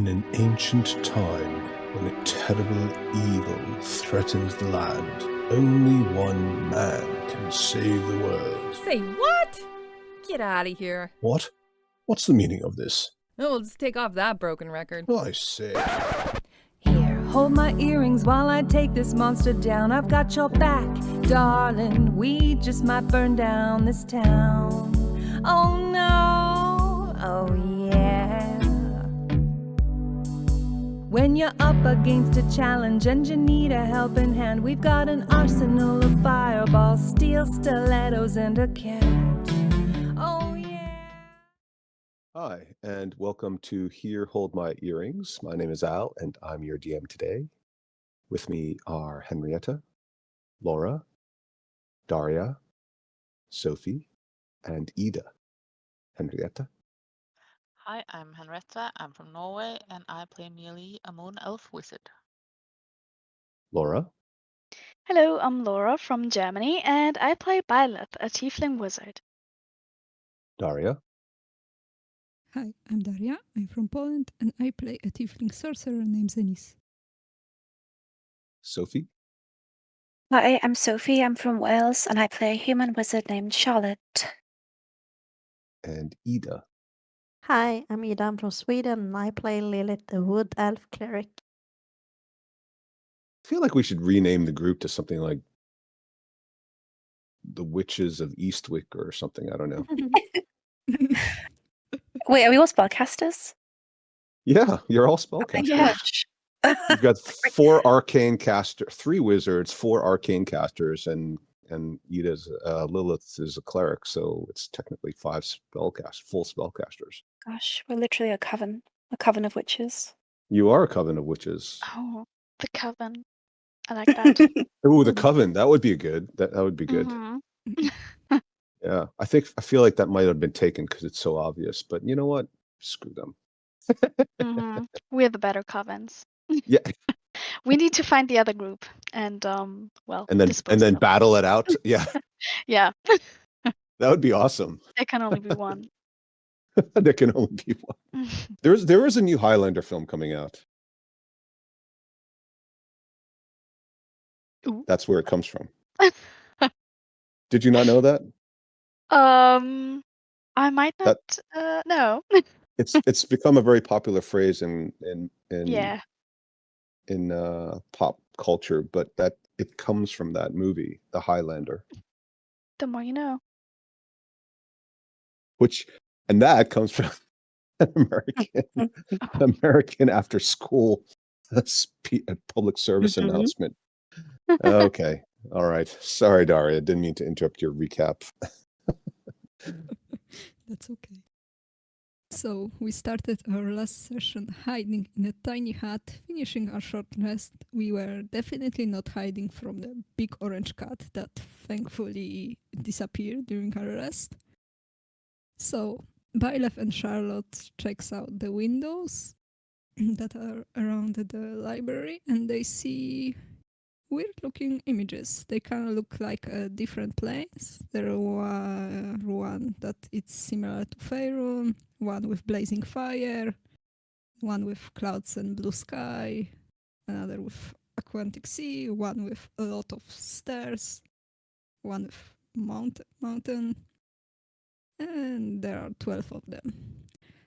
In an ancient time, when a terrible evil threatens the land, only one man can save the world. Say what? Get out of here. What? What's the meaning of this? Oh, we'll just take off that broken record. I say. Here, hold my earrings while I take this monster down. I've got your back, darling. We just might burn down this town. Oh no, oh yeah. When you're up against a challenge and you need a helping hand, we've got an arsenal of fireballs, steel stilettos, and a cat. Oh yeah. Hi, and welcome to Here Hold My Earrings. My name is Al, and I'm your DM today. With me are Henrietta, Laura, Daria, Sophie, and Ida. Henrietta. Hi, I'm Henrietta. I'm from Norway, and I play merely a moon elf wizard. Laura. Hello, I'm Laura from Germany, and I play Byleth, a tiefling wizard. Daria. Hi, I'm Daria. I'm from Poland, and I play a tiefling sorcerer named Zenis. Sophie. Hi, I'm Sophie. I'm from Wales, and I play a human wizard named Charlotte. And Ida. Hi, I'm Ida. I'm from Sweden, and I play Lilith, the wood elf cleric. I feel like we should rename the group to something like the Witches of Eastwick or something. I don't know. Wait, are we all spellcasters? Yeah, you're all Oh my spellcasters. gosh. You've got 4 arcane caster, 3 wizards, 4 arcane casters, and Ida's Lilith is a cleric, so it's technically 5 full spellcasters. Gosh, we're literally a coven of witches. You are a coven of witches. Oh, the coven. I like that. Oh, the coven. That would be good. That would be good. Mhm. Yeah, I feel like that might have been taken because it's so obvious. But you know what? Screw them. We're the better covens. Yeah, We need to find the other group and well, and dispose then them. battle it out. Yeah, Yeah, that would be awesome. there can only be one. There can only be one. There is a new Highlander film coming out. Ooh. That's where it comes from. Did you not know that? I might not know. It's become a very popular phrase in Yeah. pop culture, but that it comes from that movie, The Highlander, The more you know. and that comes from an American after school public service announcement. Okay. All right. Sorry, Daria. Didn't mean to interrupt your recap. That's okay. So, we started our last session hiding in a tiny hut, finishing our short rest. We were definitely not hiding from the big orange cat that thankfully disappeared during our rest. So, Byleth and Charlotte checks out the windows that are around the library, and they see weird-looking images. They kind of look like different planes. There are one that it's similar to Faerun, one with blazing fire, one with clouds and blue sky, another with aquatic sea, one with a lot of stairs, one with mountain, and there are 12 of them.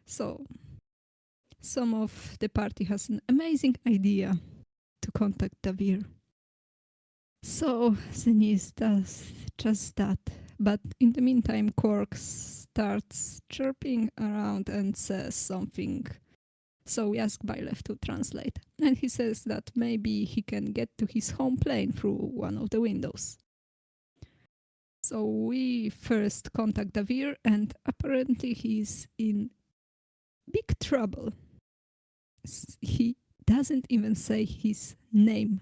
So, some of the party has an amazing idea to contact DeVir. So, Zenis does just that. But in the meantime, Quark starts chirping around and says something. So we ask Byleth to translate. And he says that maybe he can get to his home plane through one of the windows. So we first contact DeVir, and apparently he's in big trouble. He doesn't even say his name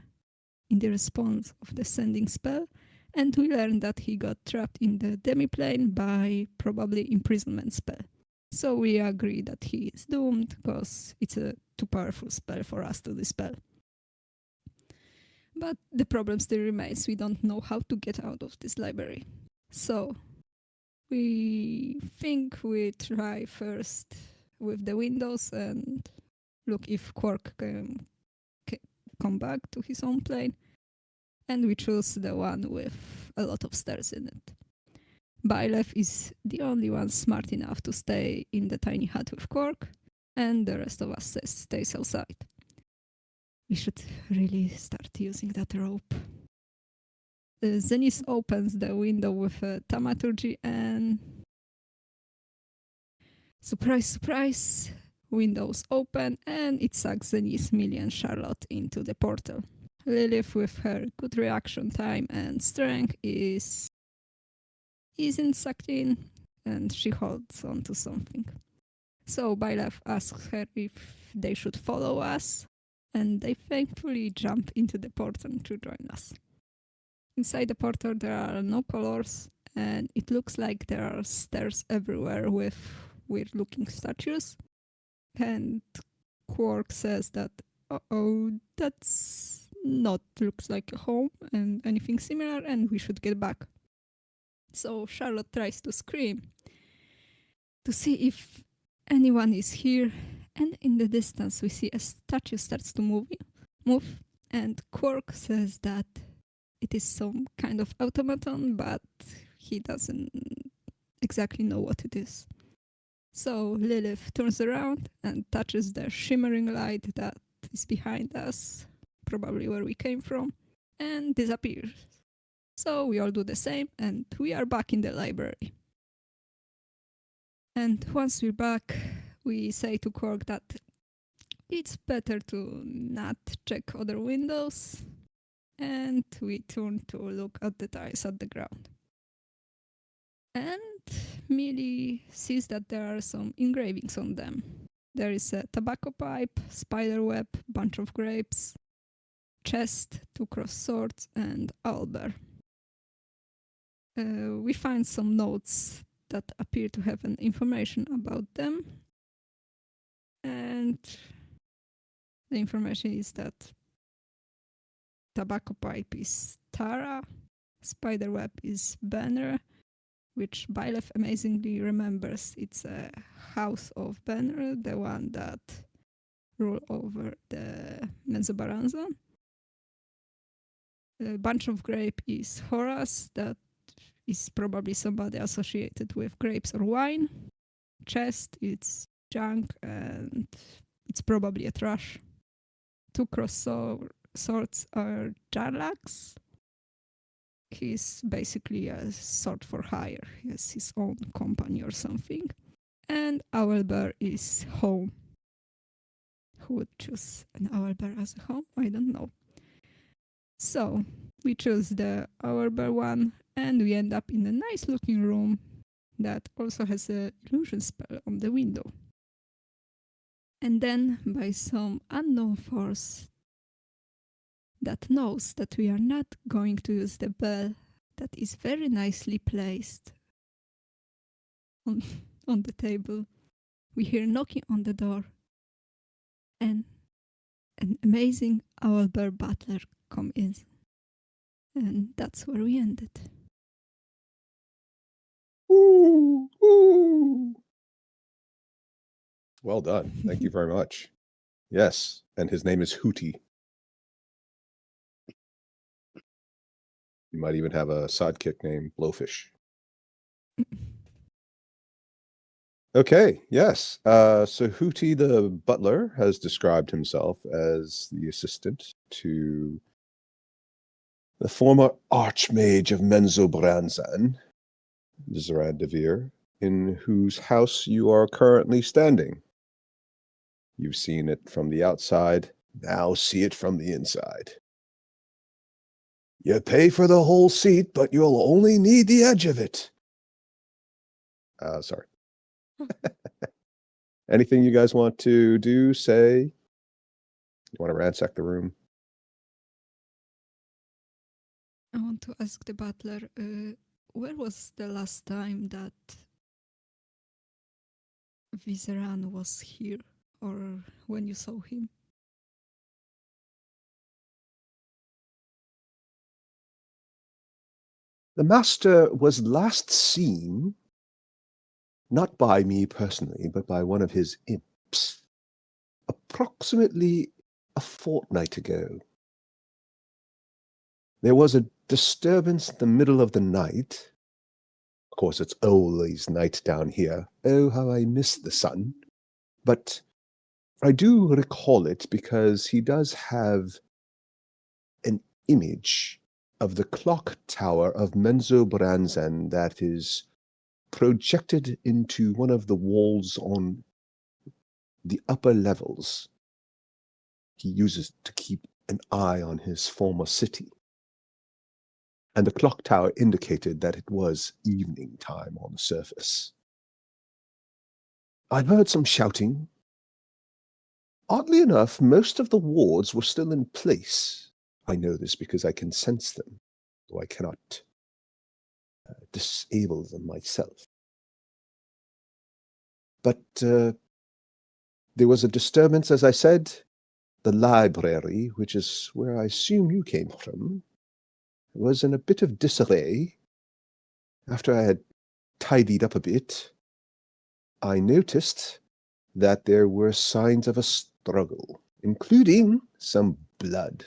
in the response of the sending spell, and we learn that he got trapped in the demiplane by probably imprisonment spell. So we agree that he is doomed because it's a too powerful spell for us to dispel. But the problem still remains. We don't know how to get out of this library. So we think we try first with the windows and look if Quark can come back to his own plane. And we choose the one with a lot of stairs in it. Byleth is the only one smart enough to stay in the tiny hut with Quark, and the rest of us stays outside. We should really start using that rope. Zenith opens the window with a thaumaturgy and... Surprise, surprise! Windows open and it sucks Zenith, Millie and Charlotte into the portal. Lilith, with her good reaction time and strength, isn't sucked in, and she holds on to something. So Byleth asks her if they should follow us, and they thankfully jump into the portal to join us. Inside the portal there are no colors, and it looks like there are stairs everywhere with weird-looking statues. And Quark says that, uh-oh, that's not looks like a home and anything similar, and we should get back. So Charlotte tries to scream to see if anyone is here, and in the distance we see a statue starts to move, and Quark says that it is some kind of automaton, but he doesn't exactly know what it is. So Lilith turns around and touches the shimmering light that is behind us, probably where we came from, and disappears. So we all do the same, and we are back in the library. And once we're back, we say to Quark that it's better to not check other windows, and we turn to look at the tiles at the ground. And Millie sees that there are some engravings on them. There is a tobacco pipe, spider web, bunch of grapes, chest, 2 crossed swords, and owlbear. We find some notes that appear to have an information about them. And the information is that tobacco pipe is Thara, spider web is Banner, which Byleth amazingly remembers. It's a house of Banner, the one that rule over the Menzoberranzan. A bunch of grape is Horace, that is probably somebody associated with grapes or wine. Chest, it's junk, and it's probably a trash. 2 crossed swords are Jarlax's. He's basically a sword for hire. He has his own company or something. And owlbear is home. Who would choose an owlbear as a home? I don't know. So we choose the owlbear one, and we end up in a nice looking room that also has an illusion spell on the window. And then, by some unknown force that knows that we are not going to use the bell that is very nicely placed on the table, we hear knocking on the door, and an amazing owlbear butler come in. And that's where we ended. Ooh, ooh. Well done. Thank you very much. Yes, and his name is Hooty. You might even have a sidekick named Blowfish. Okay, yes. So Hooty the butler has described himself as the assistant to the former archmage of Menzoberranzan, DeVir, in whose house you are currently standing. You've seen it from the outside, now see it from the inside. You pay for the whole seat, but you'll only need the edge of it. Sorry. Anything you guys want to do, say? You want to ransack the room? I want to ask the butler, where was the last time that Vizeran was here, or when you saw him? The master was last seen, not by me personally, but by one of his imps, a approximately a fortnight ago. There was a disturbance in the middle of the night. Of course, it's always night down here. Oh, how I miss the sun. But I do recall it because he does have an image of the clock tower of Menzo Branzan that is projected into one of the walls on the upper levels. He uses to keep an eye on his former city. And the clock tower indicated that it was evening time on the surface. I heard some shouting. Oddly enough, most of the wards were still in place. I know this because I can sense them, though I cannot disable them myself. But there was a disturbance, as I said. The library, which is where I assume you came from, was in a bit of disarray. After I had tidied up a bit, I noticed that there were signs of a struggle, including some blood.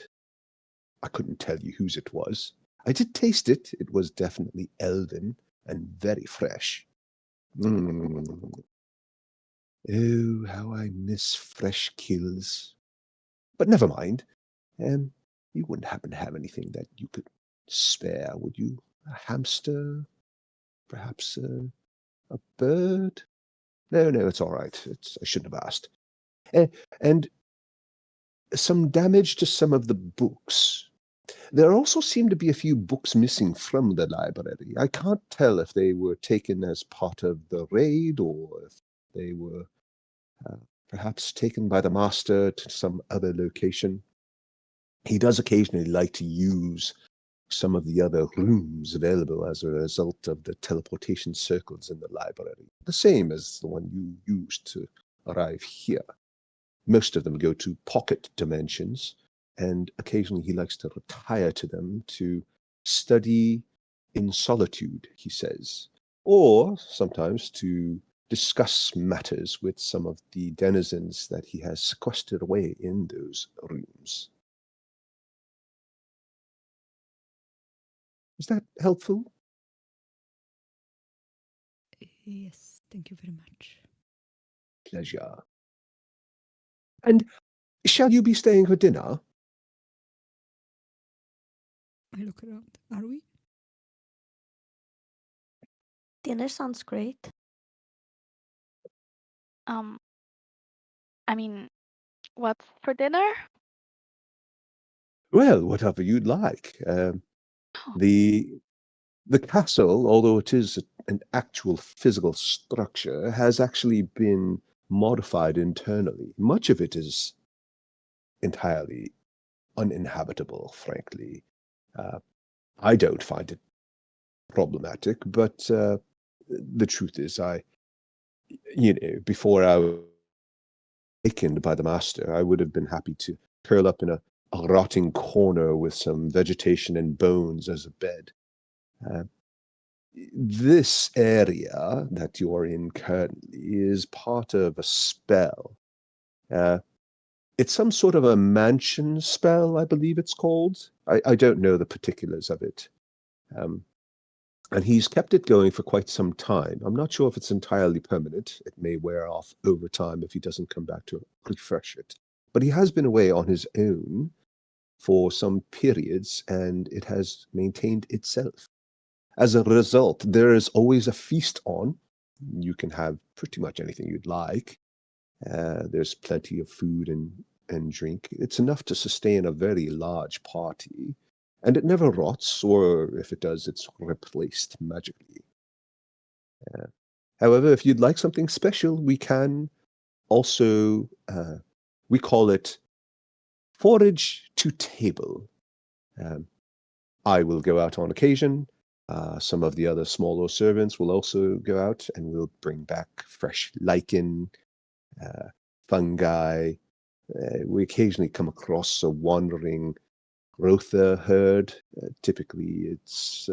I couldn't tell you whose it was. I did taste it. It was definitely elven and very fresh. Oh, how I miss fresh kills. But never mind. You wouldn't happen to have anything that you could spare, would you? A hamster? Perhaps a bird? No, it's all right. I shouldn't have asked. And some damage to some of the books. There also seem to be a few books missing from the library. I can't tell if they were taken as part of the raid or if they were perhaps taken by the master to some other location. He does occasionally like to use some of the other rooms available as a result of the teleportation circles in the library, the same as the one you used to arrive here. Most of them go to pocket dimensions, and occasionally he likes to retire to them to study in solitude, he says, or sometimes to discuss matters with some of the denizens that he has sequestered away in those rooms. Is that helpful? Yes, thank you very much. Pleasure. And shall you be staying for dinner? I look around. Are we? Dinner sounds great. I mean, what's for dinner? Well, whatever you'd like. The castle, although it is an actual physical structure, has actually been modified internally. Much of it is entirely uninhabitable, frankly. I don't find it problematic, but the truth is, before I was awakened by the master, I would have been happy to curl up in a rotting corner with some vegetation and bones as a bed. This area that you're in currently is part of a spell. It's some sort of a mansion spell, I believe it's called. I don't know the particulars of it. And he's kept it going for quite some time. I'm not sure if it's entirely permanent. It may wear off over time if he doesn't come back to refresh it. But he has been away on his own for some periods, and it has maintained itself. As a result, there is always a feast on. You can have pretty much anything you'd like. There's plenty of food and drink. It's enough to sustain a very large party, and it never rots, or if it does, it's replaced magically. However, if you'd like something special, we can also, we call it forage to table. I will go out on occasion. Some of the other smaller servants will also go out and will bring back fresh lichen, fungi. We occasionally come across a wandering Rotha herd. Typically, it's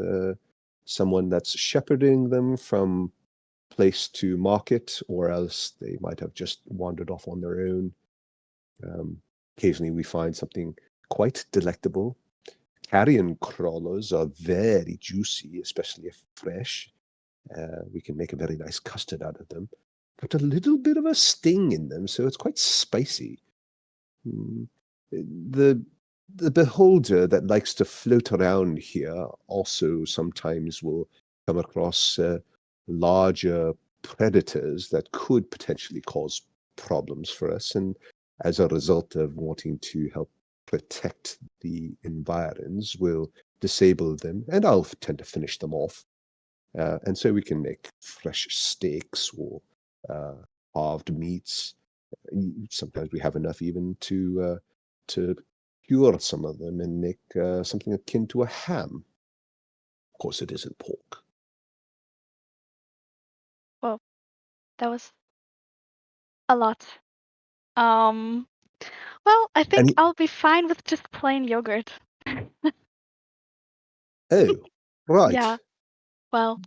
someone that's shepherding them from place to market, or else they might have just wandered off on their own. Occasionally we find something quite delectable. Carrion crawlers are very juicy, especially if fresh. We can make a very nice custard out of them. Put a little bit of a sting in them, so it's quite spicy. The the beholder that likes to float around here also sometimes will come across larger predators that could potentially cause problems for us, and as a result of wanting to help protect the environs, we'll disable them, and I'll tend to finish them off. And so we can make fresh steaks or halved meats. Sometimes we have enough even to cure some of them and make something akin to a ham. Of course, it isn't pork. Well, that was a lot. Well, I think And I'll be fine with just plain yogurt. oh, right, Yeah, well,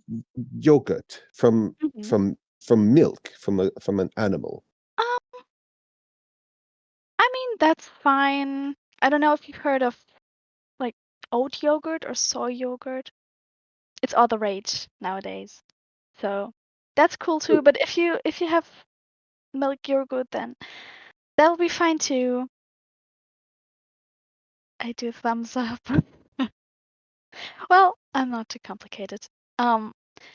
yogurt from mhm. from milk from an animal. Um, I mean, that's fine. I don't know if you've heard of like oat yogurt or soy yogurt. It's all the rage nowadays. So that's cool too. But if you have milk yogurt, then that'll be fine too. I do thumbs up. Well, I'm not too complicated. Um,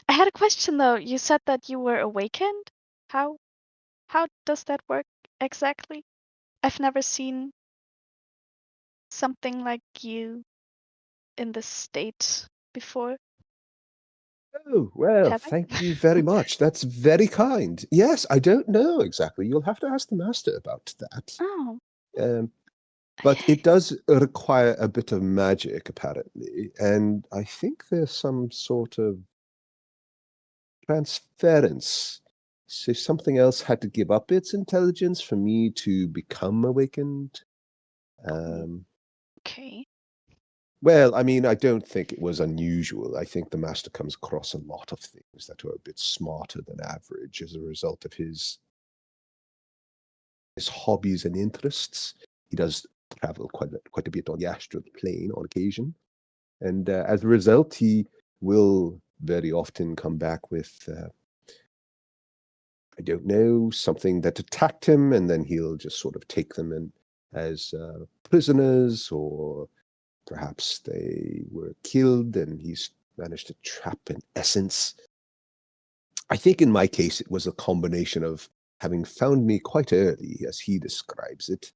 I had a question though. You said that you were awakened. How how does that work exactly? I've never seen something like you in this state before. Oh, well, Have I? thank you very much. That's very kind. Yes, I don't know exactly. You'll have to ask the master about that. Oh, Um, but okay. it does require a bit of magic, apparently, and I think there's some sort of transference. So something else had to give up its intelligence for me to become awakened. Oh, Um, okay. well, I mean, I don't think it was unusual. I think the master comes across a lot of things that are a bit smarter than average as a result of his hobbies and interests. He does travel quite a bit on the astral plane on occasion, and as a result, he will very often come back with I don't know, something that attacked him, and then he'll just sort of take them in as prisoners, or perhaps they were killed and he's managed to trap an essence. I think in my case, it was a combination of having found me quite early, as he describes it.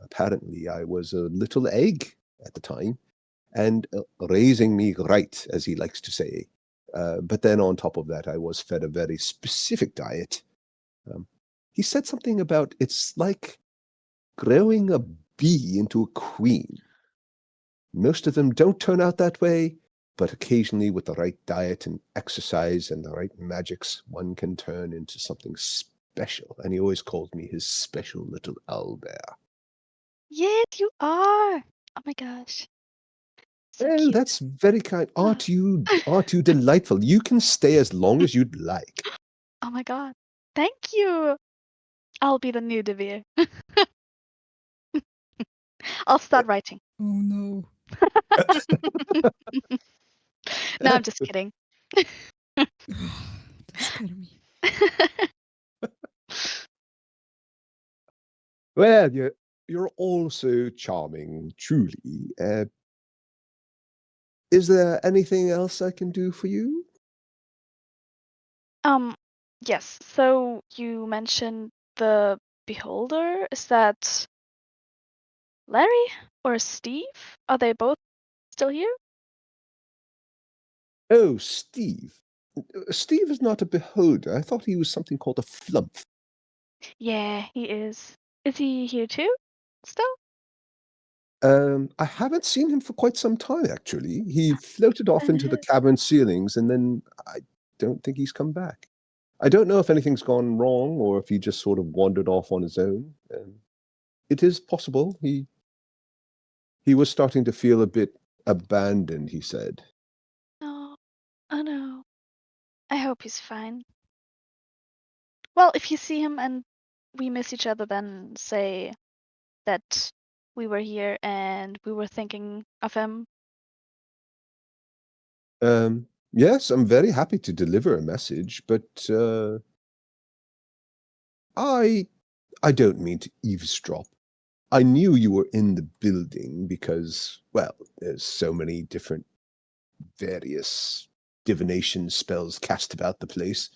Apparently, I was a little egg at the time, and raising me right, as he likes to say. But then on top of that, I was fed a very specific diet. Um, he said something about it's like growing a bee into a queen. Most of them don't turn out that way, but occasionally with the right diet and exercise and the right magics, one can turn into something special. And he always called me his special little owlbear. Yes, you are. Oh my gosh. So Oh, cute. that's very kind. Aren't you delightful? You can stay as long as you'd like. Oh my god. Thank you. I'll be the new DeVir. I'll start writing. Oh no. No, I'm just kidding. Don't scare me. Well, you're also charming, truly. Is there anything else I can do for you? Um, yes. So you mentioned the beholder. Is that Larry or Steve? Are they both still here? Oh, Steve. Steve is not a beholder. I thought he was something called a flump. Yeah, he is. Is he here too? Still? I haven't seen him for quite some time, actually. He floated off into the Uh, cavern ceilings, and then I don't think he's come back. I don't know if anything's gone wrong or if he just sort of wandered off on his own. It is possible. He was starting to feel a bit abandoned, he said. no. Oh no. I hope he's fine. Well, if you see him and we miss each other, then say that we were here and we were thinking of him. Yes, I'm very happy to deliver a message, but I don't mean to eavesdrop. I knew you were in the building because, well, there's so many different various divination spells cast about the place.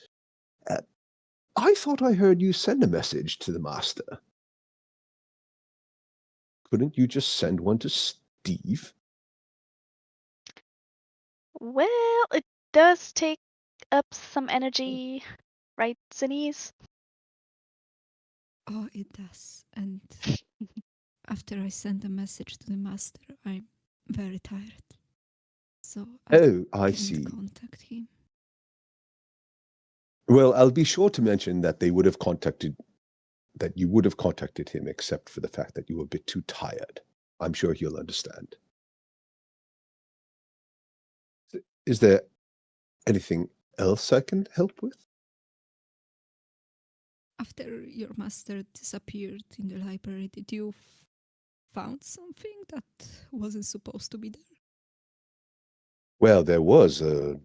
I thought I heard you send a message to the master. Couldn't you just send one to Steve? Well, it does take up some energy, right, Zinnies? Oh, it does. And after I send a message to the master, I'm very tired. So Oh, I can't see. contact him. Well, I'll be sure to mention that you would have contacted him, except for the fact that you were a bit too tired. I'm sure he'll understand. Is there anything else I can help with? After your master disappeared in the library, did you found something that wasn't supposed to be there? Well, there was a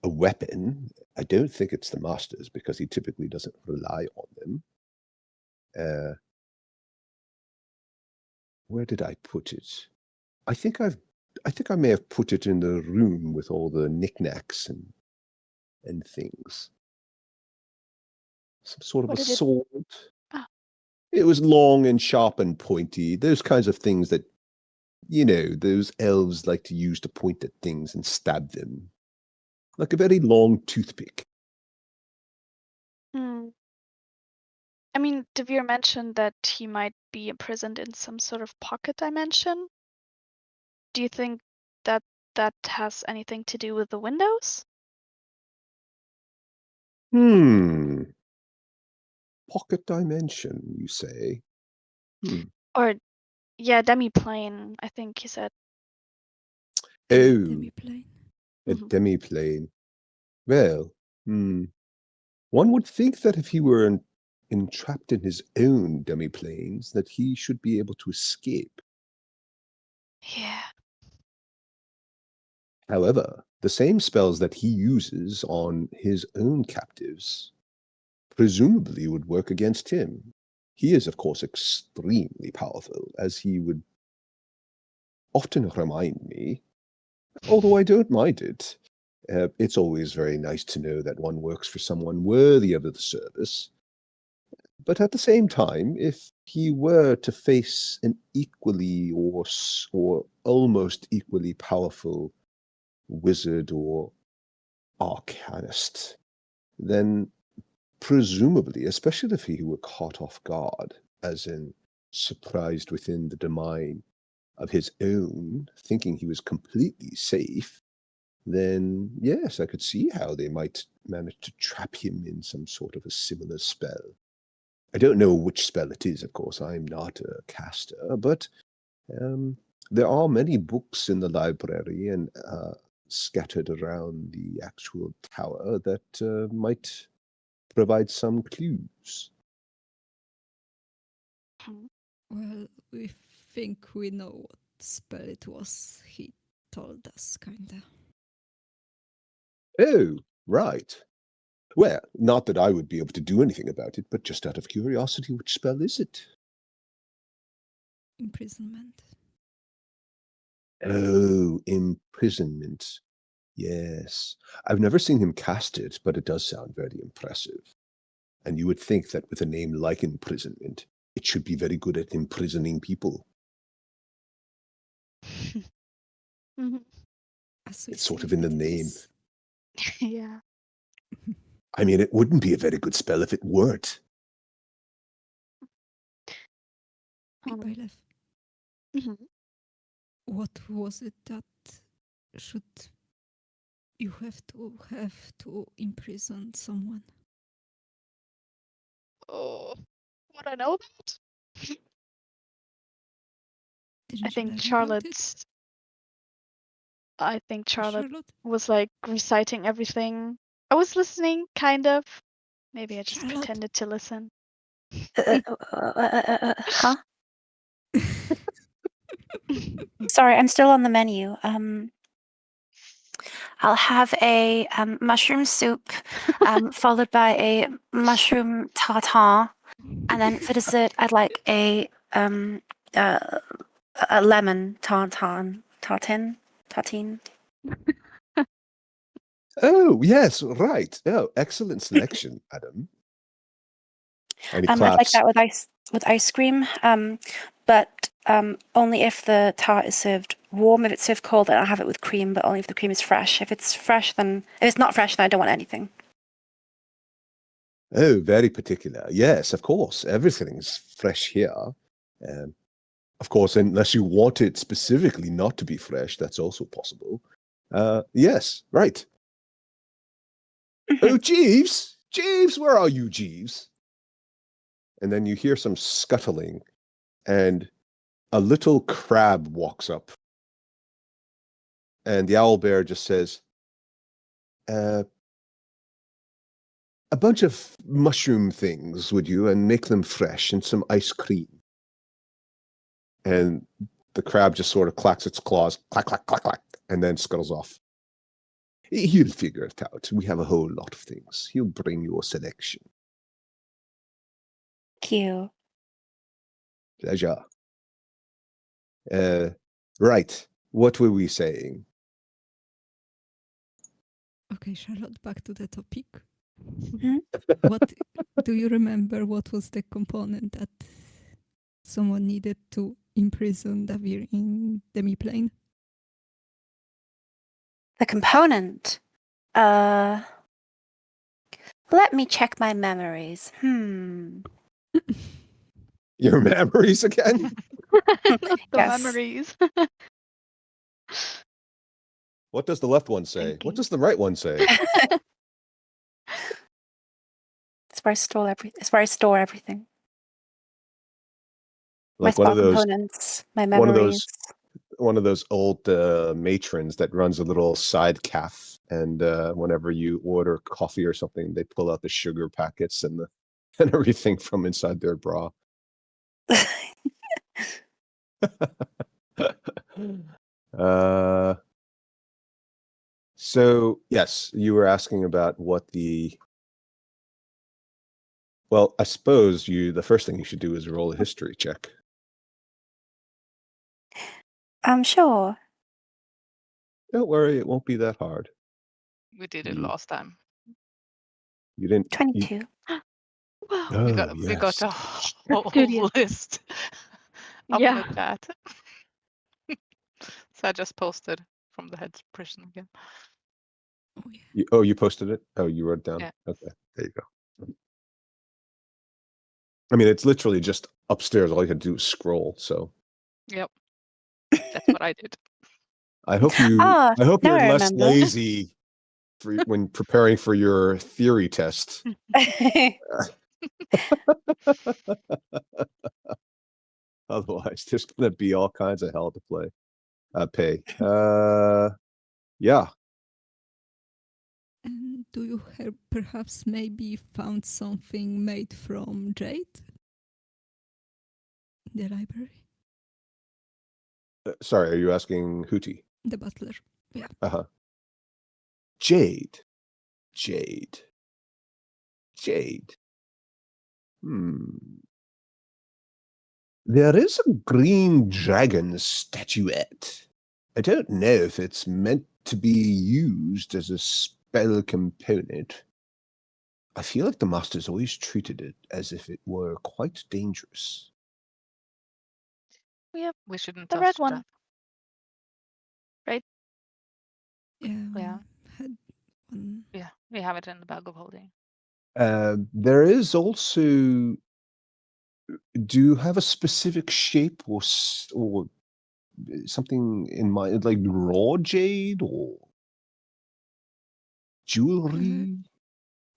weapon. I don't think it's the master's because he typically doesn't rely on them. Where did I put it? I think I may have put it in the room with all the knickknacks and things. Some sort of What a did it? sword. Ah. It was long and sharp and pointy. Those kinds of things that, those elves like to use to point at things and stab them. Like a very long toothpick. Hmm. I mean, DeVir mentioned that he might be imprisoned in some sort of pocket dimension. Do you think that that has anything to do with the windows? Pocket dimension, you say? Or, yeah, demi-plane, I think he said. Oh, Demi-plane. a demi-plane. Well, one would think that if he were entrapped in his own demi-planes, that he should be able to escape. Yeah. However, the same spells that he uses on his own captives presumably would work against him. He is, of course, extremely powerful, as he would often remind me, although I don't mind it. It's always very nice to know that one works for someone worthy of the service. But at the same time, if he were to face an equally or almost equally powerful wizard or arcanist, then presumably, especially if he were caught off guard, as in surprised within the domain of his own, thinking he was completely safe, then yes, I could see how they might manage to trap him in some sort of a similar spell. I don't know which spell it is, of course. I'm not a caster, but there are many books in the library and scattered around the actual tower that might provide some clues. Well, we think we know what spell it was. He told us, kinda. Oh, right. Well, not that I would be able to do anything about it, but just out of curiosity, which spell is it? Imprisonment. Oh, imprisonment. Yes. I've never seen him cast it, but it does sound very impressive. And you would think that with a name like imprisonment, it should be very good at imprisoning people. It's sort of in the name. Yeah. I mean, it wouldn't be a very good spell if it weren't. Hey, Bailiff. What was it that should you have to imprison someone? Oh, what I know about? Didn't I you think learn about it? Charlotte was like reciting everything. I was listening, kind of. Maybe I just Charlotte. pretended to listen. Huh? Sorry, I'm still on the menu. I'll have a mushroom soup, followed by a mushroom tartare, and then for dessert, I'd like a lemon tartine. Oh, yes, right. Oh, excellent selection, Adam. And he I'd like claps. that with ice cream, but only if the tart is served warm. If it's served cold, then I'll have it with cream, but only if the cream is fresh. If it's not fresh, then I don't want anything. Oh, very particular. Yes, of course. Everything's fresh here. Of course, unless you want it specifically not to be fresh, that's also possible. Yes, right. Oh, Jeeves! Jeeves, where are you, Jeeves? And then you hear some scuttling, and a little crab walks up. And the owlbear just says, a bunch of mushroom things, would you, and make them fresh, and some ice cream. And the crab just sort of clacks its claws, clack, clack, clack, clack, and then scuttles off. He'll figure it out. We have a whole lot of things. He'll bring you a selection. Cute. Pleasure. Right. What were we saying? Okay, Charlotte, back to the topic. Hmm? What do you remember? What was the component that someone needed to imprison DeVir in demi-plane? The component. Let me check my memories. Your memories again? The Yes. memories. What does the left one say? Thinking. What does the right one say? It's where I store everything. Like my one of spell those, components, my memories. one of those old matrons that runs a little side cafe, and whenever you order coffee or something, they pull out the sugar packets and and everything from inside their bra. So yes, you were asking about what the. Well, I suppose the first thing you should do is roll a history check. Sure. Don't worry, it won't be that hard. We did it You- last time. You didn't. 22. Wow. We Oh, got a yes. whole Studious. list up Yeah. in the chat. So I just posted from the head prison again. Oh, yeah. You posted it? Oh, you wrote it down? Yeah. Okay, there you go. I mean, it's literally just upstairs. All you had to do was scroll. So Yep. That's what I did. I hope you. Ah, I hope now you're I less remember. lazy when preparing for your theory test. Otherwise, there's going to be all kinds of hell to pay. Yeah. And do you have perhaps maybe found something made from jade in the library? Sorry, are you asking Hooty? The butler. Yeah. Uh-huh. Jade. There is a green dragon statuette. I don't know if it's meant to be used as a spell component. I feel like the master's always treated it as if it were quite dangerous. Yep. We shouldn't The touch red one. that. Yeah. Yeah. Had one. Yeah. We have it in the bag of holding. There is also. Do you have a specific shape or something in mind, like raw jade or jewelry?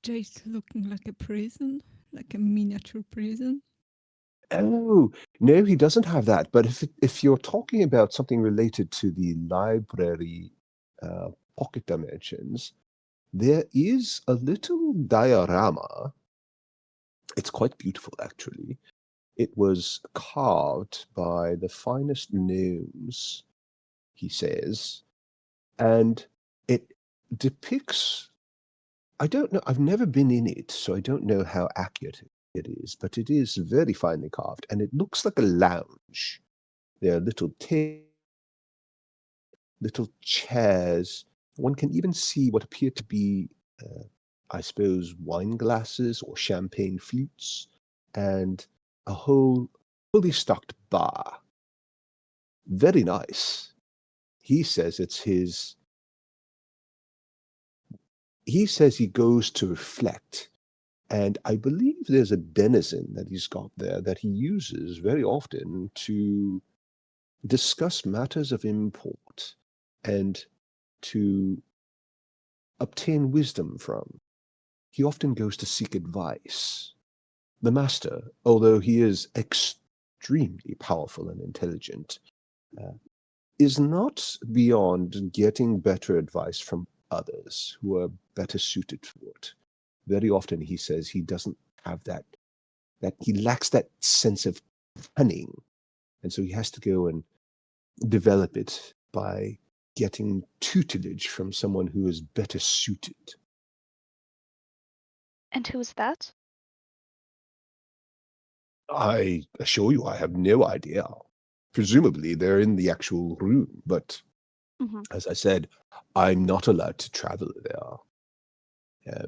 Jade's looking like a prison, like a miniature prison. Oh, no, he doesn't have that. But if you're talking about something related to the library pocket dimensions, there is a little diorama. It's quite beautiful, actually. It was carved by the finest gnomes he says, and it depicts. I don't know. I've never been in it, so I don't know how accurate it is, but it is very finely carved, and it looks like a lounge. There are little chairs. One can even see what appear to be, I suppose, wine glasses or champagne flutes, and a whole fully stocked bar. Very nice. He says it's his. He says he goes to reflect. And I believe there's a denizen that he's got there that he uses very often to discuss matters of import and to obtain wisdom from. He often goes to seek advice. The master, although he is extremely powerful and intelligent, is not beyond getting better advice from others who are better suited for it. Very often he says he doesn't have that he lacks that sense of cunning. And so he has to go and develop it by getting tutelage from someone who is better suited. And who's that? I assure you, I have no idea. Presumably, they're in the actual room, but as I said, I'm not allowed to travel there. Yeah,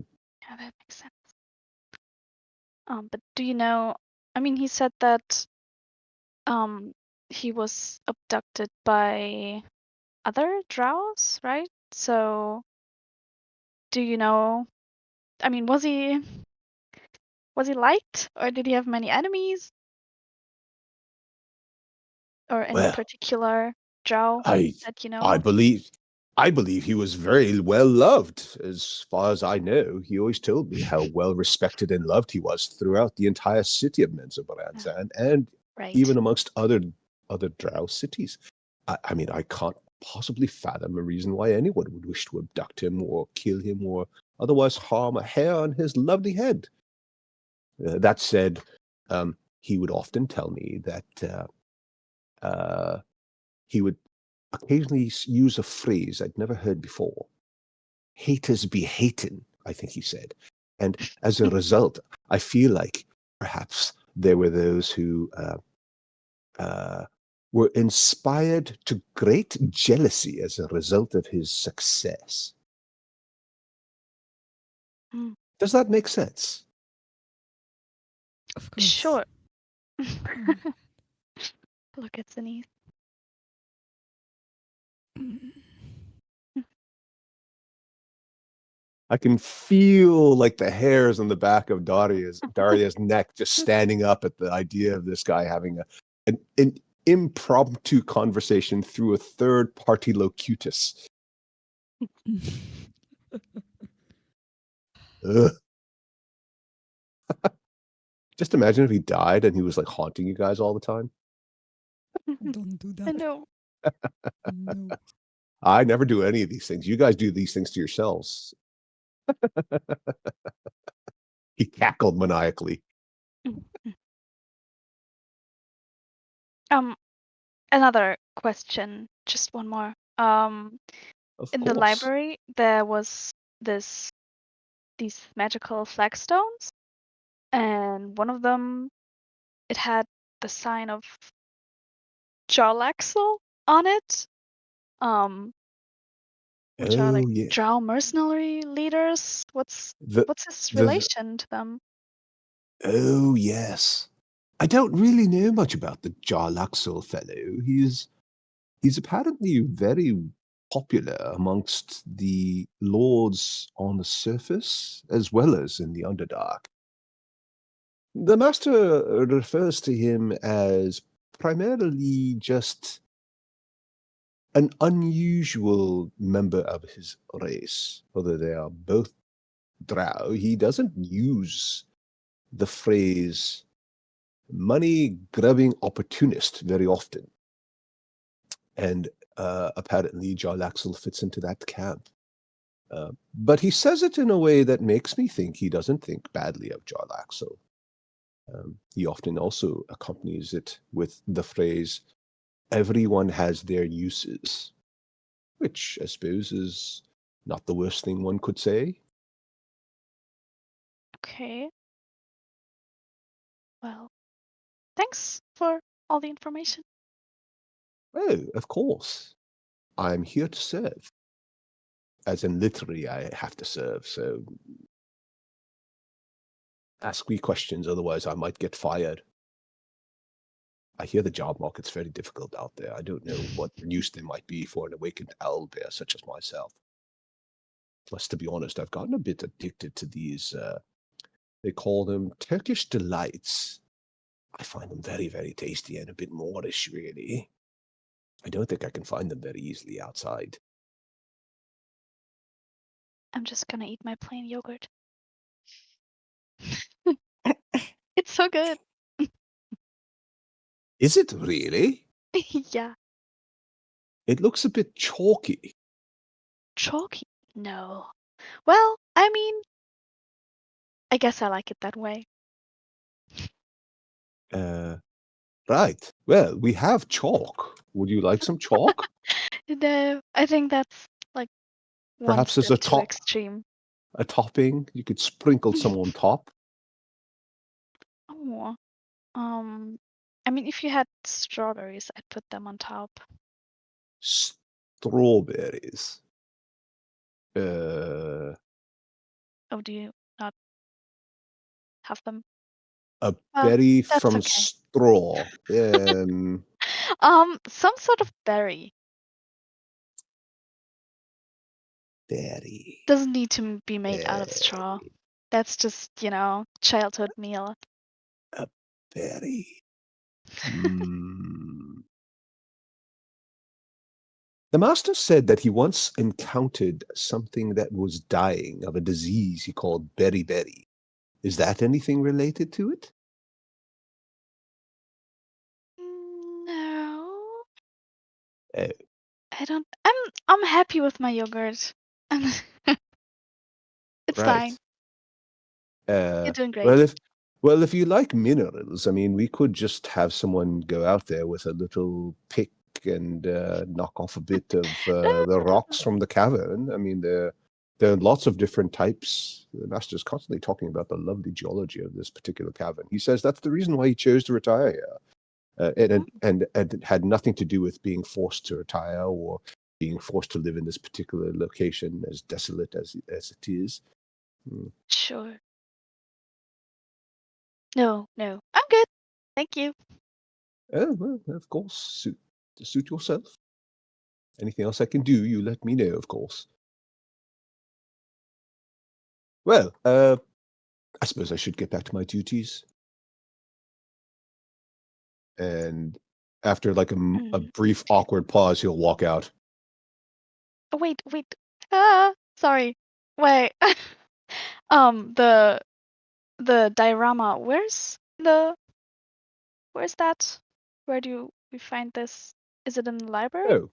that makes sense. But do you know? I mean, he said that he was abducted by other drows, right? So, do you know? I mean, was he liked, or did he have many enemies, or any Well, particular drow I that you know I of? believe he was very well loved. As far as I know, he always told me how well respected and loved he was throughout the entire city of Menzoberranzan and Right. even amongst other drow cities. I mean, I can't possibly fathom a reason why anyone would wish to abduct him or kill him or otherwise harm a hair on his lovely head. That said, he would often tell me that he would occasionally use a phrase I'd never heard before. Haters be hatin', I think he said. And as a result, I feel like perhaps there were those who were inspired to great jealousy as a result of his success. Mm, Does that make sense? Of course. sure. Mm. Look at Zenith. Mm. I can feel like the hairs on the back of Daria's neck just standing up at the idea of this guy having an impromptu conversation through a third-party locutus. Ugh. Just imagine if he died and he was like haunting you guys all the time. Don't do I that. know. No. I never do any of these things. You guys do these things to yourselves. He cackled maniacally. Another question, just one more. Of In course. the library, there was these magical flagstones, and one of them, it had the sign of Jarlaxle on it. Which are like Oh yeah. drow mercenary leaders. What's The his the relation to them? oh yes. I don't really know much about the Jarlaxle fellow. He's apparently very popular amongst the lords on the surface as well as in the Underdark. The master refers to him as primarily just an unusual member of his race, although they are both drow. He doesn't use the phrase money grubbing opportunist very often. And apparently Jarlaxle fits into that camp. But he says it in a way that makes me think he doesn't think badly of Jarlaxle. He often also accompanies it with the phrase, everyone has their uses. which I suppose is not the worst thing one could say. Okay. Well, thanks for all the information. Oh, of course. I'm here to serve. As in, literally, I have to serve, so ask me questions, otherwise I might get fired. I hear the job market's very difficult out there. I don't know what use there might be for an awakened owlbear such as myself. Plus, to be honest, I've gotten a bit addicted to these, they call them Turkish delights. I find them very, very tasty and a bit Moorish, really. I don't think I can find them very easily outside. I'm just gonna eat my plain yogurt. It's so good. Is it really? Yeah. It looks a bit chalky. Chalky? No. Well, I mean, I guess I like it that way. Right. Well, we have chalk. Would you like some chalk? No, I think that's like one Perhaps as step too extreme. a topping. You could sprinkle some on top. Oh, I mean, if you had strawberries, I'd put them on top. Strawberries. Oh, do you not have them? A Well, berry that's from okay. straw. Some sort of berry. Berry. Doesn't need to be made out of straw. That's just, childhood meal. A berry. The master said that he once encountered something that was dying of a disease he called beriberi. Is that anything related to it? No, Oh, I don't. I'm happy with my yogurt. It's fine. You're doing great. Well, if you like minerals, I mean, we could just have someone go out there with a little pick and knock off a bit of the rocks from the cavern. I mean, there are lots of different types. The master's constantly talking about the lovely geology of this particular cavern. He says that's the reason why he chose to retire here. And it had nothing to do with being forced to retire or being forced to live in this particular location, as desolate as it is. Sure. No, I'm good. Thank you. Oh, well, of course, suit yourself. Anything else I can do, you let me know, of course. Well, I suppose I should get back to my duties. And after like a brief awkward pause, he'll walk out. Oh, wait. Sorry. Wait. The diorama. Where's that? Where do we find this? Is it in the library? Oh.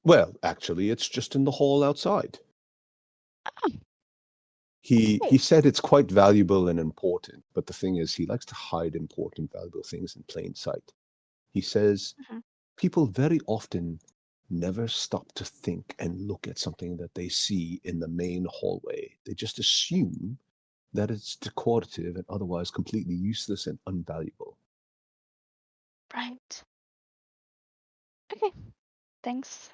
Well, actually, it's just in the hall outside. Oh. He said it's quite valuable and important, but the thing is, he likes to hide important, valuable things in plain sight. He says people very often never stop to think and look at something that they see in the main hallway. They just assume that it's decorative and otherwise completely useless and unvaluable. Right. Okay. Thanks.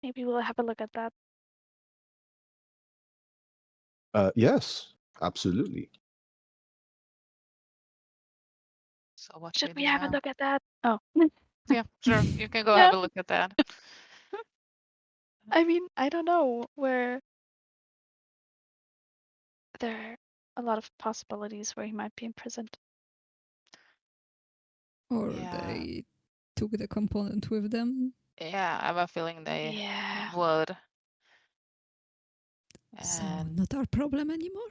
Maybe we'll have a look at that. Yes, absolutely. So what Should do we have a now? look at that? Oh. Yeah, sure. You can go have a look at that. I mean, I don't know where there are a lot of possibilities where he might be imprisoned. Or Yeah. they took the component with them. Yeah, I have a feeling they Yeah. would. So And not our problem anymore.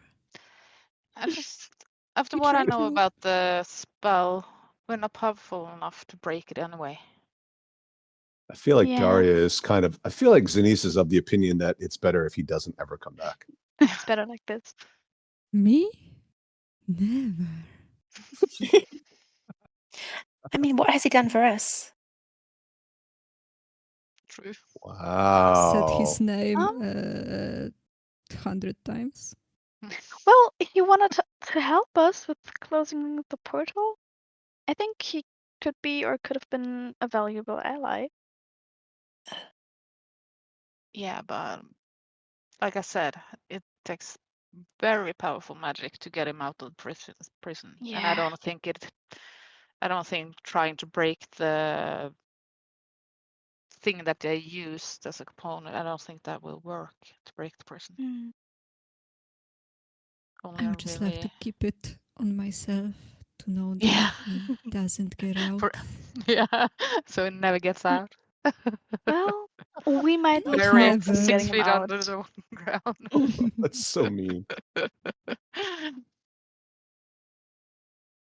I just, after Be what I know careful. about the spell, we're not powerful enough to break it anyway. I feel like Yeah. Daria is I feel like Zenise is of the opinion that it's better if he doesn't ever come back. It's better like this. Me? Never. I mean, what has he done for us? True. Said Wow. his name Um, 100 times. Well, he wanted to help us with closing the portal. I think he could be or could have been a valuable ally. Yeah, but like I said, it takes very powerful magic to get him out of prison. And I Yeah. don't think trying to break the thing that they used as a component, I don't think that will work to break the prison. Mm. Only I a would just like to really keep it on myself to know that yeah. he doesn't get out. For, yeah, so it never gets out. Well, we might be Not Buried close to never. getting 6 him feet out. under the ground. That's so mean.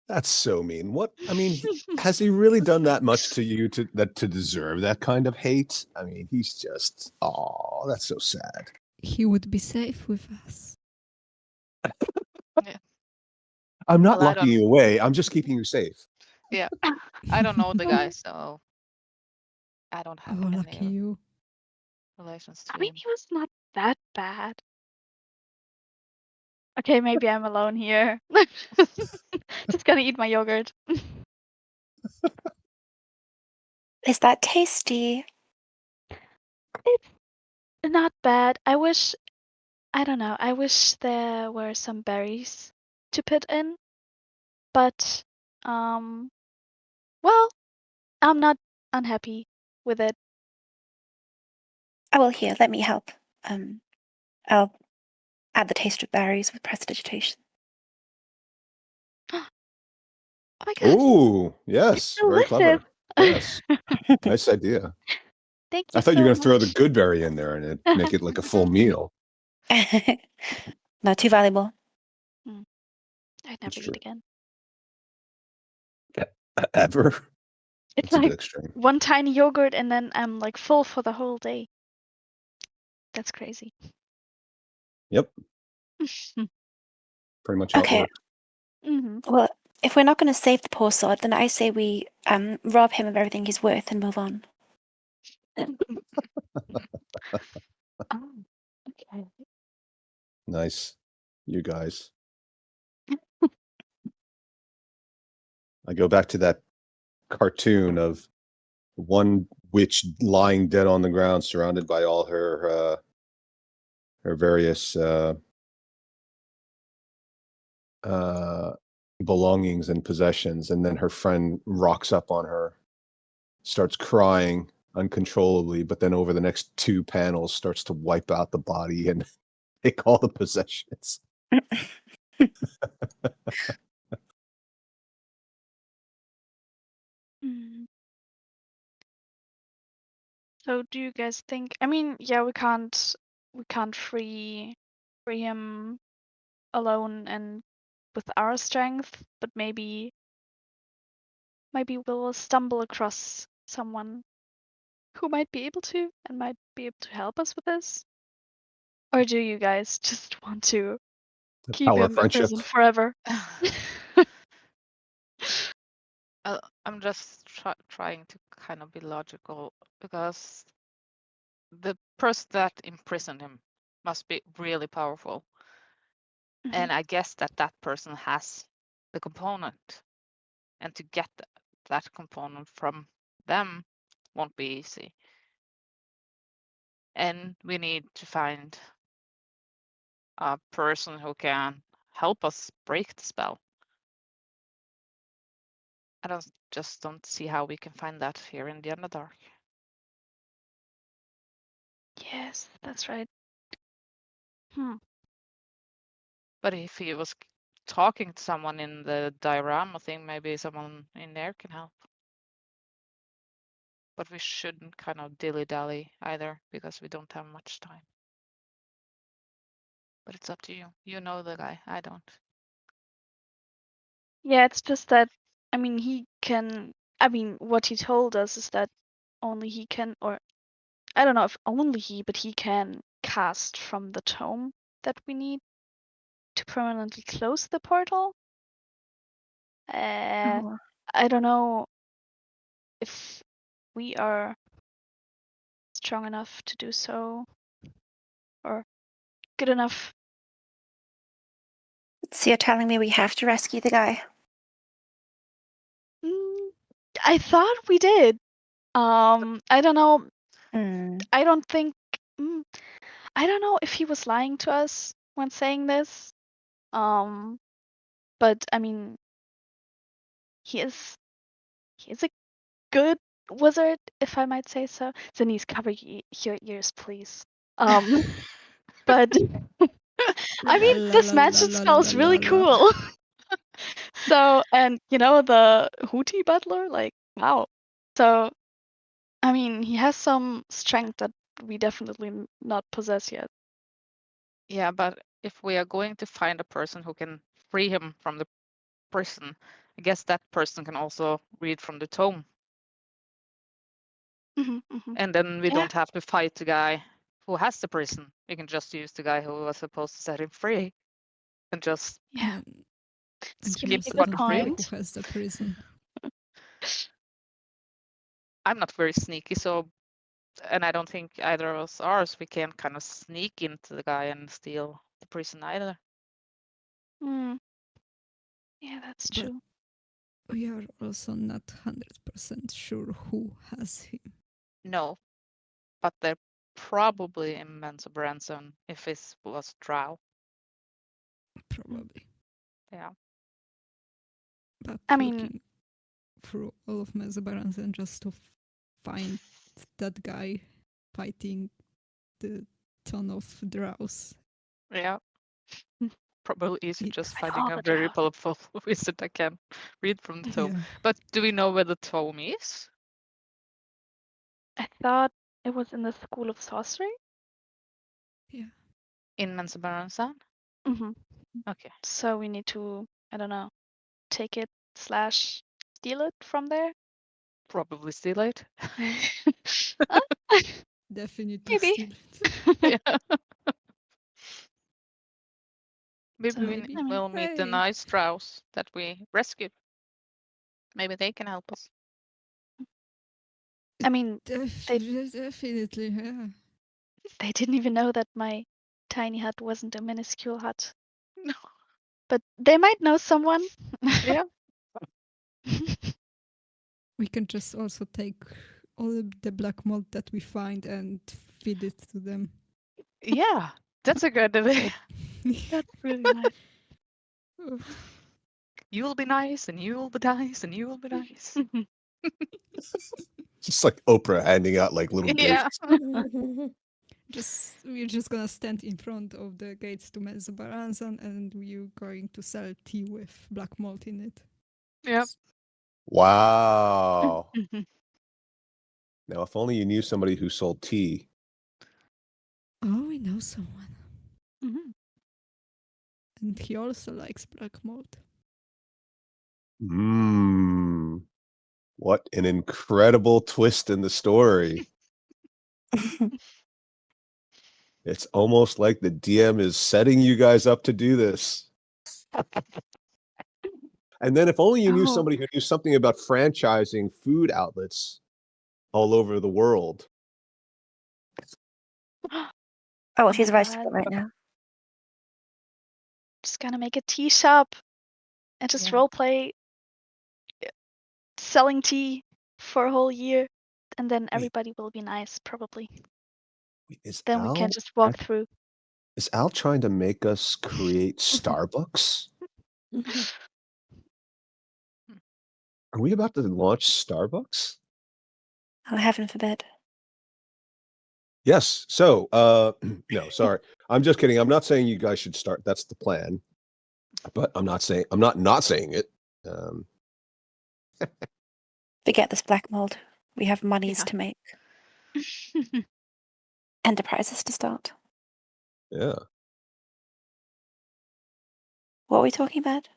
That's so mean. What? I mean, has he really done that much to you to deserve that kind of hate? I mean, he's just, oh, that's so sad. He would be safe with us. Yeah. I'm not Well, I locking don't. you away. I'm just keeping you safe. Yeah, I don't know the guy, so I don't have Oh, any lucky you. relations I to mean, him. he was not that bad. Okay, maybe I'm alone here. Just gonna eat my yogurt. Is that tasty? It's not bad. I don't know, I wish there were some berries to put in, but, well, I'm not unhappy with it. Oh, well, here, let me help. I'll add the taste of berries with prestidigitation. Oh my god, Oh, it's yes. Very delicious. clever. Yes. Nice idea. Thank I you thought you were so going to throw the much. good berry in there and it'd make it like a full meal. Not too valuable. I'd It's never true. eat again. Ever? It's That's a bit like extreme. one tiny yogurt and then I'm like full for the whole day. That's crazy. Yep. Pretty much how it Okay. works. Hmm. Well, if we're not going to save the poor sod, then I say we rob him of everything he's worth and move on. Oh, okay. Nice. You guys. I go back to that cartoon of one witch lying dead on the ground, surrounded by all her various belongings and possessions, and then her friend rocks up on her, starts crying uncontrollably, but then over the next 2 panels starts to wipe out the body and take all the possessions. Mm. So do you guys think, I mean, yeah, we can't free him alone and with our strength, but maybe we'll stumble across someone who might be able to and might be able to help us with this? Or do you guys just want to The keep power of him friendship. imprisoned forever? I'm just trying to kind of be logical because the person that imprisoned him must be really powerful. Mhm. And I guess that person has the component. And to get that component from them won't be easy. And we need to find a person who can help us break the spell. I just don't see how we can find that here in the Underdark. Yes, that's right. But if he was talking to someone in the diorama thing, maybe someone in there can help. But we shouldn't kind of dilly-dally either because we don't have much time. But it's up to you. You know the guy. I don't. Yeah, it's just that, I mean, what he told us is that only he can, or I don't know if only he, but he can cast from the tome that we need to permanently close the portal. Oh. I don't know if we are strong enough to do so, or good enough. So you're telling me we have to rescue the guy? I thought we did. I don't know. Hmm. I don't think. I don't know if he was lying to us when saying this. But I mean, he is a good wizard, if I might say so. Denise, cover your ears, please. But I mean, this mansion smells really cool. So, and the Hooty butler, like, wow. So, I mean, he has some strength that we definitely not possess yet. Yeah, but if we are going to find a person who can free him from the prison, I guess that person can also read from the tome. And then we Yeah. don't have to fight the guy who has the prison. We can just use the guy who was supposed to set him free and just Yeah. And Skip he keep the also what good don't know point. who has the prison. I'm not very sneaky, so and I don't think either of us are, so we can't kind of sneak into the guy and steal the prison either. Yeah, that's But true. we are also not 100% sure who has him. No, but they're probably in Mensa Branson if it was drow. Probably. Yeah. But I mean, looking through all of Mesobaranzan just to find that guy fighting the ton of drows. Yeah. Probably easy It- just With finding all a the very drow. powerful wizard that can read from the tome. Yeah. But do we know where the tome is? I thought it was in the School of Sorcery. Yeah. In Mensa Branson? Mm-hmm. Okay. So we need to, I don't know, take it / steal it from there. Probably steal it. Uh, Definitely Maybe. steal it. Yeah. Maybe So, Maybe. I mean, we'll meet the Hey. nice drows that we rescued. Maybe they can help us. they Definitely, yeah. they didn't even know that my tiny hut wasn't a minuscule hut. No. But they might know someone. Yeah. We can just also take all of the black mold that we find and feed it to them. Yeah. That's a good idea. Hope. That's really nice. You'll be nice, and you'll be nice, and you'll be nice. Just like Oprah handing out like little Yeah. gifts. We're just gonna stand in front of the gates to Mesobaranzan and we're going to sell tea with black malt in it. Yep. Wow. Now, if only you knew somebody who sold tea. Oh, we know someone. Mhm. And he also likes black malt. Mmm. What an incredible twist in the story. It's almost like the DM is setting you guys up to do this. And then if only you knew Oh. somebody who knew something about franchising food outlets all over the world. Oh, Oh she's my writing God. it right now. Just gonna make a tea shop and just Yeah. roleplay selling tea for a whole year, and then everybody will be nice, probably. Is Then we can Al just walk through. is Al trying to make us create Starbucks? Are we about to launch Starbucks? Oh, heaven forbid. Yes. So, no, sorry. I'm just kidding. I'm not saying you guys should start. That's the plan. But I'm not not saying it. Forget this black mold. We have monies Yeah. to make. Enterprises to start. Yeah. What are we talking about?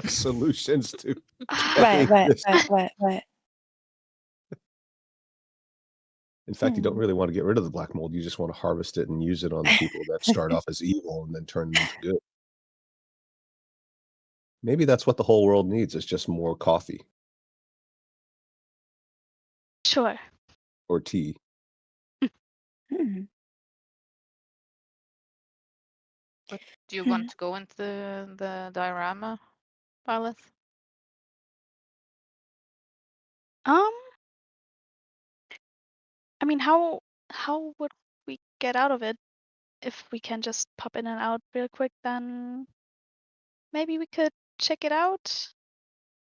Solutions to Right. this. Right. In fact, you don't really want to get rid of the black mold. You just want to harvest it and use it on the people that start off as evil and then turn them into good. Maybe that's what the whole world needs is just more coffee. Sure. or tea. Hmm. Do you want to go into the diorama, Violet? I mean, how would we get out of it? If we can just pop in and out real quick, then maybe we could check it out.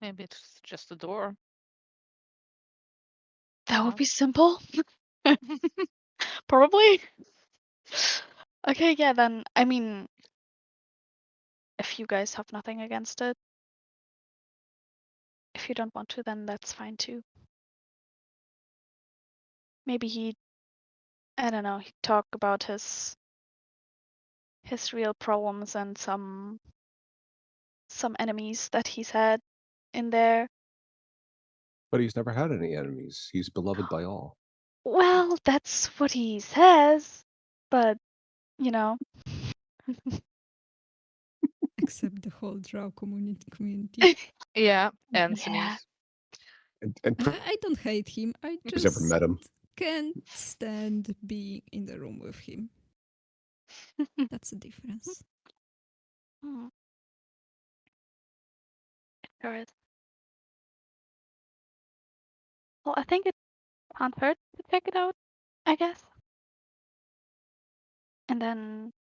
Maybe it's just a door. That would No? be simple. Probably. Okay, yeah, then I mean, if you guys have nothing against it. If you don't want to, then that's fine too. Maybe I don't know, he'd talk about his real problems and some enemies that he's had in there. But he's never had any enemies. He's beloved by all. Well, that's what he says, but you know. Except the whole drow community. Yeah, and Yeah. Sneeze. And I don't hate him. I who's ever just met him? can't stand being in the room with him. That's the difference. Hmm. Sure is. Well, I think it can't hurt to check it out, I guess. And then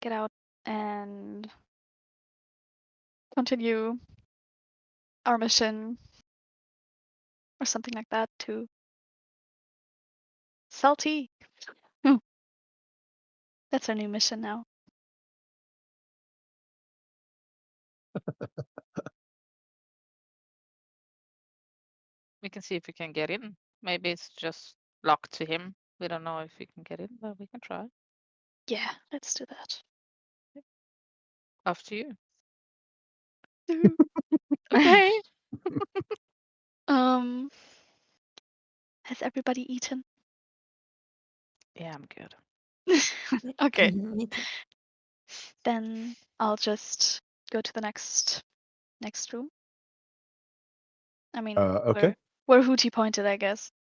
get out and continue our mission or something like that to sell tea. That's our new mission now. We can see if we can get in. Maybe it's just locked to him. We don't know if we can get in, but we can try. Yeah, let's do that. Off to you. Okay. Has everybody eaten? Yeah, I'm good. Okay, Me too. then I'll just go to the next room. I mean, Okay, where Hooty pointed, I guess.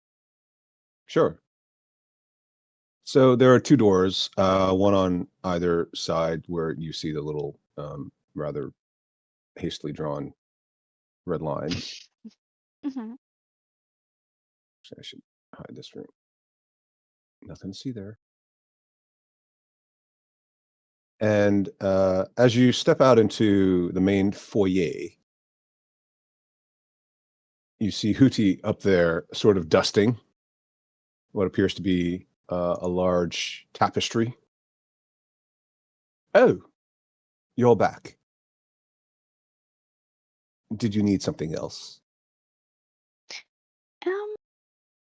sure. So there are two doors, one on either side where you see the little rather hastily drawn red lines. Hmm. So I should hide this room. Nothing to see there. And as you step out into the main foyer, you see Hooty up there sort of dusting what appears to be a large tapestry. Oh, you're all back. Did you need something else?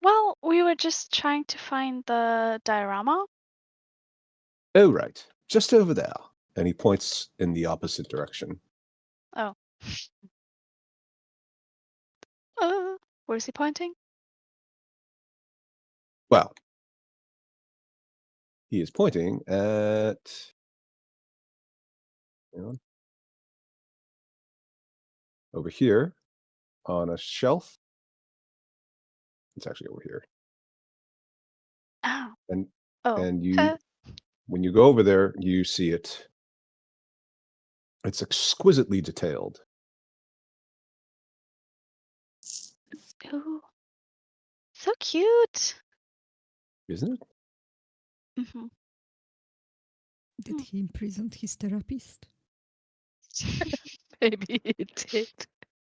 Well, we were just trying to find the diorama. Oh, right. Just over there. And he points in the opposite direction. Oh. Where's he pointing? Well, he is pointing at... Hang on. Over here on a shelf. It's actually over here. Oh. And Oh. and you, when you go over there, you see it. It's exquisitely detailed. Ooh. So cute. Isn't it? Mm-hmm. Did he imprison his therapist? Maybe he did.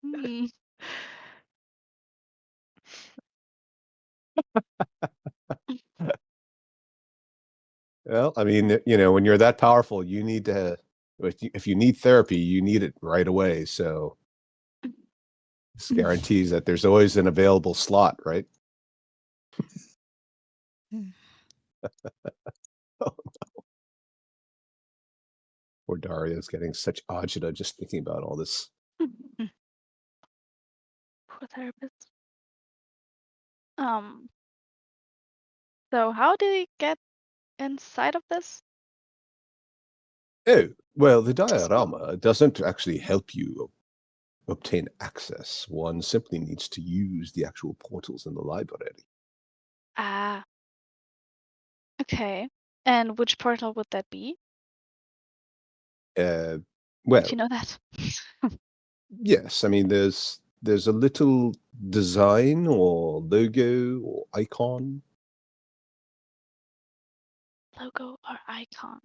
Mm. Well, I mean, when you're that powerful, you need to, if you need therapy, you need it right away. So this guarantees that there's always an available slot, right? Oh, no. Poor Daria's getting such agita just thinking about all this. Poor therapist. So how did he get inside of this? Oh, well, the diorama doesn't actually help you obtain access. One simply needs to use the actual portals in the library. Ah. Okay. And which portal would that be? Well, If you know that. yes. I mean, there's a little design or logo or icon. Logo or icon.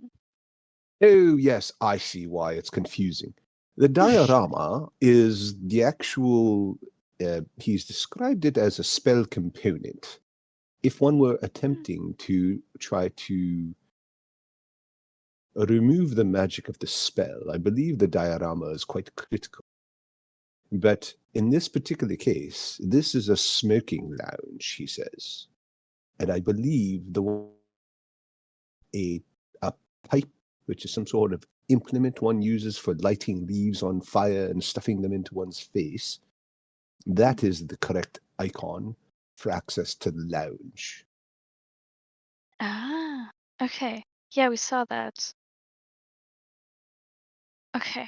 Oh, yes, I see why it's confusing. The diorama is the actual, he's described it as a spell component. If one were attempting to try to remove the magic of the spell, I believe the diorama is quite critical. But in this particular case, this is a smoking lounge, he says. And I believe a pipe, which is some sort of implement one uses for lighting leaves on fire and stuffing them into one's face, that is the correct icon for access to the lounge. Ah. Okay. Yeah, we saw that. Okay.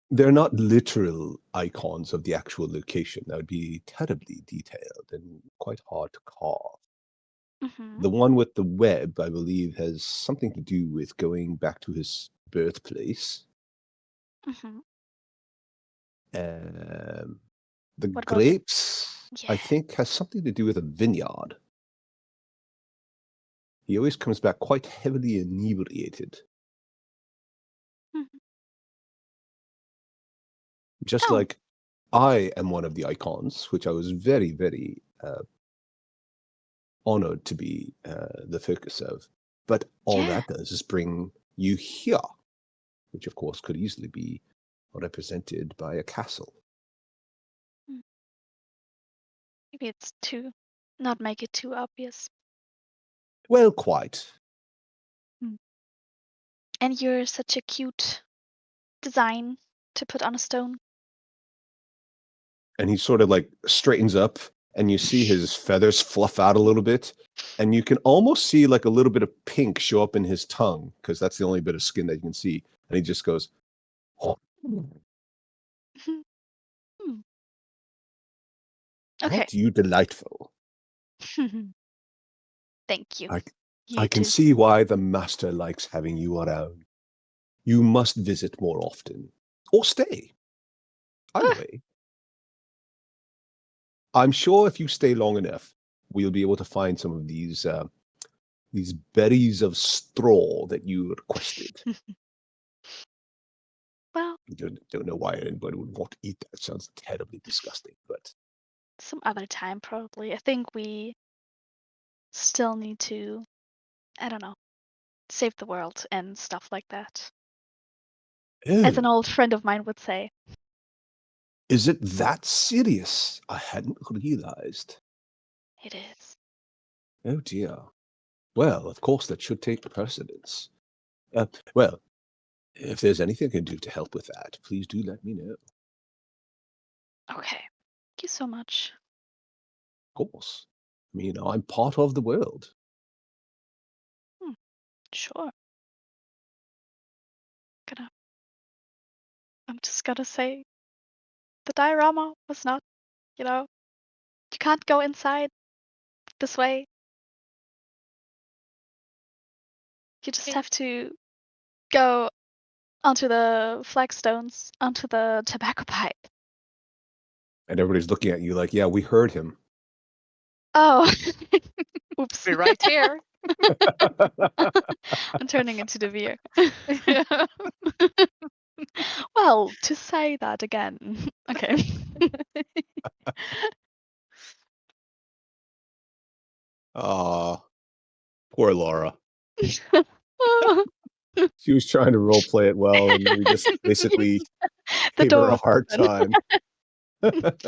They're not literal icons of the actual location. That would be terribly detailed and quite hard to carve. Mm-hmm. The one with the web, I believe, has something to do with going back to his birthplace. Mm-hmm. The What about the grapes, I think, has something to do with a vineyard. He always comes back quite heavily inebriated. Mhm. Just Oh. like I am one of the icons, which I was very, very honored to be the focus of. But all Yeah. that does is bring you here, which of course could easily be represented by a castle. Maybe it's too, not make it too obvious. Well, quite. And you're such a cute design to put on a stone. And he sort of like straightens up, and you see his feathers fluff out a little bit, and you can almost see like a little bit of pink show up in his tongue, because that's the only bit of skin that you can see. And he just goes, "Oh, Hmm. Okay. aren't you delightful? Thank you. I You can too. see why the master likes having you around. You must visit more often, or stay. Either way. I'm sure if you stay long enough, we'll be able to find some of these berries of straw that you requested. Well, I don't know why anybody would want to eat that. It sounds terribly disgusting, but some other time probably. I think we still need to, I don't know, save the world and stuff like that. As an oh, old friend of mine would say. is it that serious? I hadn't realized. It is. Oh dear. Well, of course that should take precedence. Well, if there's anything I can do to help with that, please do let me know. Okay. Thank you so much. Of course. I mean, I'm part of the world. Sure. I'm just gonna say the diorama was not, you can't go inside this way. You just have to go onto the flagstones, onto the tobacco pipe. And everybody's looking at you like, yeah, we heard him. Oh. Oops. Be right here. I'm turning into DeVir. Yeah. Well, to say that again. Okay. Aw, poor Laura. She was trying to role play it well, and we just basically The gave her door a was hard open. time.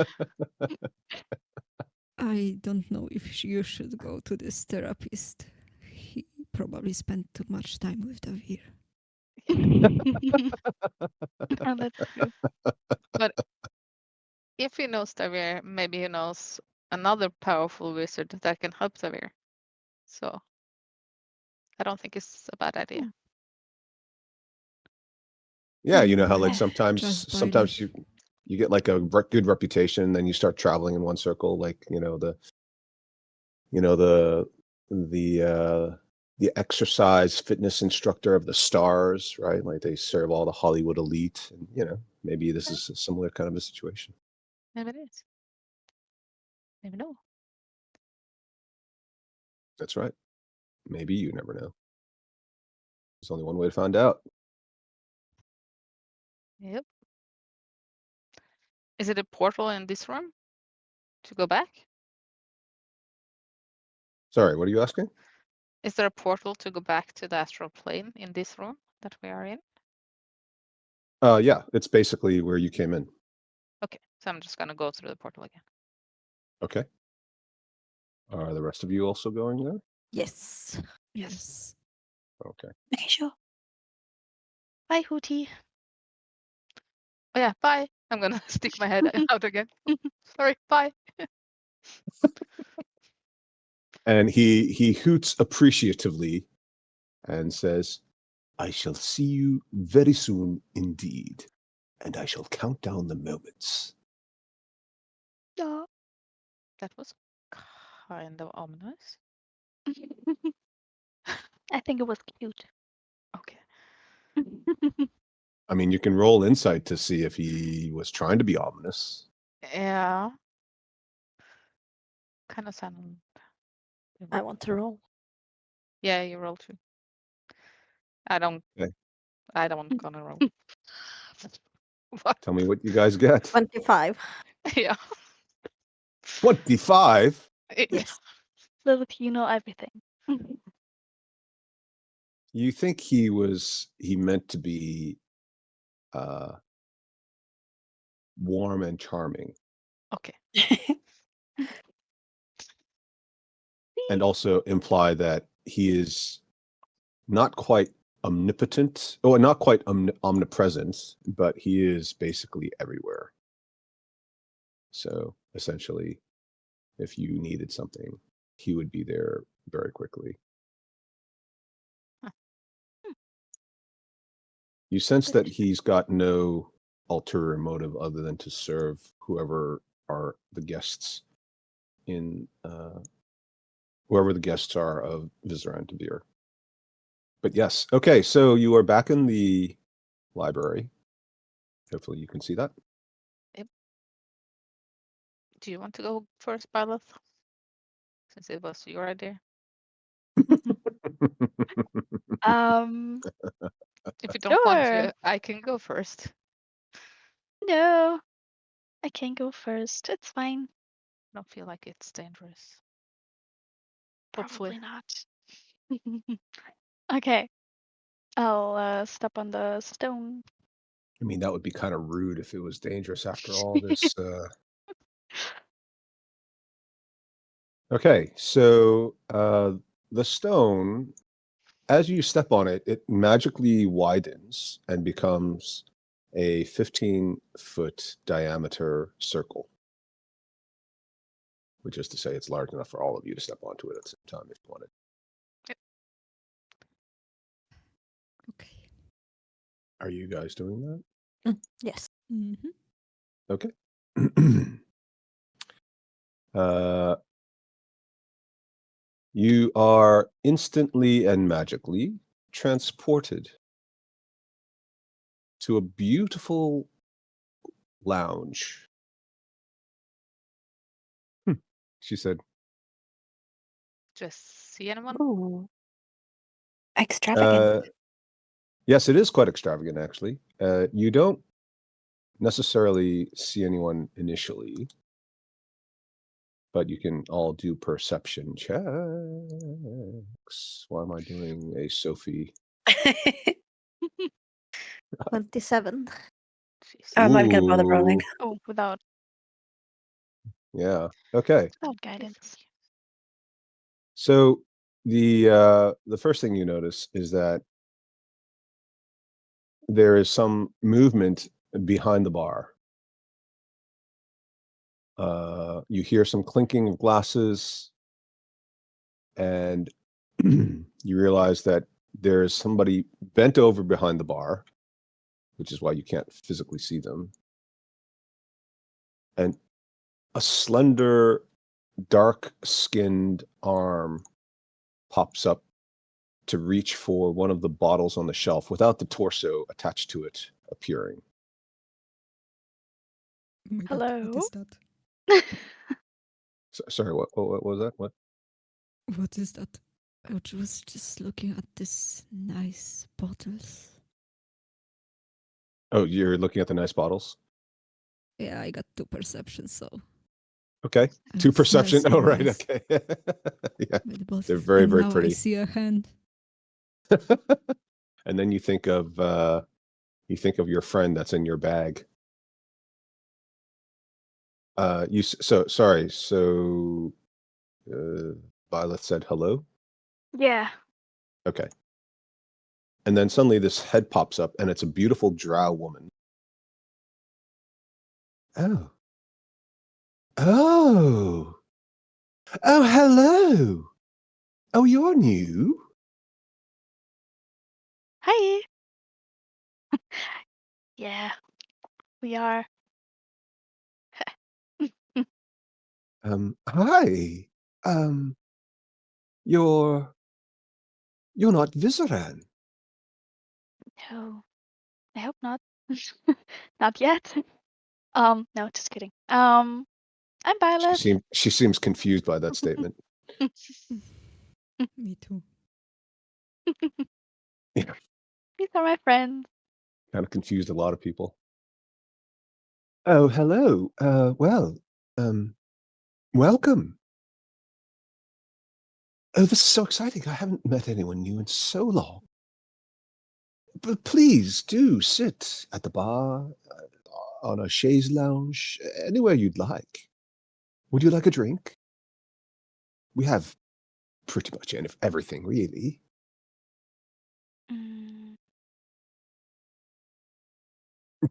I don't know if you should go to this therapist. He probably spent too much time with DeVir. Oh, that's true. But if he knows DeVir, maybe he knows another powerful wizard that can help DeVir. So I don't think it's a bad idea. Yeah, you know how like Just barely. sometimes you get like a good reputation, then you start traveling in one circle, like the exercise fitness instructor of the stars, right? Like they serve all the Hollywood elite, and maybe this is a similar kind of a situation. Maybe it is. Never know. That's right. Maybe you never know. There's only one way to find out. Yep. Is it a portal in this room to go back? Sorry, what are you asking? Is there a portal to go back to the astral plane in this room that we are in? Yeah, it's basically where you came in. Okay, so I'm just gonna go through the portal again. Okay. Are the rest of you also going there? Yes. Yes. Okay. Okay, sure. Bye, Hooty. Oh yeah, bye. I'm gonna stick my head out again. Sorry, bye. And he hoots appreciatively and says, "I shall see you very soon indeed, and I shall count down the moments." Yeah. That was kind of ominous. I think it was cute. Okay. I mean, you can roll insight to see if he was trying to be ominous. Yeah. Kind of sound. I want to roll. Yeah, you roll too. I don't. Okay. I don't gonna roll. What? Tell me what you guys get. 25. Yeah. 25? Yes. Little do you know everything. You think he meant to be warm and charming, Okay. and also imply that he is not quite omnipotent, or not quite omnipresent, but he is basically everywhere. So essentially, if you needed something, he would be there very quickly. Huh. You sense that he's got no ulterior motive other than to serve whoever are the guests in whoever the guests are of Viscera and DeVir. But yes, okay, so you are back in the library. Hopefully you can see that. Do you want to go first, Byleth? Since it was your idea. If you don't want Sure. to, I can go first. No, I can go first. It's fine. I don't feel like it's dangerous. Probably Hopefully. not. Okay. I'll step on the stone. I mean, that would be kind of rude if it was dangerous after all this. Okay, so the stone, as you step on it, it magically widens and becomes a 15-foot diameter circle, which is to say it's large enough for all of you to step onto it at the same time if you wanted. Okay. Are you guys doing that? Yes. Mm-hmm. Okay. You are instantly and magically transported to a beautiful lounge. She said, Just see anyone? Ooh. Extravagant. yes, it is quite extravagant, actually. You don't necessarily see anyone initially, but you can all do perception checks. Why am I doing a Sophie? 27. Jeez. I'm not gonna bother rolling. Ooh, Oh, without yeah. Okay. guidance. So the first thing you notice is that there is some movement behind the bar. You hear some clinking of glasses, and you realize that there is somebody bent over behind the bar, which is why you can't physically see them. and a slender, dark-skinned arm pops up to reach for one of the bottles on the shelf without the torso attached to it appearing. Oh my God, Hello? what is that? Sorry, what was that? What? What is that? I was just looking at these nice bottles. Oh, you're looking at the nice bottles? Yeah, I got 2 perceptions, so. Okay. And 2 it perception. smells Oh, very right. nice. Okay. Yeah. With both. They're very, And very now pretty. I see a hand. And then you think of your friend that's in your bag. Sorry. So Violet said hello. Yeah. Okay. And then suddenly this head pops up, and it's a beautiful drow woman. Oh. Oh. Oh, hello. Oh, you're new. Hi. Yeah, we are. Hi. You're not Vizaran. No, I hope not. Not yet. No, just kidding. I'm Violet. She seems confused by that statement. Me too. Yeah, These are my friends. kind of confused a lot of people. Oh, hello. Welcome. Oh, this is so exciting. I haven't met anyone new in so long. But please do sit at the bar, on a chaise lounge, anywhere you'd like. Would you like a drink? We have pretty much everything, really. Mm,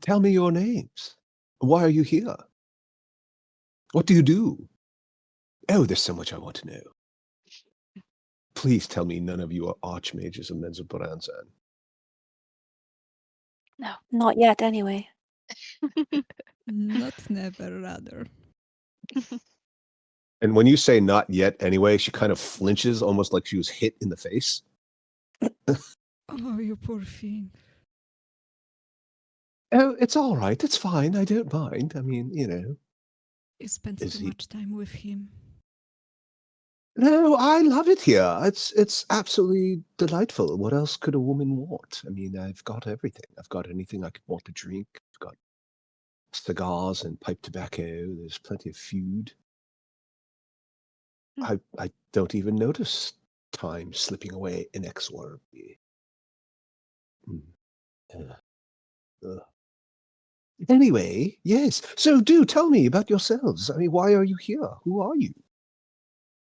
Tell me your names. Why are you here? What do you do? Oh, there's so much I want to know. Please tell me none of you are archmages of Menzoberranzan. no. Not yet, anyway. Not never, rather. And when you say not yet anyway, she kind of flinches, almost like she was hit in the face. Oh, you poor thing. Oh, it's all right. It's fine. I don't mind. I mean, You spent Is too he- much time with him. No, I love it here. It's absolutely delightful. What else could a woman want? I mean, I've got everything. I've got anything I could want to drink. I've got cigars and pipe tobacco. There's plenty of food. I don't even notice time slipping away inexorably. Anyway, yes. So do tell me about yourselves. I mean, why are you here? Who are you?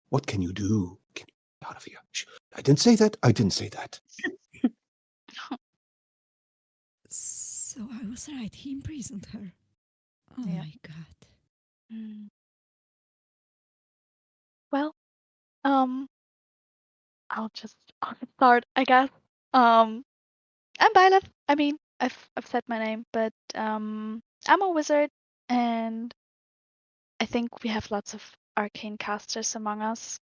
What can you do? Get out of here. Shh. I didn't say that. I didn't say that. So I was right. He imprisoned her. Oh Yeah. my God. Mm. Well, I'll start, I guess. I'm Violet. I mean, I've said my name, but I'm a wizard, and I think we have lots of arcane casters among us.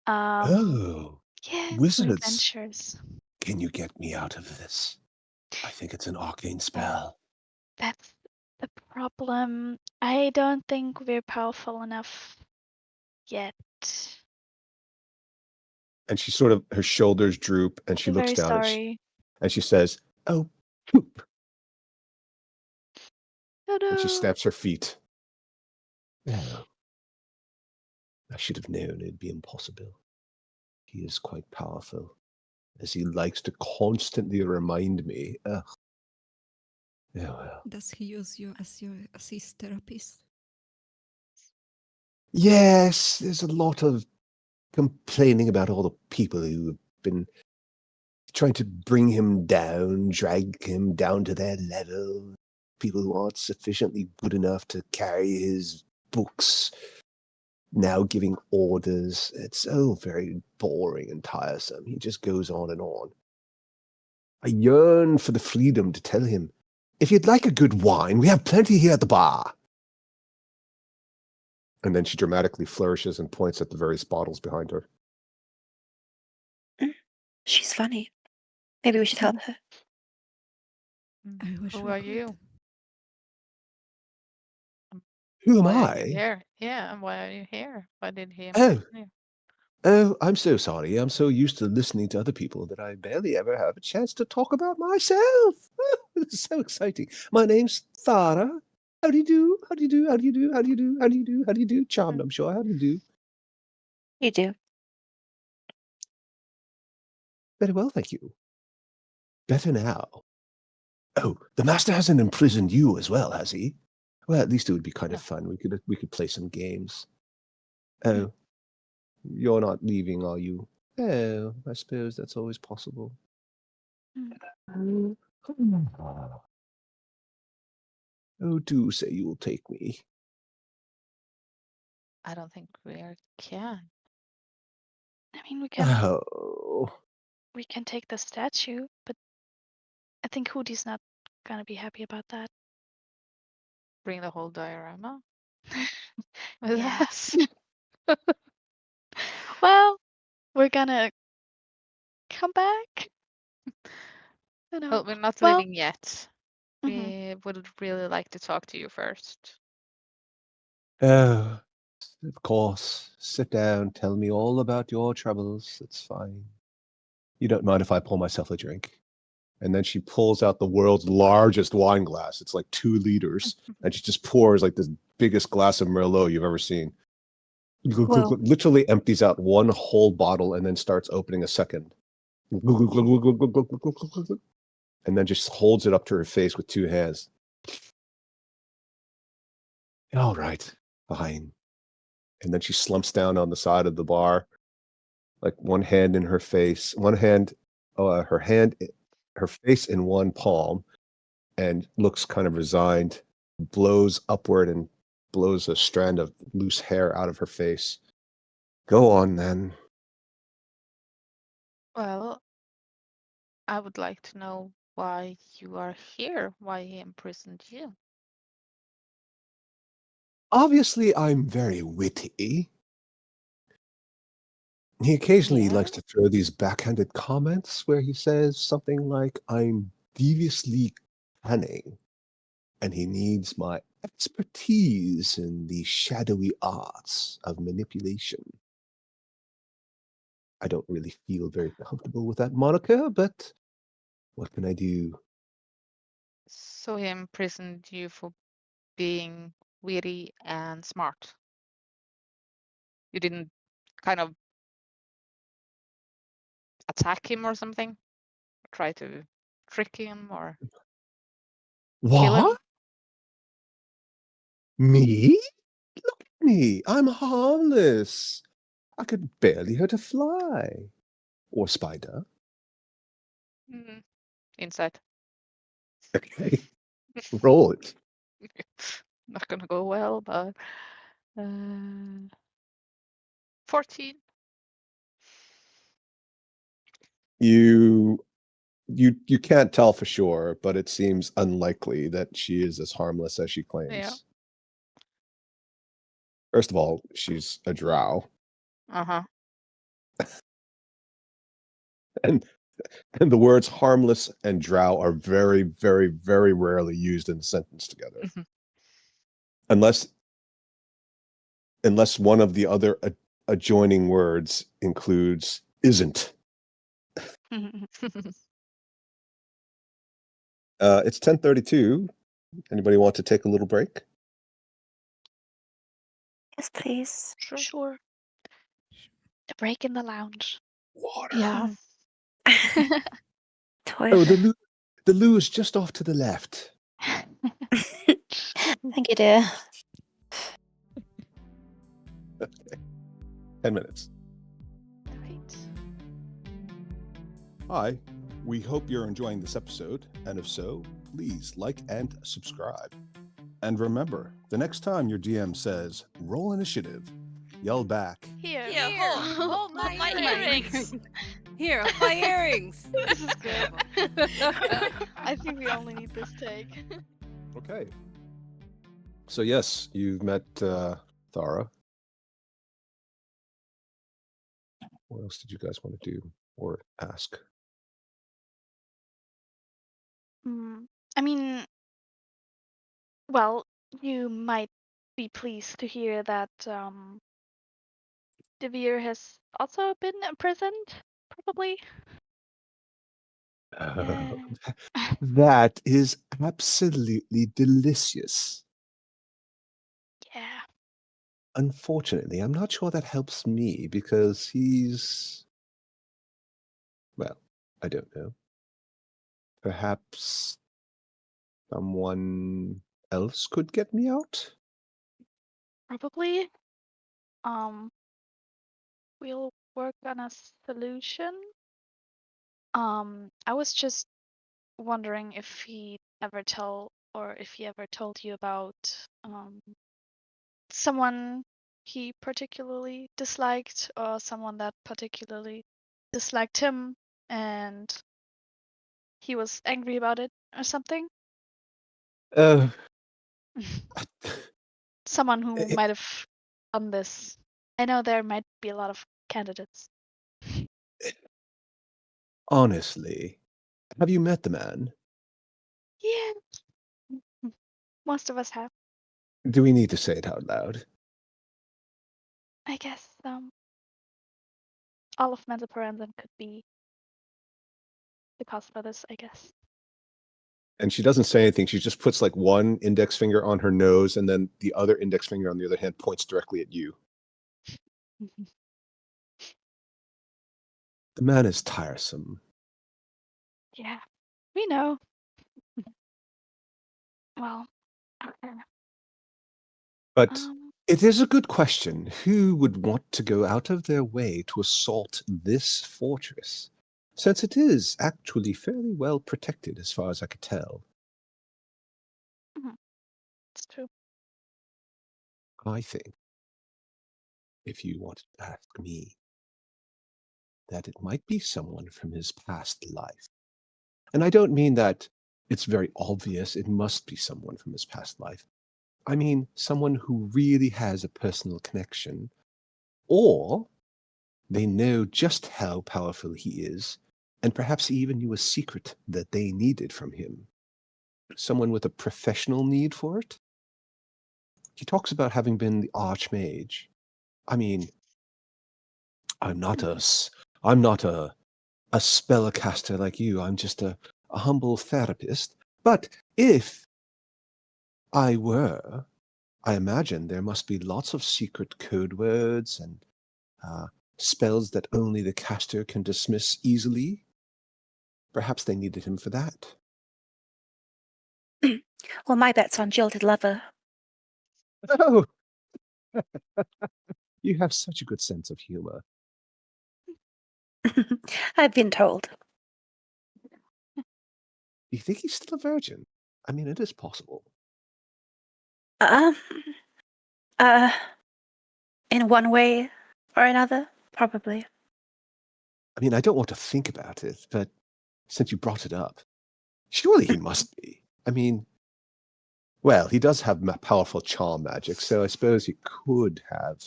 Oh, Yeah, for wizards. adventures. Can you get me out of this? I think it's an arcane Oh, spell. that's the problem. I don't think we're powerful enough yet. And she sort of, her shoulders droop and she I'm looks very down sorry. and she says, oh, poop. Oh And she no. stamps her feet. Oh, I should have known it'd be impossible. He is quite powerful, as he likes to constantly remind me. Ugh. Oh, well. Does he use you as his therapist? Yes, there's a lot of complaining about all the people who have been trying to bring him down, drag him down to their level. People who aren't sufficiently good enough to carry his books, now giving orders. It's so very boring and tiresome. He just goes on and on. I yearn for the freedom to tell him, if you'd like a good wine, we have plenty here at the bar. And then she dramatically flourishes and points at the various bottles behind her. She's funny. Maybe we should help her. I wish Who we are could. you? Who am Why are you I? here? Yeah, and why are you here? Why did he Oh. imprison you? Oh, I'm so sorry. I'm so used to listening to other people that I barely ever have a chance to talk about myself. This is so exciting. My name's Thara. How do you do? How do you do? How do you do? How do you do? How do you do? How do you do? Charmed, I'm sure. How do you do? You do. Very well, thank you. Better now. Oh, the master hasn't imprisoned you as well, has he? Well, at least it would be kind of fun. We could play some games. Oh, you're not leaving, are you? Oh, I suppose that's always possible. Oh, do say you will take me. I don't think we can. I mean, Oh, we can take the statue, but I think Hooty's not gonna be happy about that. Bring the whole diorama with Yeah. us. Well, we're gonna come back. You know. Well, we're not Well, leaving yet. mhm. We would really like to talk to you first. oh, of course. Sit down. Tell me all about your troubles. It's fine. You don't mind if I pour myself a drink? And then she pulls out the world's largest wine glass. It's like 2 liters. And she just pours like the biggest glass of Merlot you've ever seen. Whoa. Literally empties out one whole bottle and then starts opening a second. And then just holds it up to her face with 2 hands. All right, fine. And then she slumps down on the side of the bar, like one hand in her face, her face in one palm, and looks kind of resigned, blows upward and blows a strand of loose hair out of her face. Go on, then. Well, I would like to know why you are here, why he imprisoned you. Obviously, I'm very witty. He occasionally Yeah. likes to throw these backhanded comments where he says something like, I'm deviously cunning, and he needs my expertise in the shadowy arts of manipulation. I don't really feel very comfortable with that moniker, but what can I do? So he imprisoned you for being witty and smart. You didn't kind of attack him or something? Try to trick him or kill him? What? Me? Look at me. I'm harmless. I could barely hurt a fly. Or spider. Inside. Okay. Roll it. Not gonna go well, but 14. You can't tell for sure, but it seems unlikely that she is as harmless as she claims. Yeah. First of all, she's a drow. Uh-huh. And the words harmless and drow are very, very, very rarely used in a sentence together. Mhm. Unless one of the other adjoining words includes isn't. It's 10:32. Anybody want to take a little break? Yes, please. Sure. The break in the lounge. Water. Yeah. Toilet. Oh, the loo is just off to the left. Thank you, dear. 10 minutes. Great. Hi, we hope you're enjoying this episode, and if so, please like and subscribe. And remember, the next time your DM says, roll initiative, yell back, Here, hold my earrings. Here, my earrings. This is good. I think we only need this take. okay. So yes, you've met Thara. What else did you guys want to do or ask? I mean, well, you might be pleased to hear that DeVir has also been imprisoned, probably. Yeah. That is absolutely delicious. Yeah. Unfortunately, I'm not sure that helps me because he's... Well, I don't know. Perhaps someone else could get me out? Probably. We'll work on a solution. I was just wondering if he ever told you about someone he particularly disliked or someone that particularly disliked him and he was angry about it or something. Uh, Someone who eh, might have done this. I know there might be a lot of candidates. honestly, have you met the man? Yeah. Most of us have. Do we need to say it out loud? I guess all of mental parental could be the cause for this, I guess. And she doesn't say anything. She just puts like one index finger on her nose and then the other index finger on the other hand points directly at you. The man is tiresome. Yeah, we know. Well, okay. But Um, it is a good question. Who would want to go out of their way to assault this fortress, since it is actually fairly well protected as far as I could tell? it's true. I think, if you wanted to ask me, that it might be someone from his past life. And I don't mean that it's very obvious it must be someone from his past life. I mean someone who really has a personal connection, or they know just how powerful he is, and perhaps even knew a secret that they needed from him. Someone with a professional need for it? He talks about having been the archmage. I mean, I'm not a spellcaster like you. I'm just a humble therapist. But if I were, I imagine there must be lots of secret code words and spells that only the caster can dismiss easily. Perhaps they needed him for that. Well, my bet's on jilted lover. Oh, you have such a good sense of humor. I've been told. Do you think he's still a virgin? I mean, it is possible. Um, uh, in one way or another, probably. I mean, I don't want to think about it, but since you brought it up, surely he must be. I mean, well, he does have powerful charm magic, so I suppose he could have.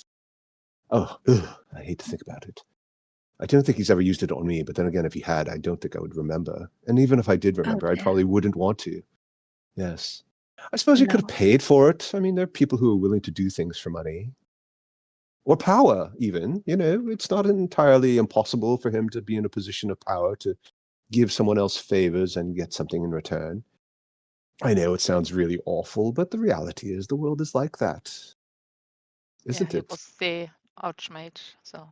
Oh, ugh, I hate to think about it. I don't think he's ever used it on me, but then again, if he had, I don't think I would remember. And even if I did remember, I dear. probably wouldn't want to. Yes. I suppose he could have No. paid for it. I mean, there are people who are willing to do things for money. Or power, even. You know, it's not entirely impossible for him to be in a position of power to give someone else favors and get something in return. I know it sounds really awful, but the reality is the world is like that. Isn't Yeah, he it? was the archmage, so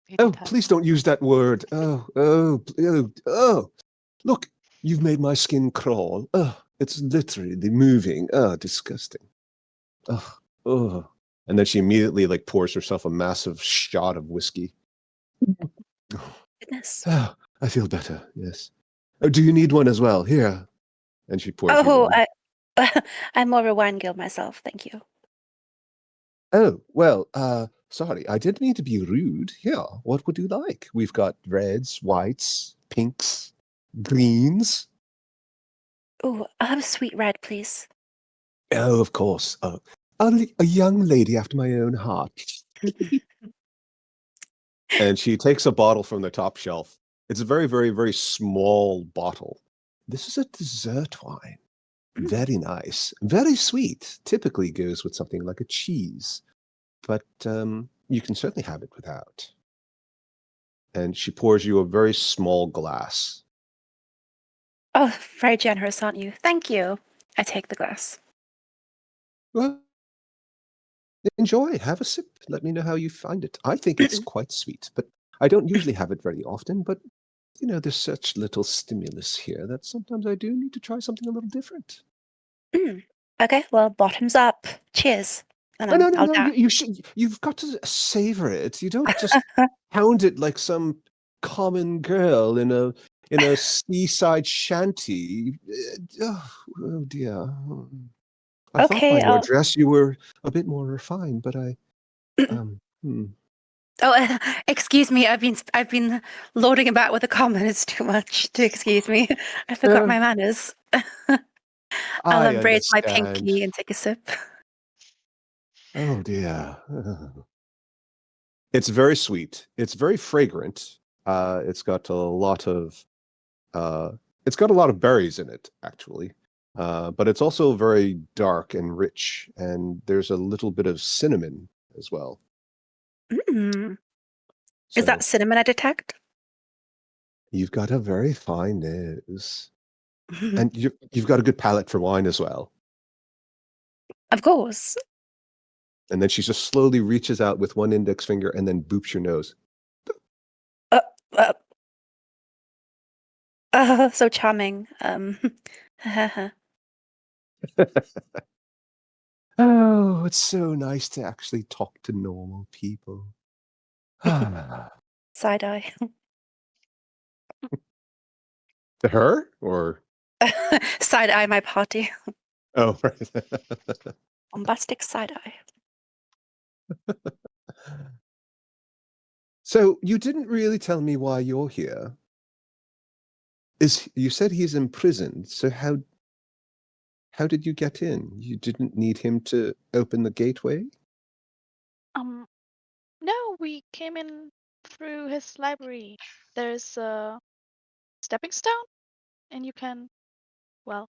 he Oh, did have please some. don't use that word. Oh. Look, you've made my skin crawl. Oh, it's literally moving. Oh, disgusting. Oh. And then she immediately like pours herself a massive shot of whiskey. Goodness. Oh, I feel better, yes. Oh, do you need one as well? Here. And she pours you Oh, one. I'm more of a wine girl myself, thank you. Oh, well, sorry, I didn't mean to be rude. Here, what would you like? We've got reds, whites, pinks, greens. Oh, I'll have a sweet red, please. Oh, of course. Oh, a young lady after my own heart. And she takes a bottle from the top shelf. It's a very, very, very small bottle. This is a dessert wine. Very nice. Very sweet. Typically goes with something like a cheese. But you can certainly have it without. And she pours you a very small glass. Oh, very generous, aren't you? Thank you. I take the glass. Well, enjoy. Have a sip. Let me know how you find it. I think it's quite sweet, but I don't usually have it very often. But, you know, there's such little stimulus here that sometimes I do need to try something a little different. Okay, well, bottoms up. Cheers. And Oh, no, I'll no. down. You've got to savor it. You don't just pound it like some common girl in a seaside shanty. Oh dear. I thought by Okay, your dress you were a bit more refined, but Oh, excuse me. I've been lording about with the common. It's too much to excuse me. I forgot my manners. I'll I raise my understand. pinky and take a sip. Oh dear. It's very sweet. It's very fragrant. It's got a lot of berries in it, actually. But it's also very dark and rich, and there's a little bit of cinnamon as well. Mm. Is So that cinnamon I detect? you've got a very fine nose, and you've got a good palate for wine as well. Of course. And then she just slowly reaches out with one index finger and then boops your nose. So charming. Oh, it's so nice to actually talk to normal people. Side eye. To her or Side eye my party. oh right. Bombastic side eye. So you didn't really tell me why you're here. You said he's imprisoned, so how did you get in? You didn't need him to open the gateway? No, we came in through his library. There's a stepping stone, and you can, well,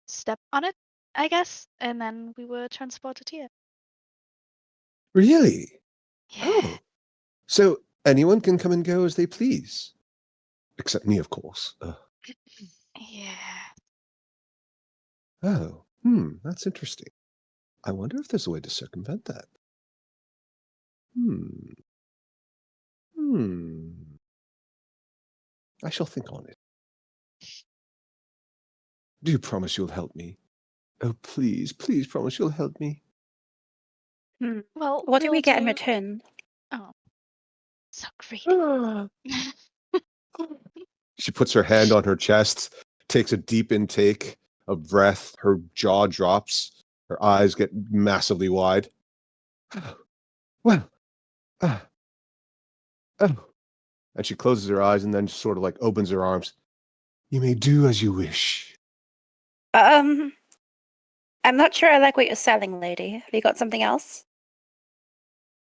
step on it, I guess, and then we were transported here. Really? Yeah. Oh. So anyone can come and go as they please. Except me, of course. Yeah. Oh, that's interesting. I wonder if there's a way to circumvent that. I shall think on it. Do you promise you'll help me? Oh, please, please promise you'll help me. Well, What do we we'll get in do. return? Oh, so greedy. She puts her hand on her chest, takes a deep intake of breath. Her jaw drops. Her eyes get massively wide. Well, oh. And she closes her eyes and then just sort of like opens her arms. You may do as you wish. I'm not sure I like what you're selling, lady. Have you got something else?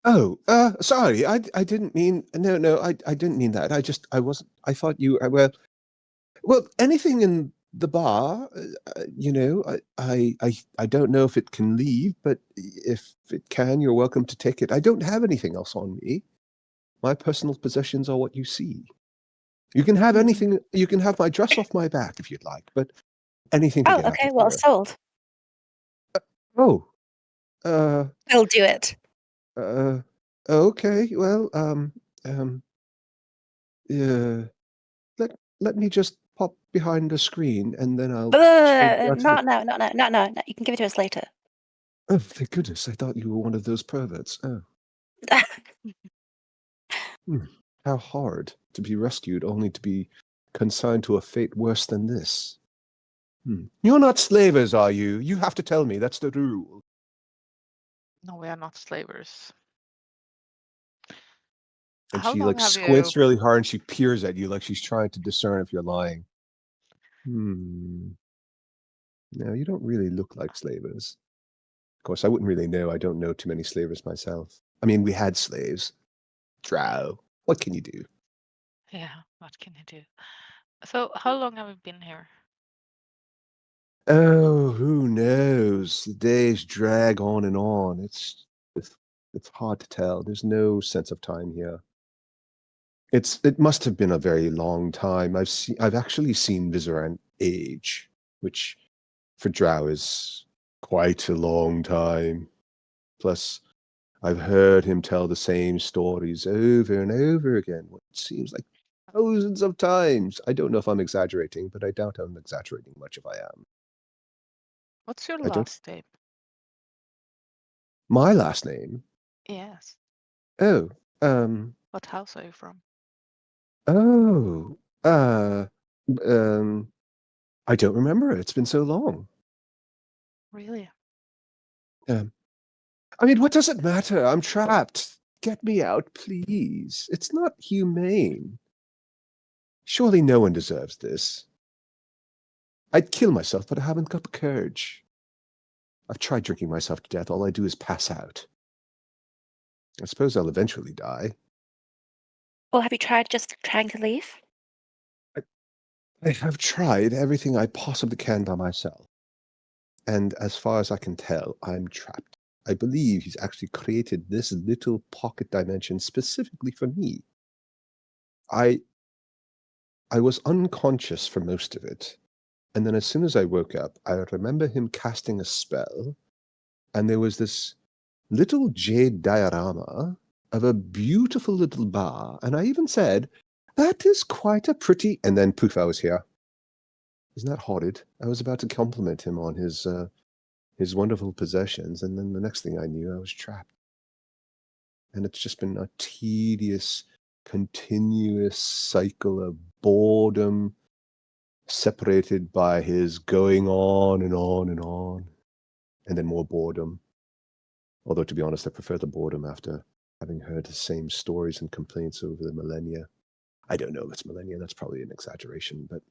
Oh, sorry. I didn't mean. No. I didn't mean that. I wasn't. I thought you. Well, anything in the bar. You know. I don't know if it can leave, but if it can, you're welcome to take it. I don't have anything else on me. My personal possessions are what you see. You can have anything. You can have my dress off my back if you'd like, but anything to Oh, get out okay. of Well, here. sold. Oh. I'll do it. Okay. Well. Yeah. Let me just pop behind the screen and then I'll show you out of No, it. no, no, no, no, no, no. You can give it to us later. Oh, thank goodness. I thought you were one of those perverts. Oh. How hard to be rescued only to be consigned to a fate worse than this. You're not slavers, are you? You have to tell me. That's the rule. No, we are not slavers. And How she long like have squints you? really hard and she peers at you like she's trying to discern if you're lying. No, you don't really look like slavers. Of course, I wouldn't really know. I don't know too many slavers myself. I mean, we had slaves. Drow. What can you do? Yeah, what can you do? So, how long have you been here? Oh, who knows? The days drag on and on. It's hard to tell. There's no sense of time here. It must have been a very long time. I've actually seen Vizeran age, which for Drow is quite a long time. Plus, I've heard him tell the same stories over and over again. What seems like thousands of times. I don't know if I'm exaggerating, but I doubt I'm exaggerating much if I am. What's your I don't. last name? My last name? Yes. Oh, What house are you from? oh, um, I don't remember. It's been so long. Really? I mean, what does it matter? I'm trapped. Get me out, please. It's not humane. Surely no one deserves this. I'd kill myself, but I haven't got the courage. I've tried drinking myself to death. All I do is pass out. I suppose I'll eventually die. Well, have you tried just trying to leave? I have tried everything I possibly can by myself. And as far as I can tell, I'm trapped. I believe he's actually created this little pocket dimension specifically for me. I was unconscious for most of it. And then as soon as I woke up, I remember him casting a spell, and there was this little jade diorama of a beautiful little bar, and I even said, "That is quite a pretty," and then poof, I was here. Isn't that horrid? I was about to compliment him on his wonderful possessions, and then the next thing I knew, I was trapped. And it's just been a tedious, continuous cycle of boredom, separated by his going on and on and on, and then more boredom. Although, to be honest, I prefer the boredom after having heard the same stories and complaints over the millennia. I don't know if it's millennia, that's probably an exaggeration, but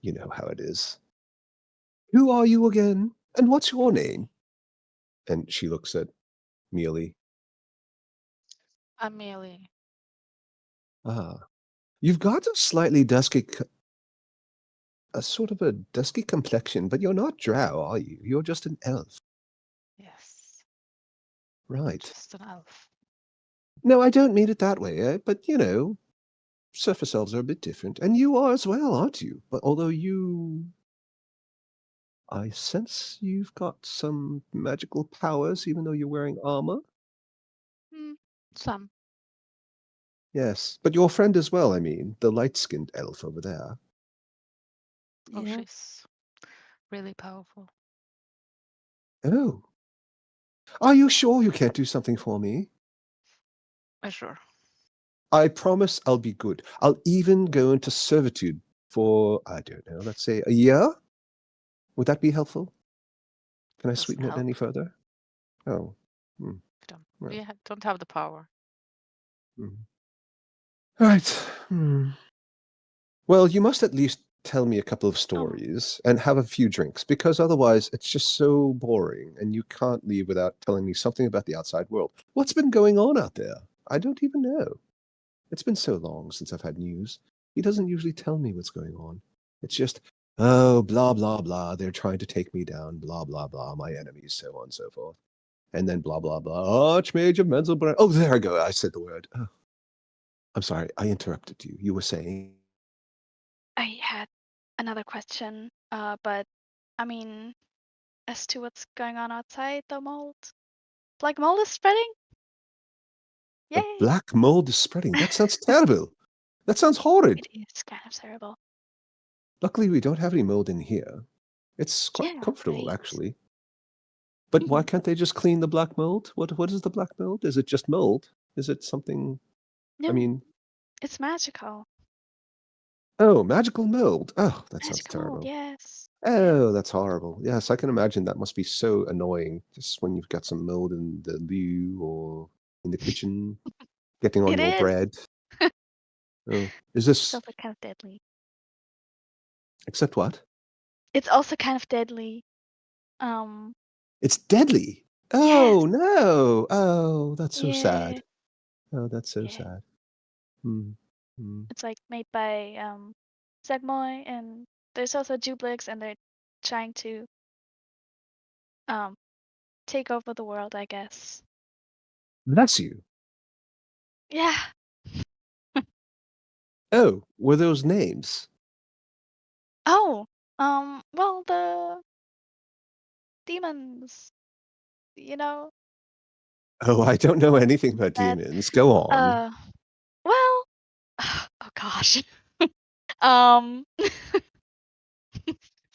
you know how it is. Who are you again? And what's your name? And she looks at Mealy. Amelie. Ah, you've got a slightly dusky, a sort of a dusky complexion, but you're not drow, are you? You're just an elf. Yes, Right. just an elf. No, I don't mean it that way, but you know, surface elves are a bit different. And you are as well, aren't you? But although I sense you've got some magical powers, even though you're wearing armor. Some. Yes, but your friend as well, I mean, the light-skinned elf over there. Oh, Yeah. she's really powerful. Oh. Are you sure you can't do something for me? Sure. I promise I'll be good. I'll even go into servitude for, I don't know, let's say a year? Would that be helpful? Can I Doesn't sweeten it help. any further? Oh. Hmm. We Well. don't have the power. Right. Well, you must at least tell me a couple of stories and have a few drinks, because otherwise it's just so boring and you can't leave without telling me something about the outside world. What's been going on out there? I don't even know. It's been so long since I've had news. He doesn't usually tell me what's going on. It's just, oh, blah, blah, blah. They're trying to take me down, blah, blah, blah. My enemies, so on and so forth. And then blah, blah, blah. Archmage of Menzelbrand. Oh, there I go. I said the word. Oh. I'm sorry. I interrupted you. You were saying? I had another question, but I mean, as to what's going on outside the mold, black mold is spreading. The Yay! black mold is spreading. That sounds terrible. That sounds horrid. It is kind of terrible. Luckily, we don't have any mold in here. It's quite Yeah, comfortable, right. actually. But why can't they just clean the black mold? What is the black mold? Is it just mold? Is it something? No, I mean, it's magical. oh, magical mold. Oh, that sounds Magical mold, terrible. yes. Oh, that's horrible. Yes, I can imagine that must be so annoying. Just when you've got some mold in the loo or in the kitchen, getting on It your is. bread. Oh, is It's this also kind of deadly. except what? It's also kind of deadly. Um, It's deadly. Oh, no. Oh, that's so Yeah. sad. Oh, that's so Yeah. sad. Hmm. Hmm. It's like made by Zegmoy, and there's also Jublix, and they're trying to take over the world, I guess. Bless you. Yeah. Oh, were those names? Oh, well, the demons, you know, Oh, I don't know anything about that, demons. Go on. well, oh gosh. Um,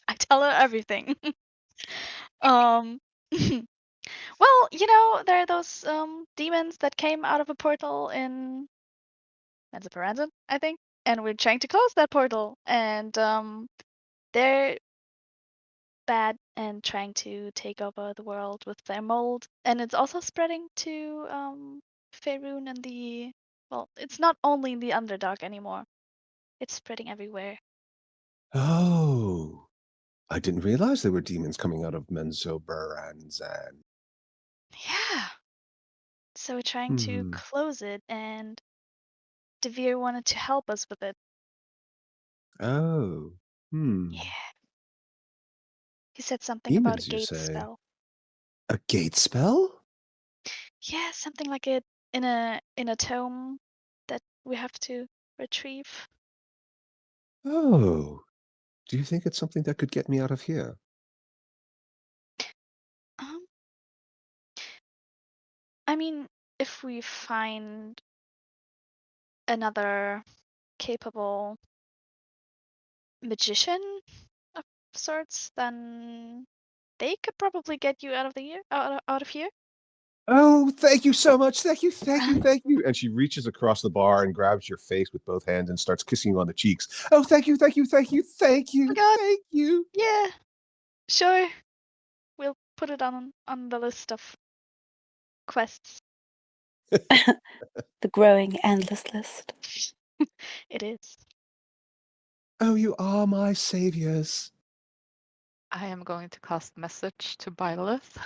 I tell her everything. Um, well, there are those demons that came out of a portal in Menzoberranzan, I think, and we're trying to close that portal, and they're bad and trying to take over the world with their mold, and it's also spreading to Faerun and well, it's not only in the Underdark anymore. It's spreading everywhere. Oh, I didn't realize there were demons coming out of Menzoberranzan. Yeah. So we're trying to Hmm. close it, and DeVir wanted to help us with it. Oh. Hmm. Yeah. He said something about a Demons, you gate say? spell. A gate spell? Yeah, something like it in a tome that we have to retrieve. Oh. Do you think it's something that could get me out of here? Um, I mean, if we find another capable magician of sorts, then they could probably get you out of the year out of here. Oh, thank you so much. Thank you, thank you, thank you. And she reaches across the bar and grabs your face with both hands and starts kissing you on the cheeks. Oh, thank you, thank you, thank you, thank Oh my you, god. thank you. Yeah, sure. We'll put it on the list of quests. The growing endless list. It is. Oh, you are my saviors. I am going to cast message to Byleth.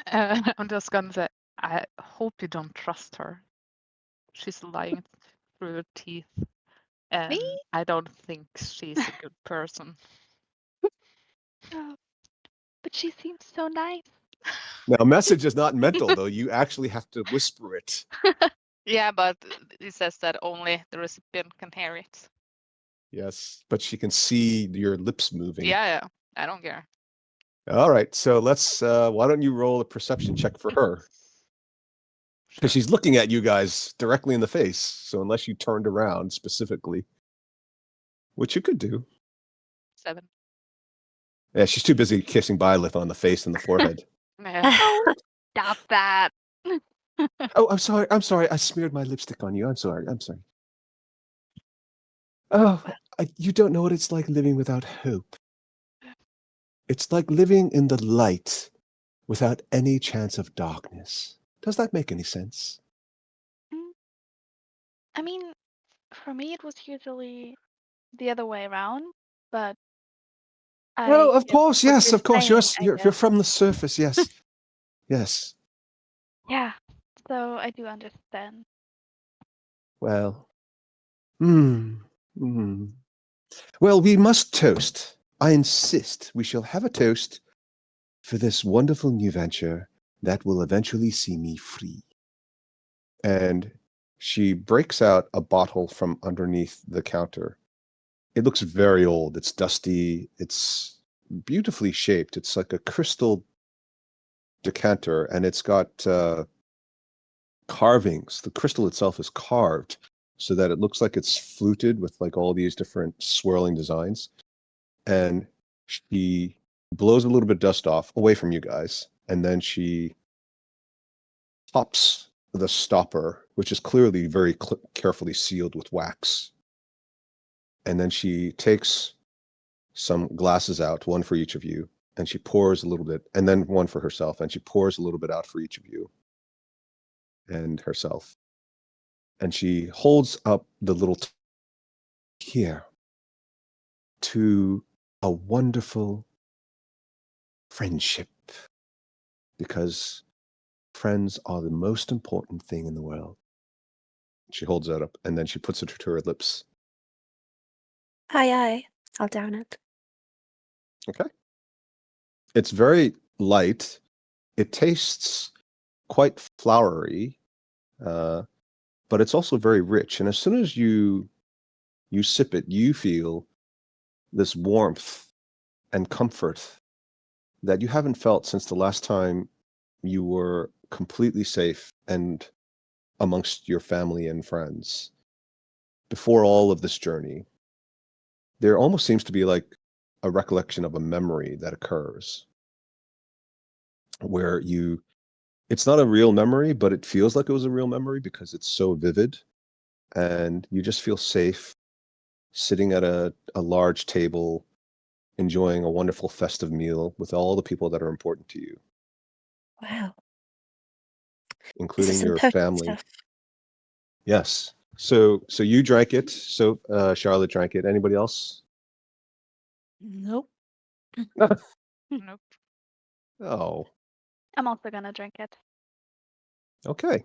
I'm just gonna say, I hope you don't trust her. She's lying through her teeth, and Me? I don't think she's a good person. Oh, but she seems so nice. Now, message is not mental, though. You actually have to whisper it. Yeah, but it says that only the recipient can hear it. Yes, but she can see your lips moving. Yeah, I don't care. All right, so let's, why don't you roll a perception check for her? Because Sure. she's looking at you guys directly in the face. So unless you turned around specifically, which you could do. 7. Yeah, she's too busy kissing Byleth on the face and the forehead. Yeah. Oh, stop that. Oh, I'm sorry. I'm sorry. I smeared my lipstick on you. I'm sorry. I'm sorry. Oh, you don't know what it's like living without hope. It's like living in the light without any chance of darkness. Does that make any sense? Mm, I mean, for me, it was usually the other way around, but Oh, I of get course. what Yes, you're of course. saying, I You're guess. from the surface. Yes. Yes. Yeah, so I do understand. Well. Hmm. Well, we must toast. I insist we shall have a toast for this wonderful new venture that will eventually see me free. And she breaks out a bottle from underneath the counter. It looks very old. It's dusty. It's beautifully shaped. It's like a crystal decanter, and it's got carvings. The crystal itself is carved so that it looks like it's fluted with like all these different swirling designs. And she blows a little bit of dust off away from you guys, and then she pops the stopper, which is clearly very carefully sealed with wax. And then she takes some glasses out, one for each of you, and she pours a little bit, and then one for herself, and she pours a little bit out for each of you and herself. And she holds up the little here. to a wonderful friendship, because friends are the most important thing in the world. She holds it up and then she puts it to her lips. Aye. I'll down it. Okay. It's very light. It tastes quite flowery, but it's also very rich. And as soon as you sip it, you feel this warmth and comfort that you haven't felt since the last time you were completely safe and amongst your family and friends. Before all of this journey, there almost seems to be like a recollection of a memory that occurs where it's not a real memory, but it feels like it was a real memory because it's so vivid, and you just feel safe sitting at a large table, enjoying a wonderful festive meal with all the people that are important to you, Wow. This including is some your potent family. stuff. Yes. So you drank it. So Charlotte drank it. Anybody else? Nope. Nope. Oh, I'm also gonna drink it. okay.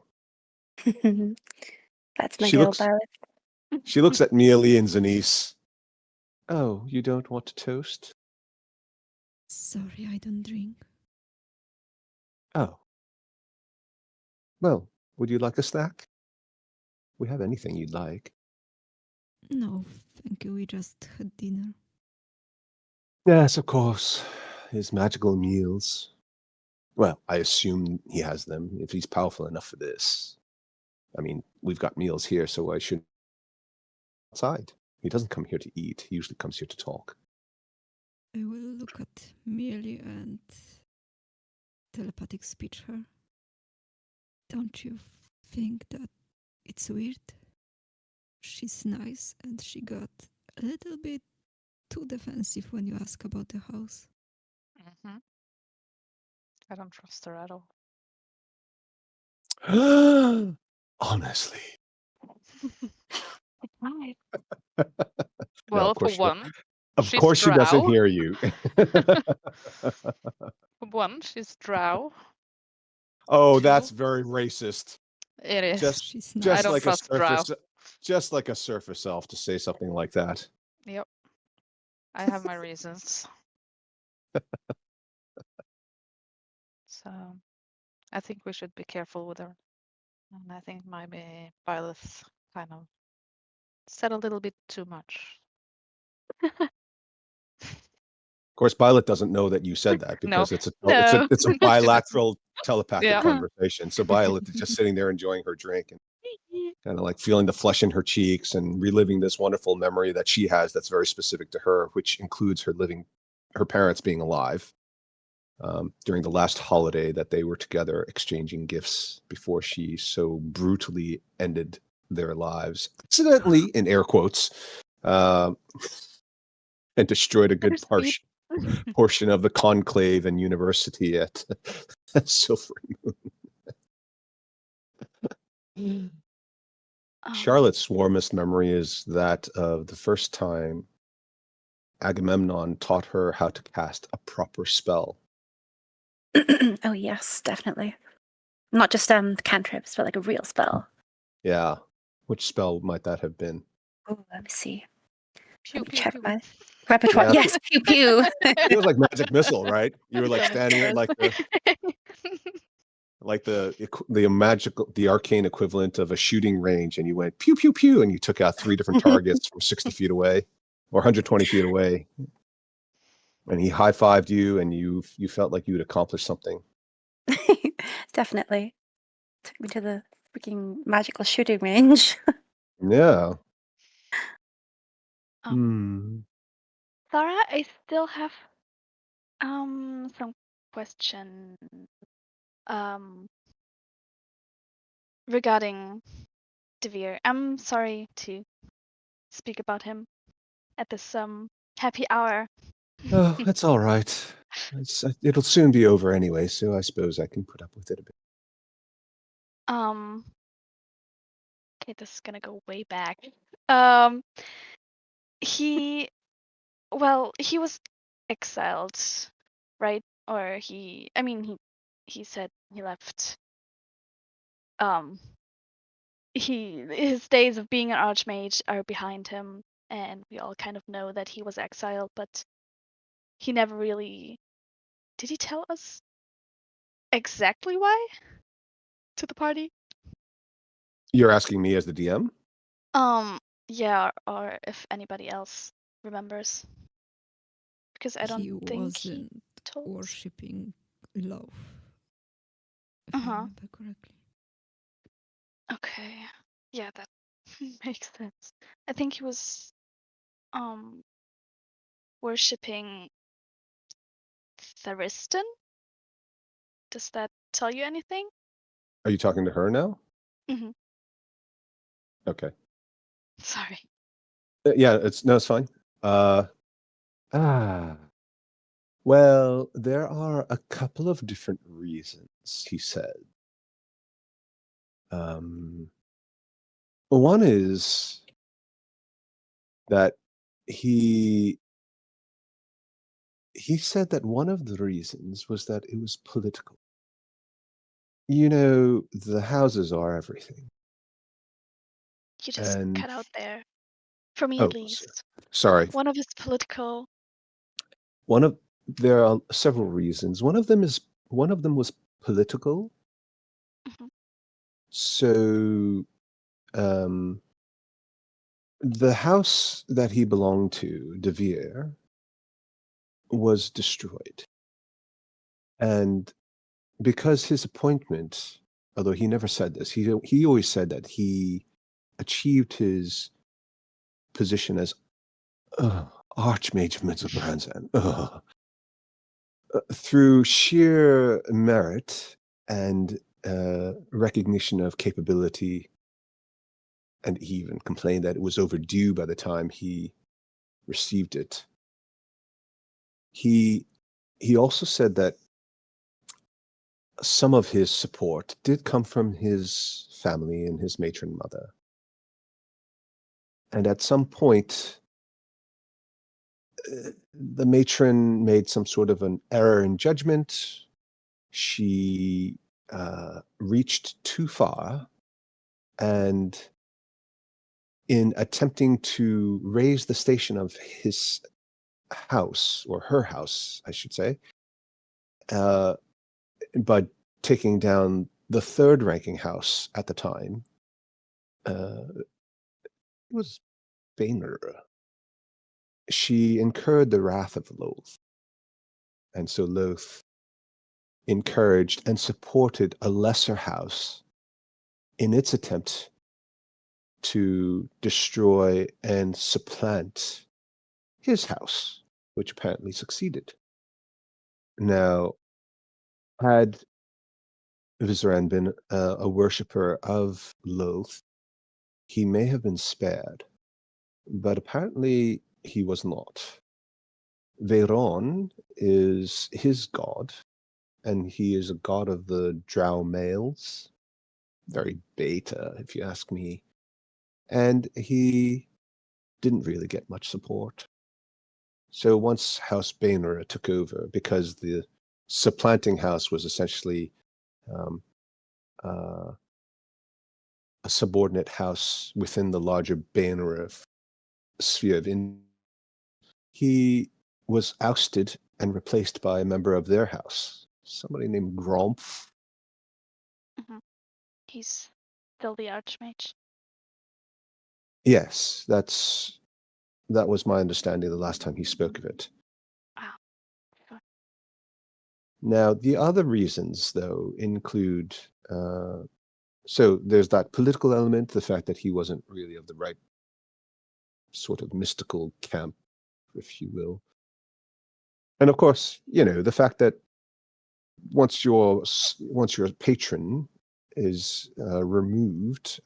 That's my She girl, looks Barrett. she looks at Mealy and Zanice. Oh, you don't want to toast? Sorry, I don't drink. Oh. Well, would you like a snack? We have anything you'd like. No, thank you. We just had dinner. Yes, of course. His magical meals. Well, I assume he has them if he's powerful enough for this. I mean, we've got meals here, so I shouldn't outside. He doesn't come here to eat. He usually comes here to talk. I will look at Millie and telepathic speech her. Don't you think that it's weird? She's nice and she got a little bit too defensive when you ask about the house. Hmm. I don't trust her at all. Honestly. Right. No, Well, of for course she doesn't. one, Of she's course she doesn't drow. hear you. For one, she's drow. Oh, Two, that's very racist. it is. Just She's I nice. don't like a trust drow. surface, just like a surface elf to say something like that. Yep. I have my reasons. So I think we should be careful with her. And I think maybe Violet kind of said a little bit too much. Of course, Violet doesn't know that you said that No. because it's a No. it's a bilateral telepathic Yeah. conversation. So Violet is just sitting there enjoying her drink and kind of like feeling the flesh in her cheeks and reliving this wonderful memory that she has that's very specific to her, which includes her parents being alive during the last holiday that they were together exchanging gifts before she so brutally ended their lives, accidentally, in air quotes, and destroyed a good Bittersweet. portion of the conclave and university at Silver Moon. Charlotte's warmest memory is that of the first time Agamemnon taught her how to cast a proper spell. Oh yes, definitely. Not just cantrips, but like a real spell. Yeah. Which spell might that have been? Oh, let me see. Pew, Let me pew, check pew. my repertoire. Yeah. Yes, pew pew. It was like magic missile, right? You were like That is standing at like the arcane equivalent of a shooting range, and you went pew pew pew, and you took out 3 different targets from 60 feet away or 120 feet away, and he high-fived you, and you felt like you had accomplished something. Definitely. Took me to the freaking magical shooting range. Yeah. Thara, I still have some question regarding DeVir. I'm sorry to speak about him at this happy hour. Oh, that's all right. It'll soon be over anyway, so I suppose I can put up with it a bit. Okay, this is gonna go way back. He Well, he was exiled, right? Or he said he left. His days of being an archmage are behind him, and we all kind of know that he was exiled, but he never really did he tell us exactly why to the party? You're asking me as the DM? Yeah, or if anybody else remembers. Because I don't He think he wasn't told us. worshipping love, if I Uh-huh. remember correctly. Okay. Yeah, that makes sense. I think he was worshipping Tharistan. Does that tell you anything? Are you talking to her now? Mm-hmm. Okay. Sorry. Yeah, it's fine. Well, there are a couple of different reasons, he said. One is that he said that one of the reasons was that it was political. You know, the houses are everything. You just And cut out there. For me, at oh, least. sorry. One of his political. There are several reasons. One of them was political. Mhm. So, the house that he belonged to, DeVir, was destroyed. And because his appointment, although he never said this, he always said that he achieved his position as archmage of Mittelbrandsand through sheer merit and recognition of capability, and he even complained that it was overdue by the time he received it. He also said that some of his support did come from his family and his matron mother. And at some point, the matron made some sort of an error in judgment. She reached too far, and in attempting to raise the station of his house, or her house, I should say, by taking down the third ranking house at the time, it was Boehner. She incurred the wrath of Loth. And so Loth encouraged and supported a lesser house in its attempt to destroy and supplant his house, which apparently succeeded. Now, had Vizeran been a worshipper of Loth, he may have been spared, but apparently he was not. Veyron is his god, and he is a god of the drow males. Very beta, if you ask me. And he didn't really get much support. So once House Boehner took over, because the supplanting house was essentially a subordinate house within the larger Boehner sphere of he was ousted and replaced by a member of their house, somebody named Gromph. Mhm. He's still the archmage. Yes, that was my understanding the last time he spoke of it. Ah, sure. Now, the other reasons, though, include so there's that political element, the fact that he wasn't really of the right sort of mystical camp, if you will. And of course, you know, the fact that once your patron is removed,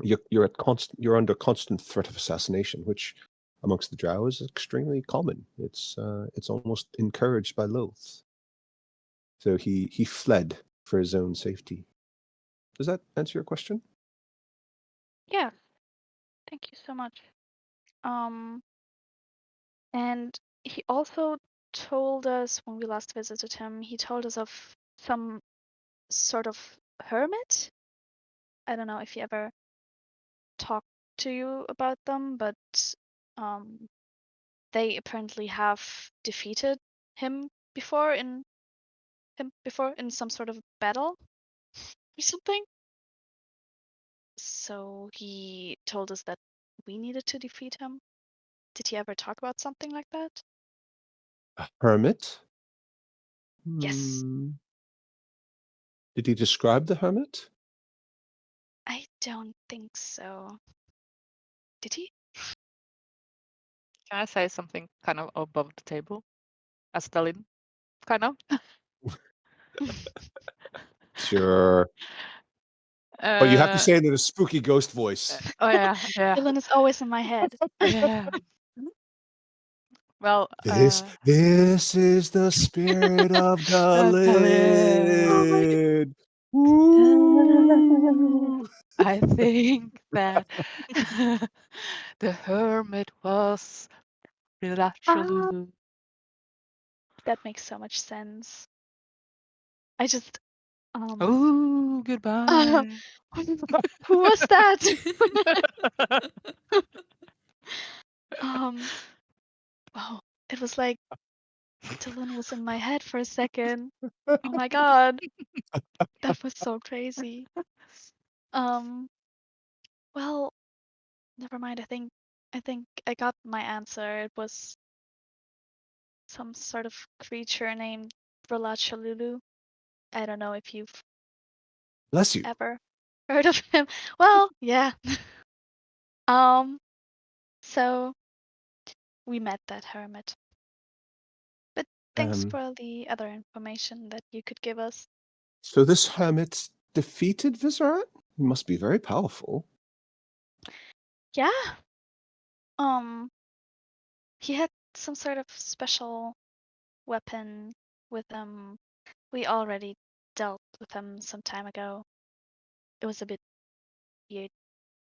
you're under constant threat of assassination, which amongst the drow is extremely common. It's almost encouraged by Loth. So he fled for his own safety. Does that answer your question? Yeah. Thank you so much. And he also told us when we last visited him, he told us of some sort of hermit. I don't know if he ever talked to you about them, but they apparently have defeated him before in some sort of battle or something. So he told us that we needed to defeat him. Did he ever talk about something like that? A hermit? Yes. Did he describe the hermit? I don't think so. Did he? Can I say something kind of above the table? As Stalin, kind of? Sure. But you have to say it in a spooky ghost voice. Oh yeah, yeah, Dylan is always in my head. yeah. Well, This is the spirit of the lid. Ooh. I think that the hermit was Rilachalulu. That makes so much sense. I just Oh, goodbye. who was that? Wow, it was like Dylan was in my head for a second. Oh my god, that was so crazy. Well, never mind. I think I got my answer. It was some sort of creature named Vrolachalulu. I don't know if you've Bless you. ever heard of him. Well, yeah. So we met that hermit. But thanks for the other information that you could give us. So this hermit defeated Viserat? He must be very powerful. Yeah. He had some sort of special weapon with him. We already dealt with him some time ago. It was a bit weird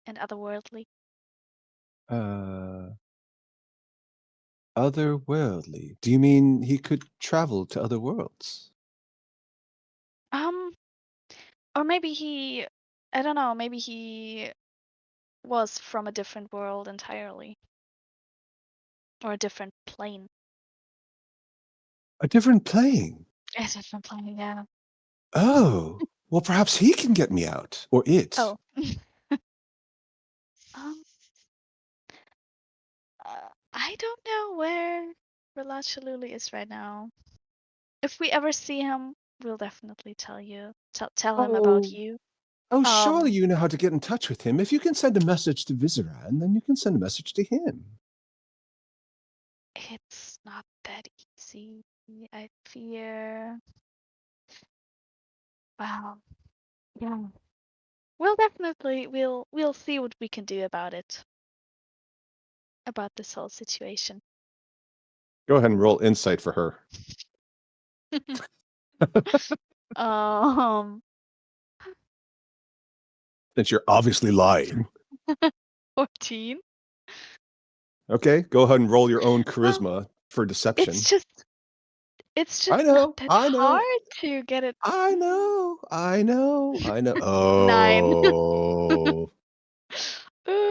and otherworldly. Otherworldly? Do you mean he could travel to other worlds? Or maybe I don't know, maybe he was from a different world entirely. Or a different plane. A different plane? A different plane, yeah. Oh, well, perhaps he can get me out, or it. Oh. I don't know where Relachaluli is right now. If we ever see him, we'll definitely tell you. Tell him about you. Oh, surely you know how to get in touch with him. If you can send a message to Viseran, then you can send a message to him. It's not that easy, I fear. Wow. Yeah. We'll see what we can do about it. About this whole situation. Go ahead and roll insight for her. Since you're obviously lying. 14. Okay, go ahead and roll your own charisma for deception. It's just I know, not that I know. hard to get it. I know. Oh. 9.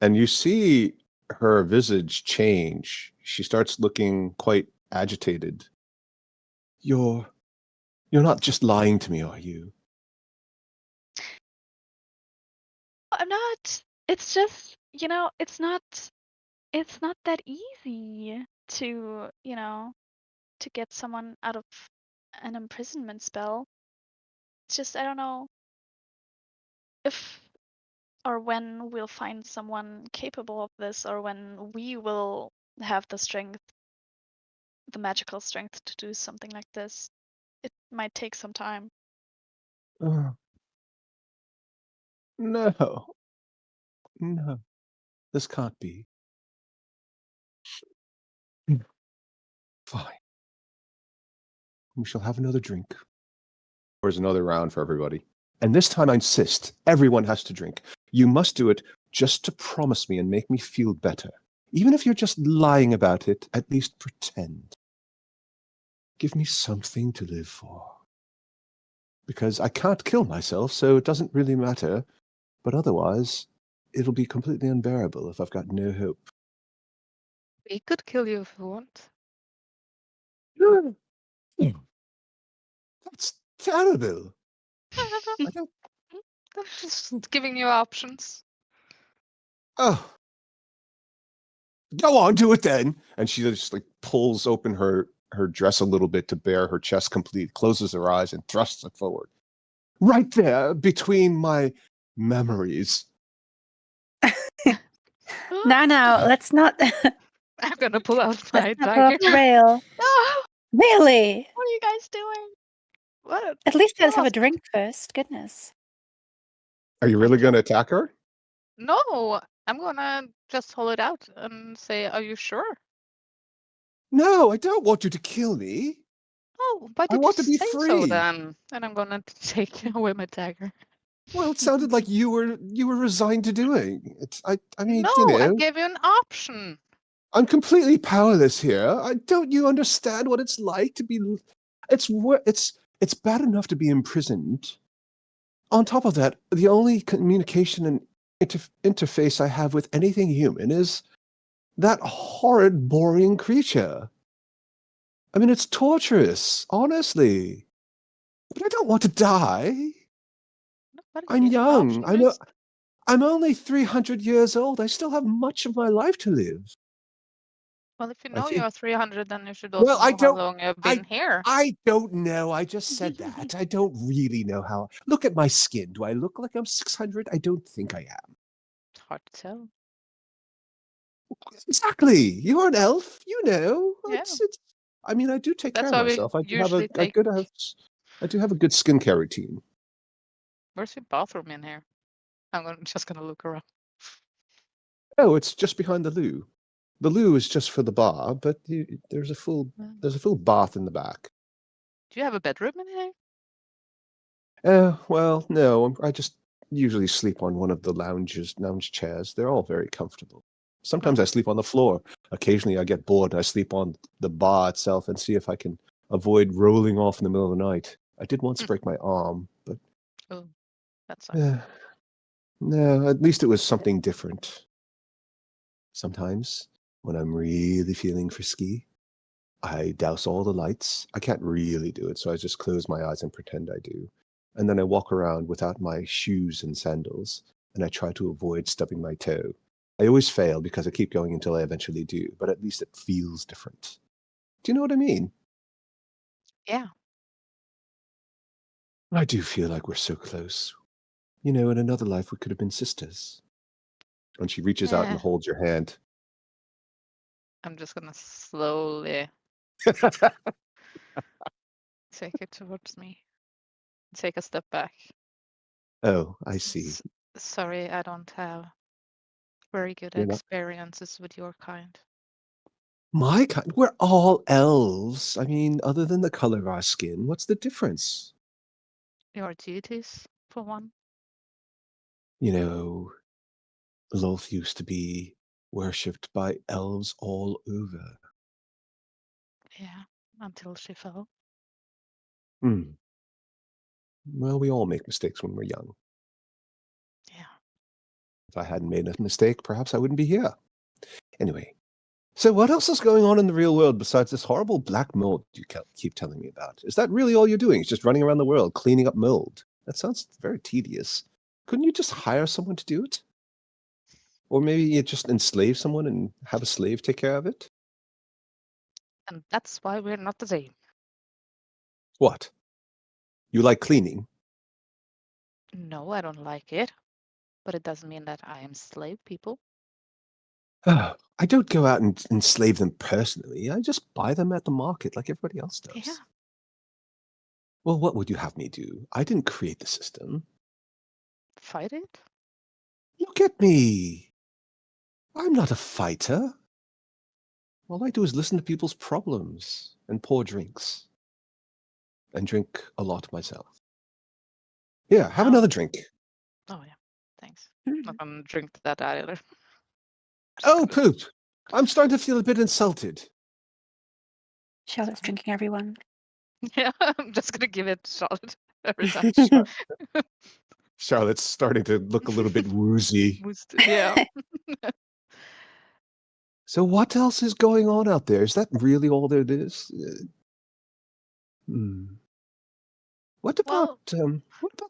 And you see her visage change. She starts looking quite agitated. You're not just lying to me, are you? I'm not. It's just, it's not that easy to, to get someone out of an imprisonment spell. It's just, I don't know if or when we'll find someone capable of this, or when we will have the strength, the magical strength to do something like this. It might take some time. No. This can't be. Fine. We shall have another drink. There's another round for everybody. And this time I insist, everyone has to drink. You must do it just to promise me and make me feel better. Even if you're just lying about it, at least pretend. Give me something to live for. Because I can't kill myself, so it doesn't really matter. But otherwise, it'll be completely unbearable if I've got no hope. We could kill you if you want. That's terrible. I don't... I'm just giving you options. Oh. Go on, do it then. And she just like pulls open her dress a little bit to bare her chest complete, closes her eyes, and thrusts it forward. Right there, between my memories. Now, let's not I'm gonna pull out my let's not go off dagger. the rail. Oh, Really? what are you guys doing? What? At least let's have a What? drink first. Goodness. Are you really going to attack her? No, I'm gonna just hold it out and say, "Are you sure?" No, I don't want you to kill me. Oh, why I did want you to be say so free. then? And I'm gonna take away my dagger. Well, it sounded like you were resigned to doing it. I mean, No, you know, I gave you an option. I'm completely powerless here. Don't you understand what it's like to be? It's bad enough to be imprisoned. On top of that, the only communication and interface I have with anything human is that horrid, boring creature. I mean, it's torturous, honestly. But I don't want to die. But I'm here's an young. option, I know. just- I'm only 300 years old. I still have much of my life to live. Well, if you I know think. you're 300, then you should Well, also know how long you've been here. I don't know. I just said that. I don't really know how. Look at my skin. Do I look like I'm 600? I don't think I am. It's hard to tell. Exactly. You're an elf. You know. Yeah. I mean, I do take That's care why of we myself. I do have usually take. I do have a good skincare routine. Where's your bathroom in here? Just gonna look around. Oh, it's just behind the loo. The loo is just for the bar, but there's a full bath in the back. Do you have a bedroom in here? Well, no. I just usually sleep on one of the lounge chairs. They're all very comfortable. Sometimes I sleep on the floor. Occasionally I get bored and I sleep on the bar itself and see if I can avoid rolling off in the middle of the night. I did once break my arm, but Oh, that sucks. no, at least it was something different. Sometimes, when I'm really feeling frisky, I douse all the lights. I can't really do it, so I just close my eyes and pretend I do. And then I walk around without my shoes and sandals, and I try to avoid stubbing my toe. I always fail because I keep going until I eventually do, but at least it feels different. Do you know what I mean? Yeah. I do feel like we're so close. You know, in another life we could have been sisters. And she reaches out and Yeah. holds your hand. I'm just gonna slowly take it towards me. Take a step back. Oh, I see. Sorry, I don't have very good You're not experiences with your kind. my kind. We're all elves. I mean, other than the color of our skin, what's the difference? Your duties, for one. You know, Lolth used to be worshipped by elves all over. Yeah, until she fell. Hmm. Well, we all make mistakes when we're young. Yeah. If I hadn't made a mistake, perhaps I wouldn't be here. Anyway, so what else is going on in the real world besides this horrible black mold you keep telling me about? Is that really all you're doing? It's just running around the world cleaning up mold? That sounds very tedious. Couldn't you just hire someone to do it? Or maybe you just enslave someone and have a slave take care of it? And that's why we're not the same. What? You like cleaning? No, I don't like it. But it doesn't mean that I enslave people. I don't go out and enslave them personally. I just buy them at the market like everybody else does. Yeah. Well, what would you have me do? I didn't create the system. Fight it? Look at me. I'm not a fighter. All I do is listen to people's problems and pour drinks. And drink a lot myself. Here, have Oh. another drink. Oh, yeah. Thanks. Not gonna drink that either. Oh, poop. I'm starting to feel a bit insulted. Charlotte's drinking everyone. Yeah, I'm just gonna give it a shot every time. Charlotte's starting to look a little bit woozy. Yeah. So what else is going on out there? Is that really all there is? What about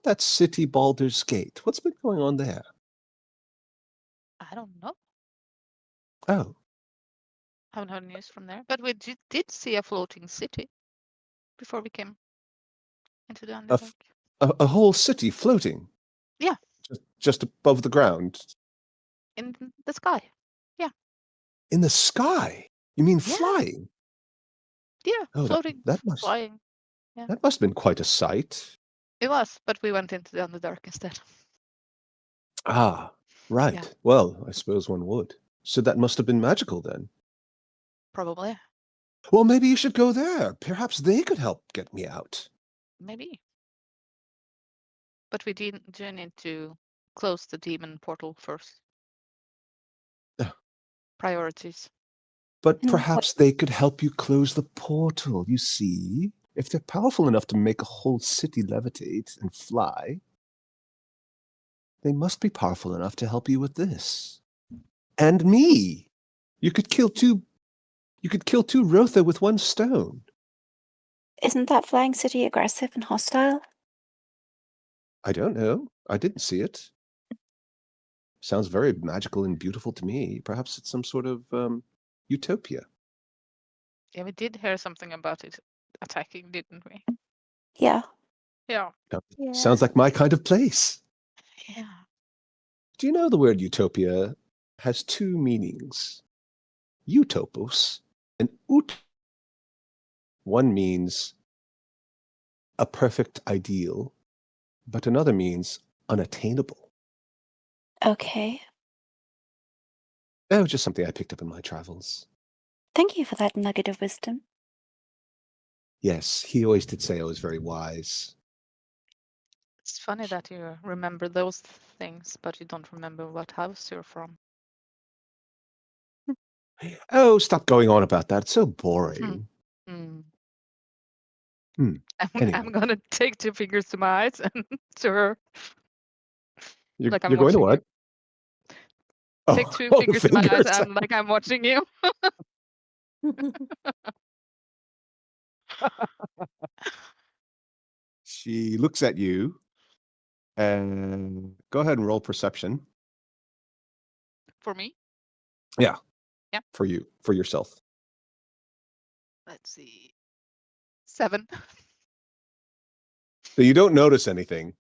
that city Baldur's Gate? What's been going on there? I don't know. Oh, Haven't heard news from there, but we did see a floating city before we came into the Underdark. a whole city floating. Yeah. Just above the ground. In the sky. Yeah. In the sky? You mean Yeah. flying? Yeah, Oh, floating, flying. Yeah. That must have been quite a sight. It was, but we went into the Underdark instead. Ah, right. Yeah. Well, I suppose one would. So that must have been magical then. Probably. Well, maybe you should go there. Perhaps they could help get me out. Maybe. But we do need to close the demon portal first. Priorities. But perhaps they could help you close the portal, you see? If they're powerful enough to make a whole city levitate and fly, they must be powerful enough to help you with this. And me! You could kill two Rotha with one stone. Isn't that flying city aggressive and hostile? I don't know. I didn't see it. Sounds very magical and beautiful to me. Perhaps it's some sort of utopia. Yeah, we did hear something about it attacking, didn't we? Yeah. Yeah. Sounds like my kind of place. Yeah. Do you know the word utopia has two meanings? Utopos and ut. One means a perfect ideal, but another means unattainable. Okay. Oh, just something I picked up in my travels. Thank you for that nugget of wisdom. Yes, he always did say I was very wise. It's funny that you remember those things, but you don't remember what house you're from. Oh, stop going on about that. It's so boring. I'm gonna take 2 fingers to my eyes and to her. You're Like I'm going to watching what? you. Take 2 fingers to my eyes and like I'm watching you. She looks at you and go ahead and roll perception. For me? Yeah. Yeah. For you, for yourself. Let's see. 7. So you don't notice anything.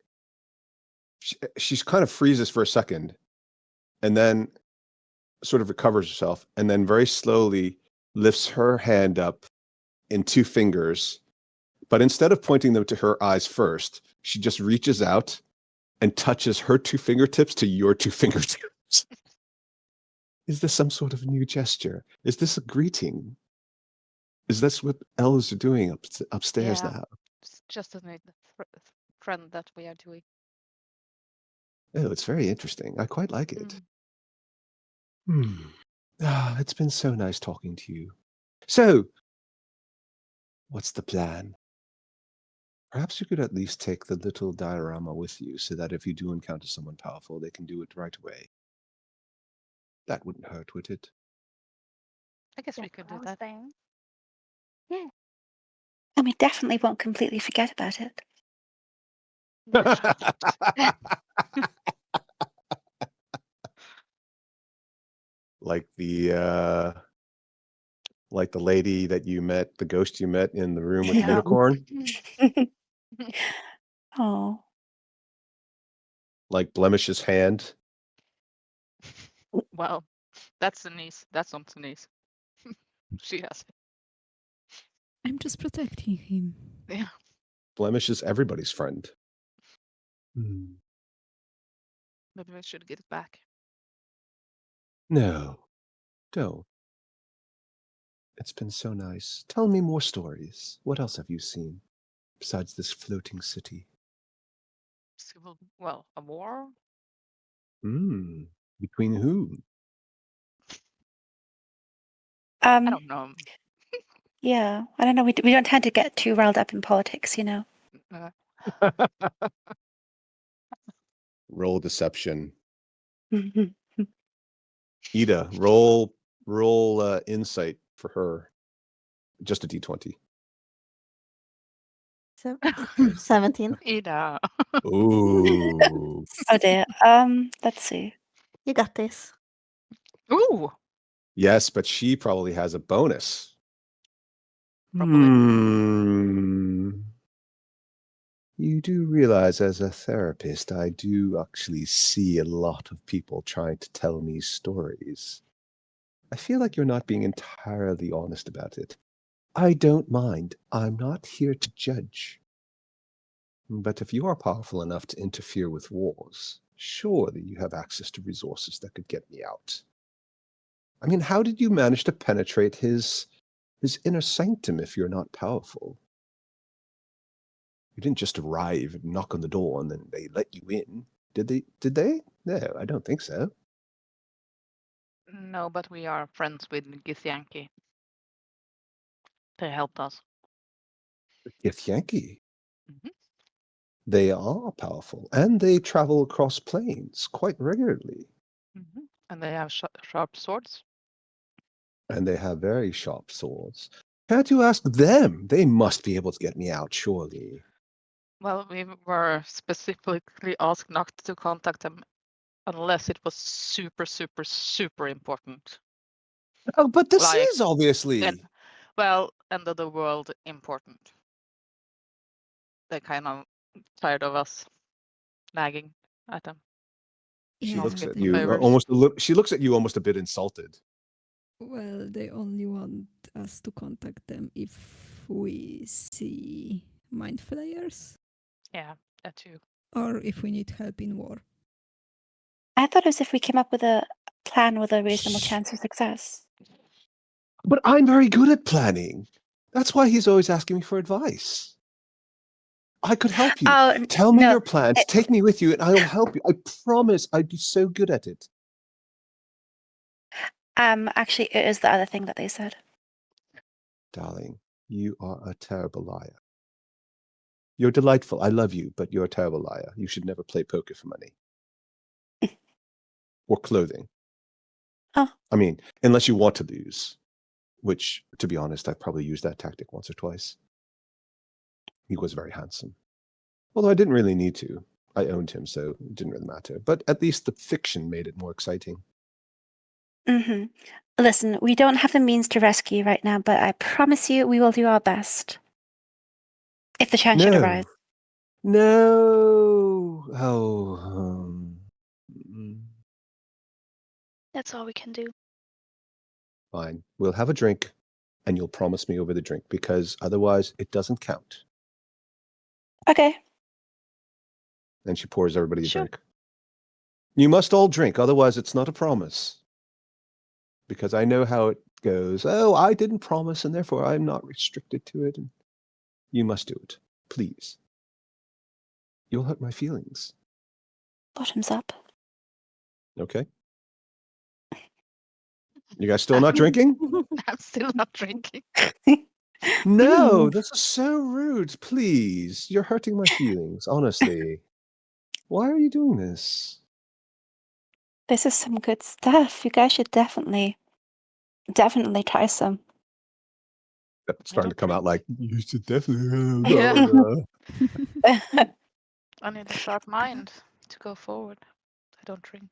She's kind of freezes for a second and then sort of recovers herself and then very slowly lifts her hand up in 2 fingers. But instead of pointing them to her eyes first, she just reaches out and touches her 2 fingertips to your 2 fingertips. Is this some sort of new gesture? Is this a greeting? Is this what elves are doing upstairs now? It's just a trend that we are doing. Oh, it's very interesting. I quite like it. It's been so nice talking to you. So, what's the plan? Perhaps you could at least take the little diorama with you so that if you do encounter someone powerful, they can do it right away. That wouldn't hurt, would it? I guess we could do that. Yeah. And we definitely won't completely forget about it. Like the lady that you met, the ghost you met in the room with the unicorn? Oh. Like Blemish's hand? Well, that's the niece. That's not the niece. She has it. I'm just protecting him. Yeah. Blemish is everybody's friend. Maybe we should get it back. No, don't. It's been so nice. Tell me more stories. What else have you seen besides this floating city? Well, a war? Between whom? I don't know. Yeah, I don't know. We don't tend to get too riled up in politics, you know. Roll deception. Mhm. Ida, roll insight for her. Just a d20. 17. Ida. Ooh. Oh dear. Let's see. You got this. Ooh. Yes, but she probably has a bonus. Probably. You do realize, as a therapist, I do actually see a lot of people trying to tell me stories. I feel like you're not being entirely honest about it. I don't mind. I'm not here to judge. But if you are powerful enough to interfere with wars, surely you have access to resources that could get me out. I mean, how did you manage to penetrate his inner sanctum if you're not powerful? You didn't just arrive and knock on the door and then they let you in. Did they? No, I don't think so. No, but we are friends with Githyanki. They helped us. Githyanki. Mhm. They are powerful, and they travel across planes quite regularly. Mhm. And they have sharp swords. And they have very sharp swords. Can't you ask them? They must be able to get me out, surely. Well, we were specifically asked not to contact them unless it was super, super, super important. Oh, but this Like, is obviously. end of the world important. They're kind of tired of us nagging at them. She Yeah, looks at getting you favors. she looks at you almost a bit insulted. Well, they only want us to contact them if we see mind flayers Yeah, that too. or if we need help in war. I thought it was if we came up with a plan with a reasonable chance of success. But I'm very good at planning. That's why he's always asking me for advice. I could help you. Oh, Tell me no, your plans, take me with you, and I will help you. I promise I'd be so good at it. actually, it is the other thing that they said. Darling, you are a terrible liar. You're delightful. I love you, but you're a terrible liar. You should never play poker for money. Or clothing. Oh. I mean, unless you want to lose, which, to be honest, I've probably used that tactic once or twice. He was very handsome. Although I didn't really need to. I owned him, so it didn't really matter. But at least the fiction made it more exciting. Mm-hmm. Listen, we don't have the means to rescue you right now, but I promise you we will do our best. If the chance should arise. No. Oh. That's all we can do. Fine. We'll have a drink, and you'll promise me over the drink, because otherwise it doesn't count. Okay. And she pours everybody a Sure. drink. You must all drink, otherwise it's not a promise. Because I know how it goes. Oh, I didn't promise, and therefore I'm not restricted to it. And you must do it. Please. You'll hurt my feelings. Bottoms up. Okay? You guys still not drinking? I'm still not drinking. No, this is so rude. Please. You're hurting my feelings, honestly. Why are you doing this? This is some good stuff. You guys should definitely try some. It's starting to come out like, you should definitely. Yeah. Oh, I need a sharp mind to go forward. I don't drink.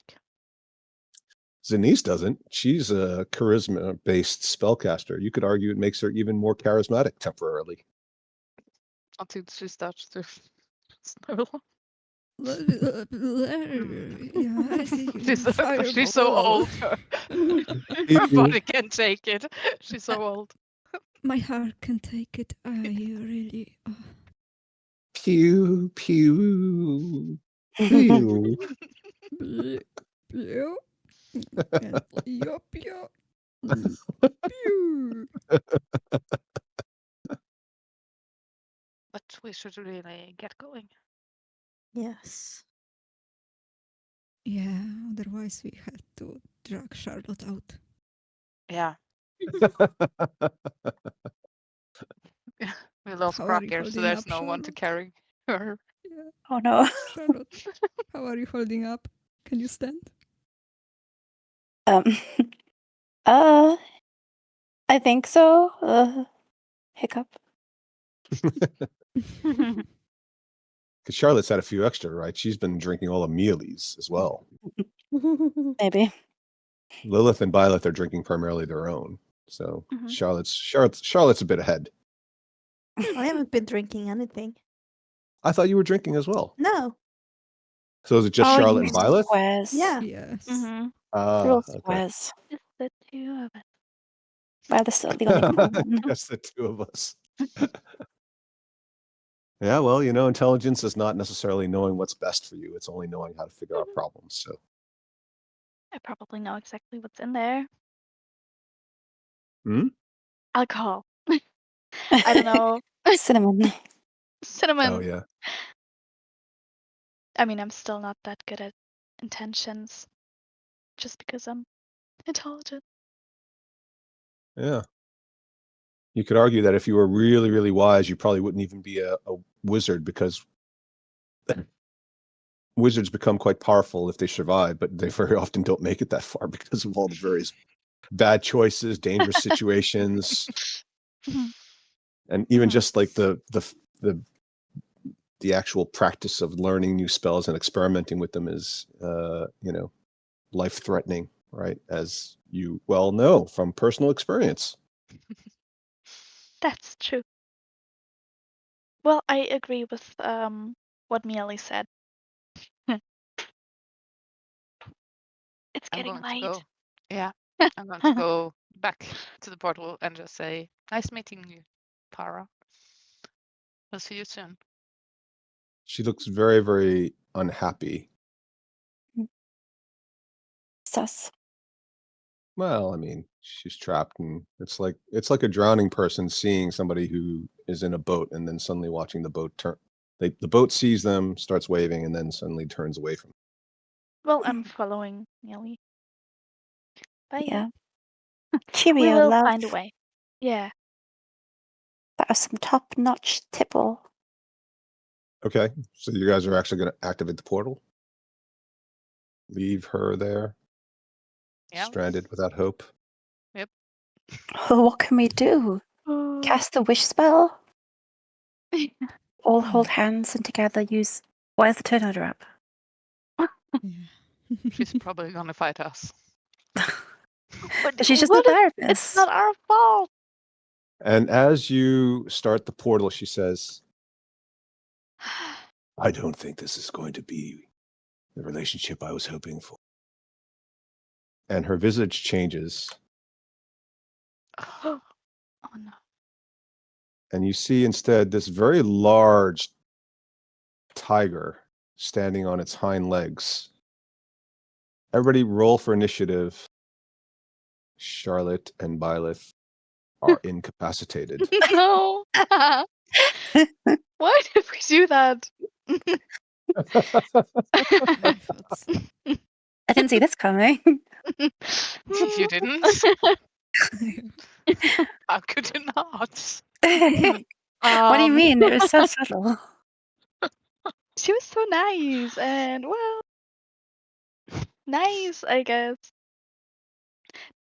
Zenise doesn't. She's a charisma-based spellcaster. You could argue it makes her even more charismatic temporarily. Until she starts to snarl. Yeah, I think She's so old. Her body can take it. She's so old. My heart can take it. I really. Pew, pew, pew. Pew, pew, and pew, pew, pew. But we should really get going. Yes. Yeah, otherwise we had to drag Charlotte out. Yeah, We lost How are you Crocker, so holding there's up, no one to Charlotte? carry her. Yeah. Oh no. Charlotte, how are you holding up? Can you stand? Um. I think so. Hiccup. Because Charlotte's had a few extra, right? She's been drinking all the mealies as well. Maybe. Lilith and Byleth are drinking primarily their own. So Mhm. Charlotte's a bit ahead. I haven't been drinking anything. I thought you were drinking as well. No. So is it just Oh, Charlotte you and Byleth? squares. Yeah. Yes. Mhm. Real Okay. squares. Just the two of us. Well, there's still the only one. Just the two of us. Yeah, well, intelligence is not necessarily knowing what's best for you. It's only knowing how to figure out problems. So I probably know exactly what's in there. Hmm? Alcohol. I don't know. Cinnamon. Cinnamon. Oh yeah. I mean, I'm still not that good at intentions. Just because I'm intelligent. Yeah. You could argue that if you were really, really wise, you probably wouldn't even be a wizard, because wizards become quite powerful if they survive, but they very often don't make it that far because of all the various bad choices, dangerous situations, and even just like the actual practice of learning new spells and experimenting with them is life-threatening, right? As you well know from personal experience. That's true. Well, I agree with what Mealy said. It's I'm getting going to late. go. Yeah, I'm going to go back to the portal and just say, nice meeting you, Thara. We'll see you soon. She looks very, very unhappy. Sus. Well, I mean, she's trapped, and it's like a drowning person seeing somebody who is in a boat and then suddenly watching the boat turn. The boat sees them, starts waving, and then suddenly turns away from them. Well, I'm following Mealy. Bye. Yeah. We Cheerio, will love. find a way. Yeah. That was some top-notch tipple. Okay, so you guys are actually going to activate the portal? Leave her there, Yeah. stranded without hope? What can we do? Cast the wish spell? All hold hands and together use... Why is the turn order up? She's probably gonna fight us. She's just What a if therapist. it's not our fault? And as you start the portal, she says, I don't think this is going to be the relationship I was hoping for. And her visage changes, Oh no. and you see instead this very large tiger standing on its hind legs. Everybody roll for initiative. Charlotte and Byleth are incapacitated. No. Why did we do that? I didn't see this coming. You didn't? How could you not? What do you mean? It was so subtle. She was so nice, and well, nice, I guess.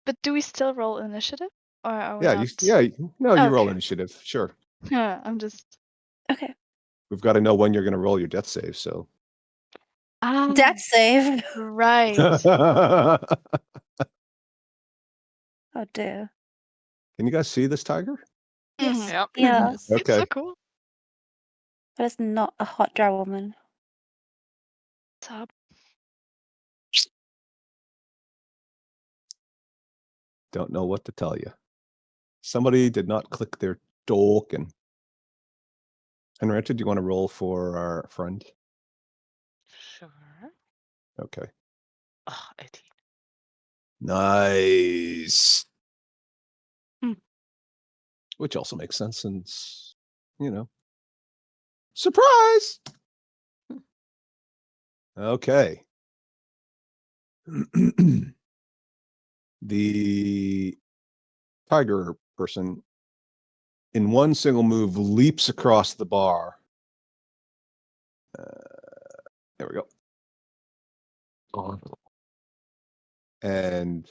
But do we still roll initiative, or are we not? You roll Okay. initiative, sure. I'm just. Okay. We've got to know when you're going to roll your death save, so. Death save. Right. Oh dear. Can you guys see this tiger? Yes. Yep. Yeah. Yes. It's so Okay. cool. But it's not a hot drow woman. So, Don't know what to tell you. Somebody did not click their token. Henrietta, do you want to roll for our friend? Sure. Okay. Oh, 18. Nice. Hmm. Which also makes sense since, surprise. Okay. The tiger person, in one single move, leaps across the bar. There we go. And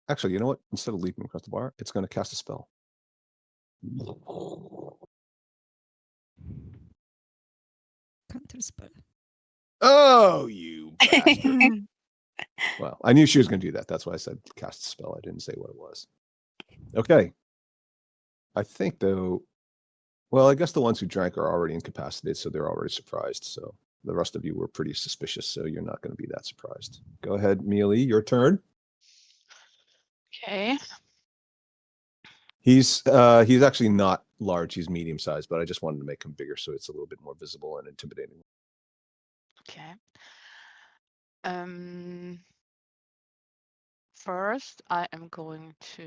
actually, you know what? Instead of leaping across the bar, it's going to cast a spell. Counter spell. Oh, you bastard. Well, I knew she was going to do that. That's why I said cast a spell. I didn't say what it was. Okay. I think, though, well, I guess the ones who drank are already incapacitated, so they're already surprised. So the rest of you were pretty suspicious, so you're not going to be that surprised. Go ahead, Mealy, your turn. Okay. He's actually not large. He's medium sized, but I just wanted to make him bigger so it's a little bit more visible and intimidating. Okay. First, I am going to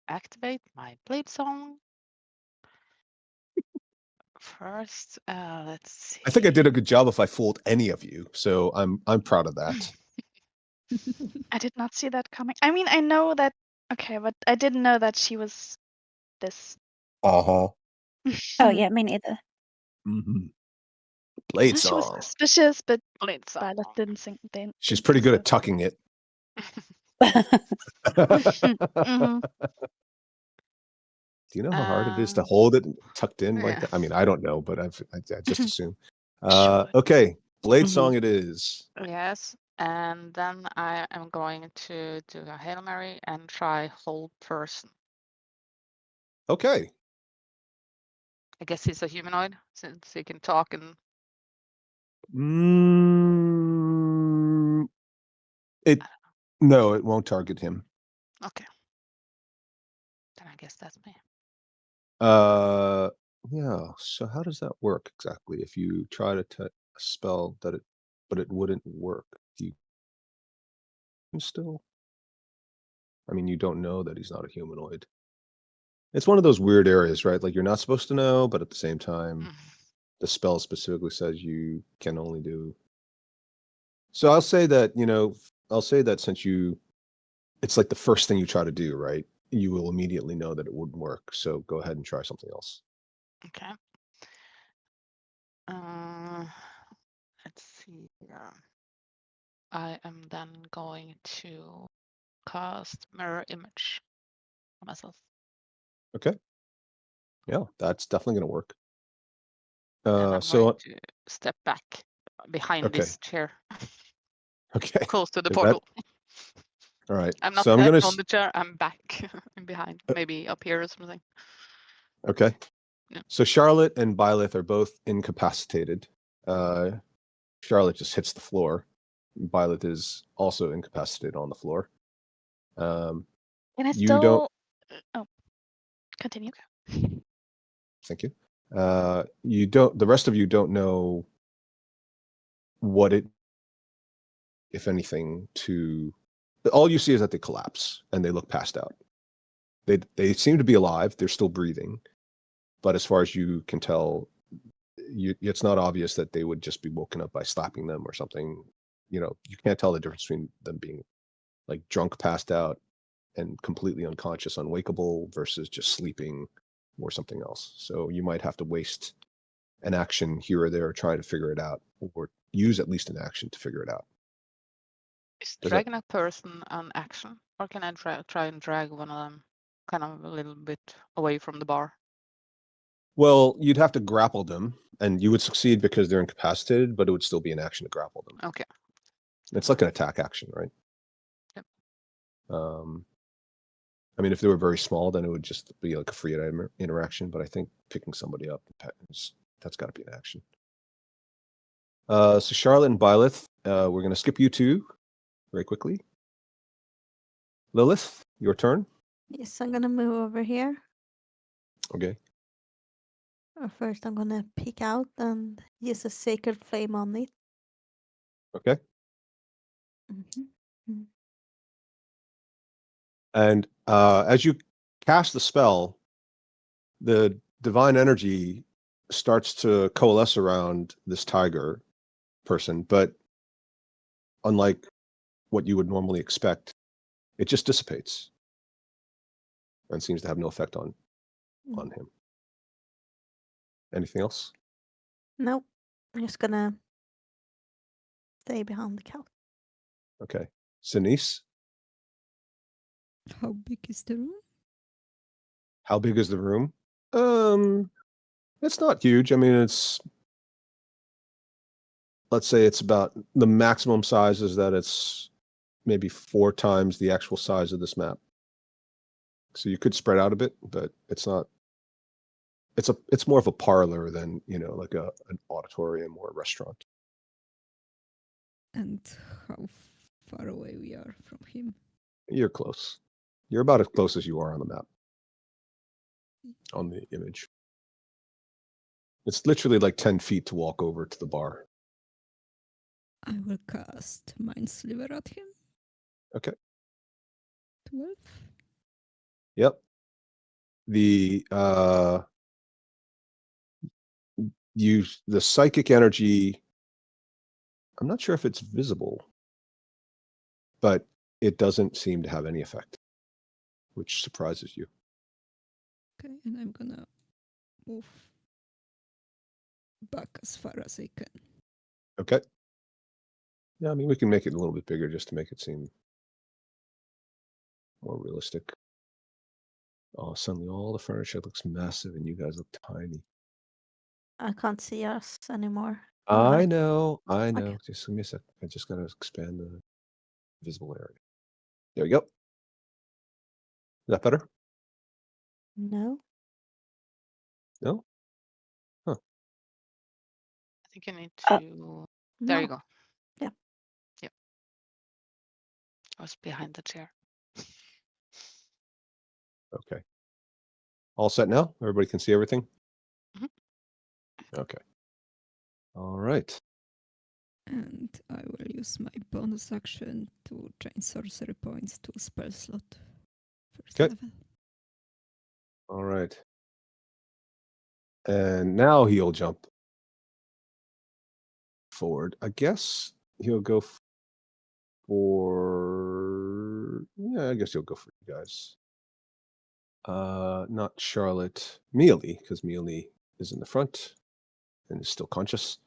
activate my blade song. First, let's see. I think I did a good job if I fooled any of you, so I'm proud of that. I did not see that coming. I mean, I know that. Okay, but I didn't know that she was this. Uh-huh. Oh yeah, me neither. Mm-hmm. Blade She was song. suspicious, but Blade song. Violet didn't think. She's pretty good at tucking it. Mhm. Do you know how hard it is to hold it tucked in like Yeah. that? I mean, I don't know, but I just assume. Sure. Okay, blade Mhm. song it is. Yes, and then I am going to do a Hail Mary and try hold person. Okay. I guess he's a humanoid since he can talk and No, it won't target him. okay. Then I guess that's me. Yeah. So how does that work exactly? If you try to spell that but it wouldn't work. Do you still? I mean, you don't know that he's not a humanoid. It's one of those weird areas, right? Like you're not supposed to know, but at the same time, the spell specifically says you can only do. So I'll say that, since it's like the first thing you try to do, right? You will immediately know that it wouldn't work. So go ahead and try something else. Okay. Let's see. I am then going to cast mirror image on myself. Okay. Yeah, that's definitely going to work. And I'm So going to step back behind Okay. this chair, okay. close to the Is that- portal. All right. I'm not So I'm gonna on the chair. I'm back and behind, maybe up here or something. Okay. Yeah. So Charlotte and Byleth are both incapacitated. Charlotte just hits the floor. Byleth is also incapacitated on the floor. Can I You still? don't. Oh, continue. Thank you. You don't. The rest of you don't know what it, if anything, to. All you see is that they collapse and they look passed out. They seem to be alive. They're still breathing, but as far as you can tell, it's not obvious that they would just be woken up by slapping them or something. You can't tell the difference between them being like drunk, passed out, and completely unconscious, unwakeable versus just sleeping or something else. So you might have to waste an action here or there trying to figure it out, or use at least an action to figure it out. Is Does dragging a person an action, or can I try and drag one of them kind of a little bit away from the bar? Well, you'd have to grapple them, and you would succeed because they're incapacitated, but it would still be an action to grapple them. Okay. It's like an attack action, right? Yep. I mean, if they were very small, then it would just be like a free interaction. But I think picking somebody up, that's got to be an action. So Charlotte and Byleth, we're going to skip you two very quickly. Lilith, your turn. Yes, I'm gonna move over here. Okay. First, I'm gonna peek out and use a sacred flame on it. Okay. Mhm. And as you cast the spell, the divine energy starts to coalesce around this tiger person, but unlike what you would normally expect, it just dissipates. and seems to have no effect on him. Anything else? Nope. I'm just gonna stay behind the couch. Okay. Sinise, How big is the room? how big is the room? It's not huge. I mean, let's say it's about the maximum size is that it's maybe 4 times the actual size of this map. So you could spread out a bit, but it's not. It's more of a parlor than, like an auditorium or a restaurant. And how far away we are from him? You're close. You're about as close as you are on the map. On the image. It's literally like 10 feet to walk over to the bar. I will cast Mind Sliver at him. Okay. 12. Yep. The psychic energy, I'm not sure if it's visible, but it doesn't seem to have any effect, which surprises you. Okay, and I'm gonna move back as far as I can. Okay. Yeah, I mean, we can make it a little bit bigger just to make it seem more realistic. Oh, suddenly all the furniture looks massive and you guys look tiny. I can't see us anymore. I know. Okay. Just give me a sec. I just gotta expand the visible area. There we go. Is that better? No. No? I think you need to. There you No. go. Yeah. Yep. I was behind the chair. Okay. All set now? Everybody can see everything? Mhm. Okay. All right. And I will use my bonus action to change sorcery points to spell slot. First Okay. level. All right. And now he'll jump forward. I guess he'll go for... Yeah, I guess he'll go for you guys. Not Charlotte. Mealy, because Mealy is in the front and is still conscious.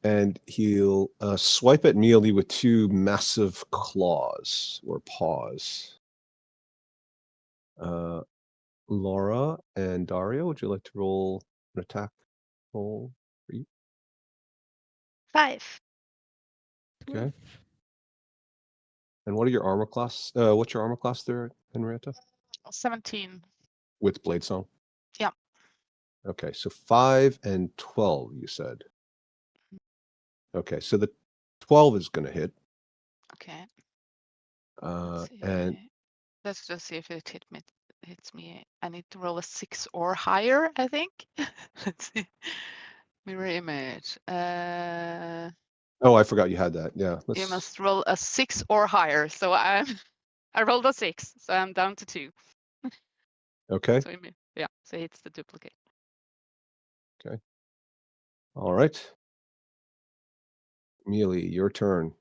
And he'll swipe at Mealy with 2 massive claws or paws. Laura and Dario, would you like to roll an attack roll for you? 5. 12. Okay. And what are your armor class? What's your armor class there, Henrietta? 17. With Blade Song? Yeah. Okay, so 5 and 12, you said. Okay, so the 12 is going to hit. Okay. And Let's just see if it hits me. I need to roll a 6 or higher, I think. Let's see. Mirror image. oh, I forgot you had that. Yeah. You must roll a 6 or higher. So I rolled a 6, so I'm down to 2. Okay. So yeah, so it's the duplicate. Okay. All right. Mealy, your turn.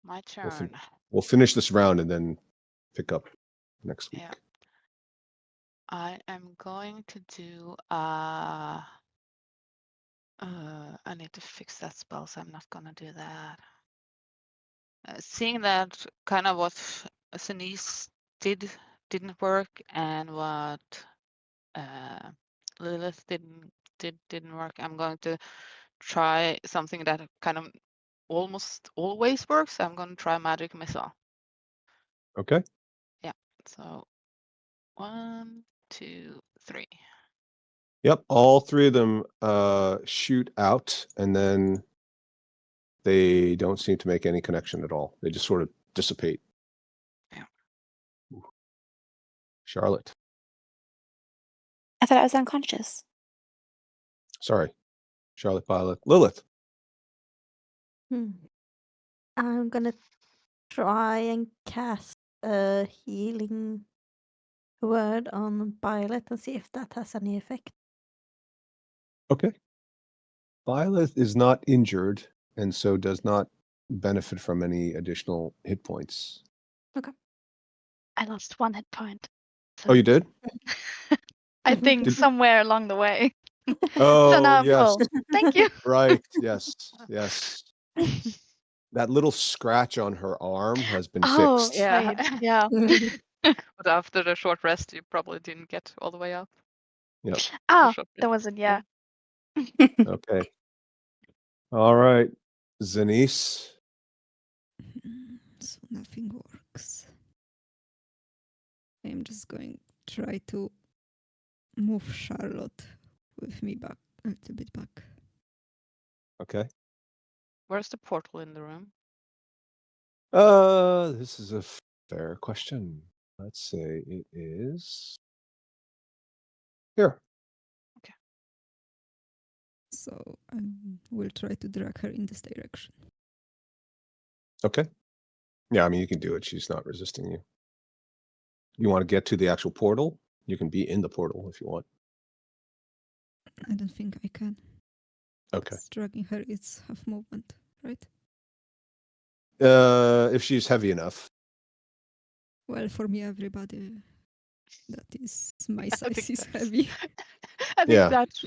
My turn. We'll finish this round and then pick up next week. Yeah. I am going to do I need to fix that spell, so I'm not gonna do that. Seeing that kind of what Sinise didn't work and what Lilith didn't work, I'm going to try something that kind of almost always works. I'm going to try magic missile. Okay. Yeah. So 1, 2, 3. Yep. All 3 of them shoot out, and then they don't seem to make any connection at all. They just sort of dissipate. Yeah. Ooh. Charlotte. I thought I was unconscious. Sorry. Charlotte, Violet. Lilith. I'm gonna try and cast a healing word on Violet and see if that has any effect. Okay. Violet is not injured and so does not benefit from any additional hit points. Okay. I lost 1 hit point. Oh, you did? I think Did- somewhere along the way. Oh, So now I'm yes. full. Thank you. Right. Yes. Yes. That little scratch on her arm has been Oh, fixed. Yeah. right. Yeah. But after the short rest, you probably didn't get all the way up. Yep. Ah, short that rest. wasn't. Yeah. Okay. All right. Zanice. So nothing works. I'm just going to try to move Charlotte with me back a little bit back. Okay. Where's the portal in the room? This is a fair question. Let's say it is here. So I will try to drag her in this direction. Okay. Yeah, I mean, you can do it. She's not resisting you. You want to get to the actual portal? You can be in the portal if you want. I don't think I can. Okay. 'Cause dragging her is half movement, right? If she's heavy enough. Well, for me, everybody that is my I size think is that's- heavy. I think Yeah. that's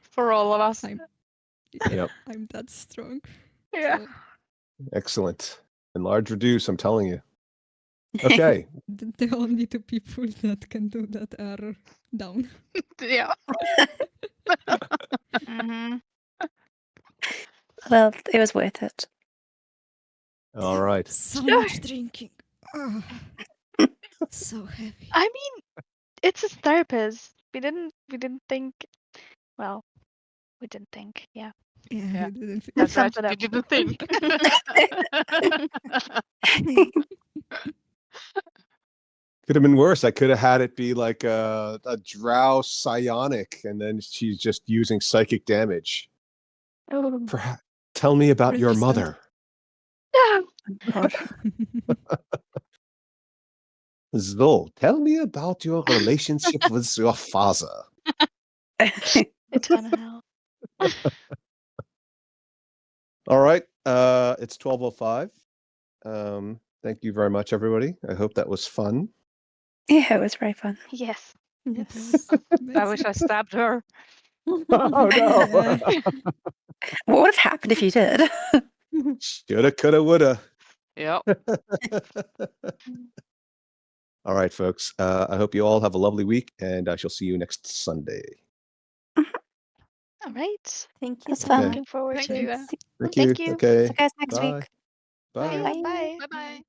for all of us. Yep. I'm that strong. Yeah. So Excellent. Enlarge, reduce, I'm telling you. Okay. the only 2 people that can do that are down. Yeah. Hmm. Well, it was worth it. All right. So much drinking. Ah, so heavy. I mean, it's a therapist. We didn't think. Well, we didn't think. Yeah. Yeah, Yeah. I didn't think. That's right. sums it You up. didn't think. Could have been worse. I could have had it be like a drow psionic, and then she's just using psychic damage. Oh. Perhaps tell me about your Resistant. mother. God. So, tell me about your relationship with your father. Eternal hell. All right. It's 12:05. Thank you very much, everybody. I hope that was fun. Yeah, it was very fun. Yes. It was I amazing. wish I stabbed her. Oh no. What would have happened if you did? Shoulda, coulda, woulda. Yeah. All right, folks. I hope you all have a lovely week, and I shall see you next Sunday. All right. Thank you. That's so fun. much. Looking forward Thank to you. it. Thank Thank you. you. Okay. See you guys next Bye. week. Bye. Bye. Bye bye.